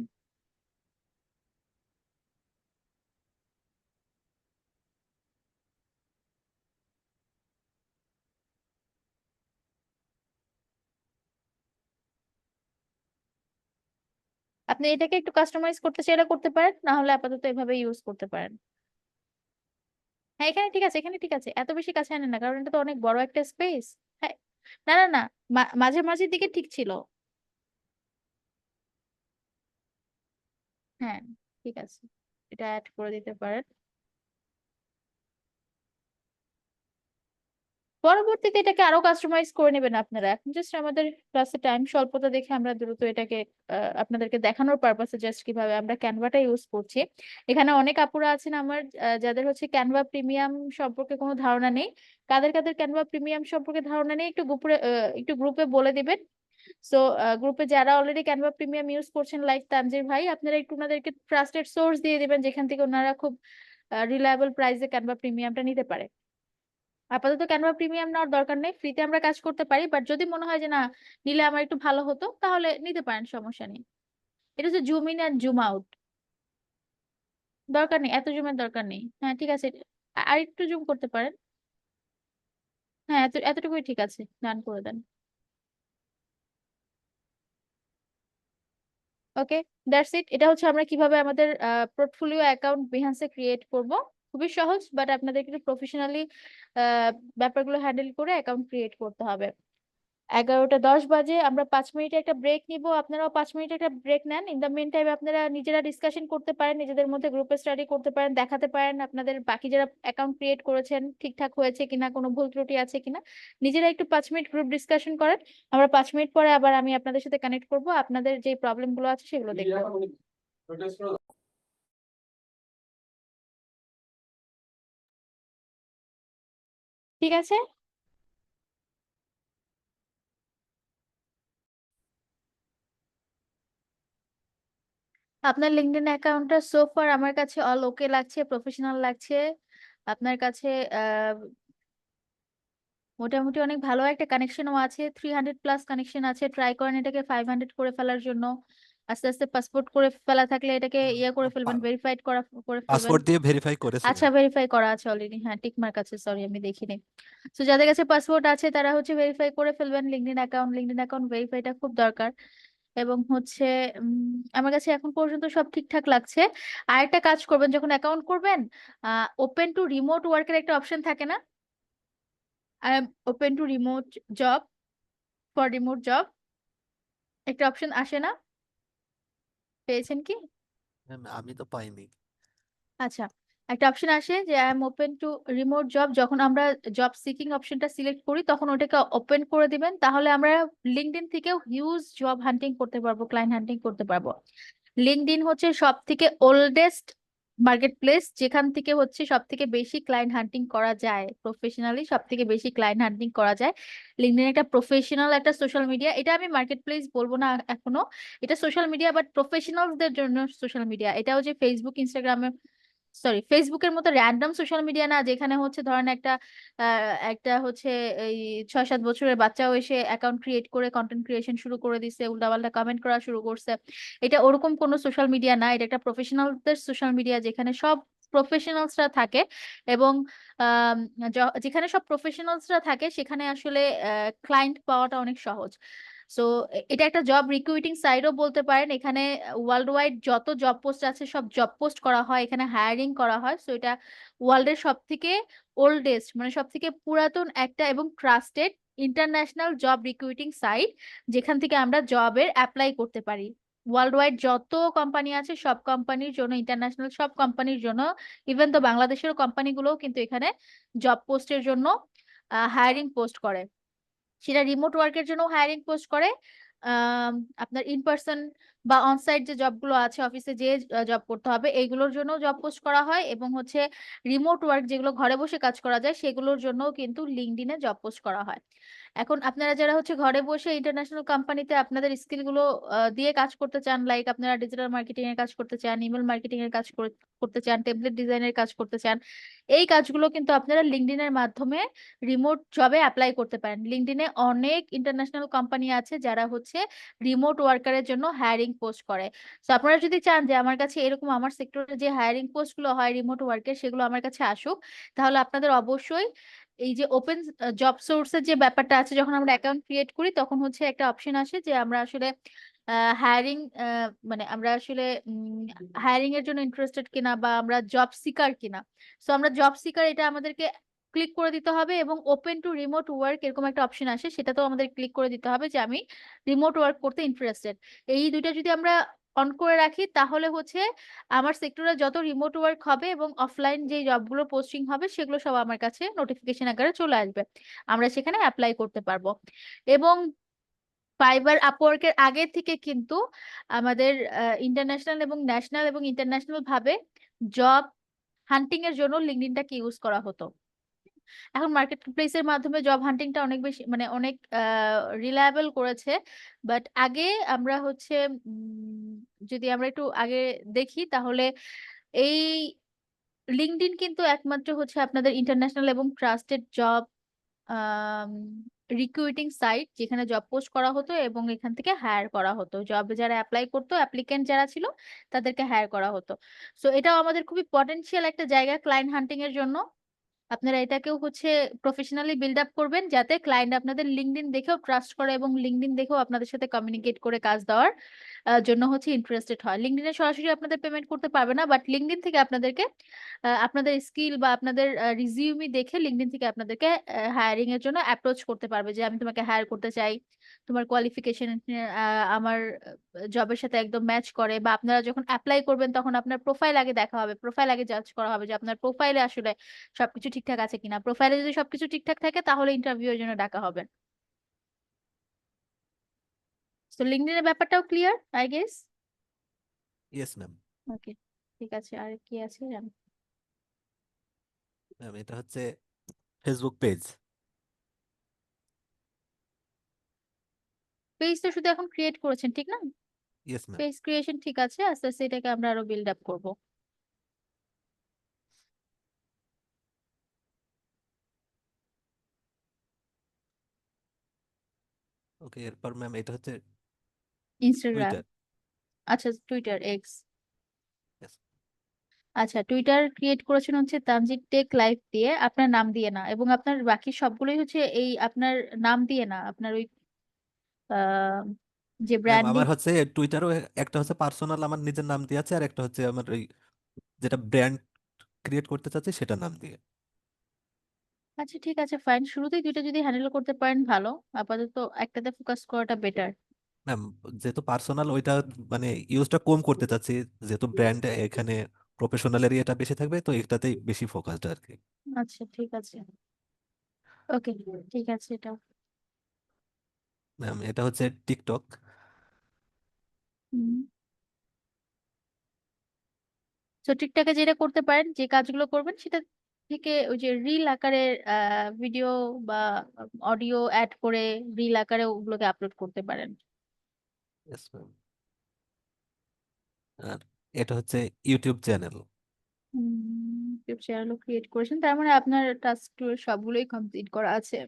আপনি এটাকে একটু কাস্টমাইজ করতে চাইলে করতে পারেন, না হলে আপাতত এভাবে ইউজ করতে পারেন। হ্যাঁ, এখানে ঠিক আছে, এখানে ঠিক আছে। এত বেশি কাছে আনেন না, কারণ এটা তো অনেক বড় একটা স্পেস। হ্যাঁ, না না না, মাঝে মাঝের দিকে ঠিক ছিল। হ্যাঁ, ঠিক আছে, এটা অ্যাড করে দিতে পারেন। পরবর্তীতে এটাকে আরো কাস্টমাইজ করে নেবেন আপনারা। এখন জাস্ট আমাদের ক্লাসে টাইম স্বল্পতা দেখে আমরা দ্রুত এটাকে আপনাদেরকে দেখানোর পারপাসে জাস্ট কিভাবে আমরা ক্যানভাটা ইউজ করছি। এখানে অনেক আপুরা আছেন আমার, যাদের হচ্ছে ক্যানভা প্রিমিয়াম সম্পর্কে কোনো ধারণা নেই। কাদের কাদের ক্যানভা প্রিমিয়াম সম্পর্কে ধারণা নেই একটু গ্রুপে, একটু গ্রুপে বলে দিবেন। সো গ্রুপে যারা অলরেডি ক্যানভা প্রিমিয়াম ইউজ করছেন লাইক তানজির ভাই, আপনারা একটু ওনাদেরকে ট্রাস্টেড সোর্স দিয়ে দিবেন যেখান থেকে ওনারা খুব রিলায়েবল প্রাইসে ক্যানভা প্রিমিয়ামটা নিতে পারে। আপাতত ক্যানভা প্রিমিয়াম নেওয়ার দরকার নেই, ফ্রিতে আমরা কাজ করতে পারি, বাট যদি মনে হয় যে না নিলে আমার একটু ভালো হতো তাহলে নিতে পারেন, সমস্যা নেই। এটা হচ্ছে zoom in and zoom out, দরকার নেই, এত জুমের দরকার নেই। হ্যাঁ ঠিক আছে, আর একটু জুম করতে পারেন। হ্যাঁ এতটুকুই ঠিক আছে, ডান করে দেন। ওকে, দ্যাটস ইট। এটা হচ্ছে আমরা কিভাবে আমাদের পোর্টফোলিও অ্যাকাউন্ট বিহান্সে ক্রিয়েট করব। খুবই সহজ, বাট আপনাদের একটু প্রফেশনালি ব্যাপারগুলো হ্যান্ডেল করে অ্যাকাউন্ট ক্রিয়েট করতে হবে। 11টা 10 বাজে, আমরা 5 মিনিটে একটা ব্রেক নিব, আপনারাও 5 মিনিট একটা ব্রেক নেন। ইন দ্য মিন টাইম আপনারা নিজেরা ডিসকাশন করতে পারেন, নিজেদের মধ্যে গ্রুপে স্টাডি করতে পারেন, দেখাতে পারেন আপনাদের বাকি যারা অ্যাকাউন্ট ক্রিয়েট করেছেন ঠিকঠাক হয়েছে কিনা, কোনো ভুল ত্রুটি আছে কিনা। নিজেরা একটু 5 মিনিট গ্রুপ ডিসকাশন করেন। আমরা 5 মিনিট পরে আবার আমি আপনাদের সাথে কানেক্ট করব, আপনাদের যে প্রবলেম গুলো আছে সেগুলো দেখবো। ঠিক আছে, আপনার লিঙ্কডইন অ্যাকাউন্টটা সোফার আমার কাছে অল ওকে লাগছে, প্রফেশনাল লাগছে। আপনার কাছে মোটামুটি অনেক ভালো একটা কানেকশনও আছে, 300+ কানেকশন আছে। ট্রাই করেন এটাকে 500 করে ফেলার জন্য। আস্তে আস্তে পাসপোর্ট করে ফেলা থাকলে এটাকে ইয়ে করে ফেলবেন, ভেরিফাইড করে ফেলবেন। পাসপোর্ট দিয়ে ভেরিফাই করেছিলাম। আচ্ছা, ভেরিফাই করা আছে অলরেডি, হ্যাঁ টিক মার্ক আছে, সরি আমি দেখিনি। তো যাদের কাছে পাসপোর্ট আছে তারা হচ্ছে ভেরিফাই করে ফেলবেন লিঙ্কডইন অ্যাকাউন্ট ভেরিফাইটা খুব দরকার। এবং হচ্ছে আমার কাছে এখন পর্যন্ত সব ঠিকঠাক লাগছে। আর একটা কাজ করবেন, যখন অ্যাকাউন্ট করবেন ওপেন টু রিমোট ওয়ার্কের একটা অপশন থাকে না, I am open to remote job, for remote job একটা অপশন আসে না, পেয়েছেন কি? আমি তো পাইনি। আচ্ছা, একটা অপশন আসে যে I am open to remote job, যখন আমরা জব সিকিং অপশনটা সিলেক্ট করি তখন ওটাকে ওপেন করে দিবেন, তাহলে আমরা লিঙ্কডইন থেকেও হিউজ জব হান্টিং করতে পারবো, ক্লায়েন্ট হান্টিং করতে পারবো। লিঙ্কডইন হচ্ছে সব থেকে ওল্ডেস্ট মার্কেট প্লেস, যেখান থেকে হচ্ছে সব থেকে বেশি ক্লায়েন্ট হান্টিং করা যায়, প্রফেশনালি সব থেকে বেশি ক্লায়েন্ট হান্টিং করা যায়। লিঙ্কডইন একটা প্রফেশনাল একটা সোশ্যাল মিডিয়া, এটা আমি মার্কেট প্লেস বলবো না এখনো, এটা সোশ্যাল মিডিয়া, বাট প্রফেশনালদের জন্য সোশ্যাল মিডিয়া। এটাও যে ফেসবুক ইনস্টাগ্রামে, সরি ফেসবুকের মতো র্যান্ডম সোশ্যাল মিডিয়া না, যেখানে হচ্ছে ধরেন একটা হচ্ছে এই 6-7 বছরের বাচ্চাও এসে অ্যাকাউন্ট ক্রিয়েট করে কন্টেন্ট ক্রিয়েশন শুরু করে দিচ্ছে, উল্টাপাল্টা কমেন্ট করা শুরু করছে। এটা ওরকম কোনো সোশ্যাল মিডিয়া না, এটা একটা প্রফেশনালদের সোশ্যাল মিডিয়া, যেখানে সব প্রফেশনালসরা থাকে। এবং আম, যেখানে সব প্রফেশনালসরা থাকে সেখানে আসলে ক্লায়েন্ট পাওয়াটা অনেক সহজ। সো এটা একটা জব রিক্রুটিং সাইটও বলতে পারেন। এখানে ওয়ার্ল্ড ওয়াইড যত জব পোস্ট আছে সব জব পোস্ট করা হয়, এখানে হায়ারিং করা হয়। সো এটা ওয়ার্ল্ডের সব থেকে ওল্ডেস্ট, মানে সব থেকে পুরাতন একটা এবং trusted international job recruiting site, যেখান থেকে আমরা জবের অ্যাপ্লাই করতে পারি। ওয়ার্ল্ড ওয়াইড যত কোম্পানি আছে সব কোম্পানির জন্য, ইন্টারন্যাশনাল সব কোম্পানির জন্য, ইভেন তো বাংলাদেশের কোম্পানিগুলোও কিন্তু এখানে জব পোস্টের জন্য হায়ারিং পোস্ট করে। সেটা রিমোট ওয়ার্কের জন্য হায়ারিং পোস্ট করে, আম, আপনার ইন পার্সন বা অনসাইট যে জবগুলো আছে অফিসে যে জব করতে হবে এইগুলোর জন্য জব পোস্ট করা হয়, এবং হচ্ছে রিমোট ওয়ার্ক যেগুলো ঘরে বসে কাজ করা যায় সেগুলোর জন্য কিন্তু লিঙ্কডইনে জব পোস্ট করা হয়। এখন আপনারা যারা হচ্ছে ঘরে বসে ইন্টারন্যাশনাল কোম্পানিতে আপনাদের স্কিল গুলো দিয়ে কাজ করতে চান, লাইক আপনারা ডিজিটাল মার্কেটিং এর কাজ করতে চান, ইমেল মার্কেটিং এর কাজ করতে চান, টেমপ্লেট ডিজাইনের কাজ করতে চান, এই কাজগুলো কিন্তু আপনারা লিঙ্কডইনের মাধ্যমে রিমোট জবে অ্যাপ্লাই করতে পারেন। লিঙ্কডইনে অনেক ইন্টারন্যাশনাল কোম্পানি আছে যারা হচ্ছে রিমোট ওয়ার্কারের জন্য হায়ারিং পোস্ট করে। তো আপনারা যদি চান যে আমার কাছে এরকম আমার সেক্টরে যে হায়ারিং পোস্ট গুলো হয় রিমোট ওয়ার্কের সেগুলো আমার কাছে আসুক, তাহলে আপনাদের অবশ্যই এই যে ওপেন জব সোর্সের যে ব্যাপারটা আছে, যখন আমরা অ্যাকাউন্ট ক্রিয়েট করি তখন হচ্ছে একটা অপশন আসে যে আমরা আসলে হায়ারিং, মানে আমরা আসলে হায়ারিং এর জন্য ইন্টারেস্টেড কিনা বা আমরা জব সিকার কিনা। সো আমরা জব সিকার, এটা আমাদেরকে ক্লিক করে দিতে হবে, এবং ওপেন টু রিমোট ওয়ার্ক এরকম একটা অপশন আসে, সেটাতেও আমাদের ক্লিক করে দিতে হবে যে আমি রিমোট ওয়ার্ক করতে ইন্টারেস্টেড। এই দুইটা যদি আমরা অন করে রাখি তাহলে হচ্ছে আমার সেক্টরে যত রিমোট ওয়ার্ক হবে এবং অফলাইন যে জবগুলো পোস্টিং হবে সেগুলো সব আমার কাছে নোটিফিকেশন আকারে চলে আসবে, আমরা সেখানে অ্যাপ্লাই করতে পারবো। এবং ফাইবার আপওয়ার্কের আগে থেকে কিন্তু আমাদের ইন্টারন্যাশনাল এবং ন্যাশনাল এবং ইন্টারন্যাশনাল ভাবে জব হান্টিং এর জন্য লিঙ্কডইনটাকে ইউজ করা হতো। এখন মার্কেট প্লেসের মাধ্যমে জব হান্টিংটা অনেক বেশি, মানে অনেক রিলায়েবল করেছে। বাট আগে আমরা হচ্ছে যদি আমরা একটু আগে দেখি তাহলে এই লিঙ্কডইন কিন্তু একমাত্র হচ্ছে আপনাদের ইন্টারন্যাশনাল এবং ট্রাস্টেড জব রিক্রুটিং সাইট, যেখানে জব পোস্ট করা হতো এবং এখান থেকে হায়ার করা হতো। জবে যারা অ্যাপ্লাই করতো, অ্যাপ্লিকেন্ট যারা ছিল, তাদেরকে হায়ার করা হতো। সো এটাও আমাদের খুবই পটেনশিয়াল একটা জায়গা ক্লায়েন্ট হান্টিং এর জন্য। আপনারা এটাকেও হচ্ছে প্রফেশনালি বিল্ড আপ করবেন, যাতে ক্লায়েন্ট আপনাদের লিঙ্কডইন দেখেও ট্রাস্ট করে এবং লিঙ্কডইন দেখেও আপনাদের সাথে কমিউনিকেট করে কাজ দেওয়ার জন্য হচ্ছে ইন্টারেস্টেড হয়। লিঙ্কডইনে সরাসরি আপনাদের পেমেন্ট করতে পারবে না, বাট লিঙ্কডইন থেকে আপনাদেরকে আপনাদের স্কিল বা আপনাদের রিজিউমি দেখে লিঙ্কডইন থেকে আপনাদেরকে হায়ারিং এর জন্য অ্যাপ্রোচ করতে পারবে, যে আমি তোমাকে হায়ার করতে চাই, তোমার কোয়ালিফিকেশন আমার জবের সাথে একদম ম্যাচ করে। বা আপনারা যখন অ্যাপ্লাই করবেন তখন আপনার প্রোফাইল আগে দেখা হবে, প্রোফাইল আগে জাজ করা হবে যে আপনার প্রোফাইলে আসলে সবকিছু ঠিকঠাক আছে কিনা। প্রোফাইলে যদি সবকিছু ঠিকঠাক থাকে তাহলে ইন্টারভিউ এর জন্য ডাকা হবে। তো লিঙ্কডইনের ব্যাপারটাও clear, I guess. Yes ma'am. Okay, ঠিক আছে। আর কি আছে জানো? ম্যাম এটা হচ্ছে ফেসবুক পেজ। পেজ তো শুধু এখন ক্রিয়েট করেছেন, ঠিক না? Yes ma'am. পেজ ক্রিয়েশন ঠিক আছে, আস্তে আস্তে এটাকে আমরা আরো বিল্ড আপ করবো। ওকে, এরপর ম্যাম এটা হচ্ছে ইনস্টাগ্রাম, টুইটার। আচ্ছা টুইটার এক্স, আচ্ছা টুইটার ক্রিয়েট করেছেন হচ্ছে তানজিদ টেক লাইভ দিয়ে, আপনার নাম দিয়ে না, এবং আপনার বাকি সবগুলোই হচ্ছে এই আপনার নাম দিয়ে না, আপনার ওই আহ, যে ম্যাম ব্র্যান্ডিং। আমার হচ্ছে টুইটারও একটা হচ্ছে পার্সোনাল আমার নিজের নাম দিয়ে আছে, আর একটা হচ্ছে আমার ওই যেটা ব্র্যান্ড ক্রিয়েট করতে চাচ্ছি সেটা নাম দিয়ে। আচ্ছা ঠিক আছে, ফাইন। শুরুতেই দুইটা যদি হ্যান্ডেল করতে পারেন ভালো, আপাতত একটাতে ফোকাস করাটা বেটার। ম্যাম যেহেতু পার্সোনাল ওইটা মানে ইউজটা কম করতে চাচ্ছি, যেহেতু ব্র্যান্ড এখানে প্রফেশনালেরই এটা বেশি থাকবে, তো এটাতেই বেশি ফোকাসড আর কি। আচ্ছা ঠিক আছে, ওকে, ঠিক আছে এটা। ম্যাম এটা হচ্ছে টিকটক। তো টিকটকে যেটা করতে পারেন, যে কাজগুলো করবেন সেটা থেকে ওই যে রিল আকারের ভিডিও বা অডিও অ্যাড করে রিল আকারে ওগুলোকে আপলোড করতে পারেন। Yes ma'am. আর এটা হচ্ছে ইউটিউব চ্যানেল। ইউটিউব চ্যানেলও ক্রিয়েট করেছেন, তার মানে আপনার টাস্ক সবগুলোই কমপ্লিট করা আছে।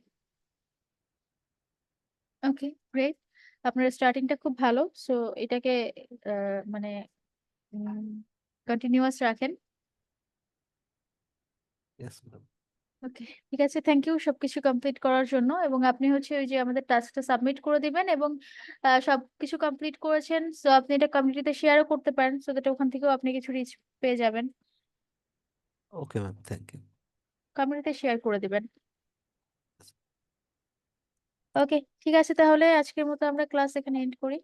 ওকে, গ্রেট। আপনার স্টার্টিংটা খুব ভালো। সো এটাকে মানে কন্টিনিউয়াস রাখেন। Yes ma'am. ওকে, ঠিক আছে, থ্যাংক ইউ সবকিছু কমপ্লিট করার জন্য। এবং আপনি হচ্ছে ওই যে আমাদের টাস্কটা সাবমিট করে দিবেন, এবং সবকিছু কমপ্লিট করেছেন, সো আপনি এটা কমিউনিটিতে শেয়ারও করতে পারেন, সো দ্যাট ওখান থেকেও আপনি কিছু রিচ পেয়ে যাবেন। Okay ma'am, thank you. কমিউনিটিতে শেয়ার করে দিবেন। ওকে, ঠিক আছে, তাহলে আজকের মতো আমরা ক্লাস এখানে এন্ড করি।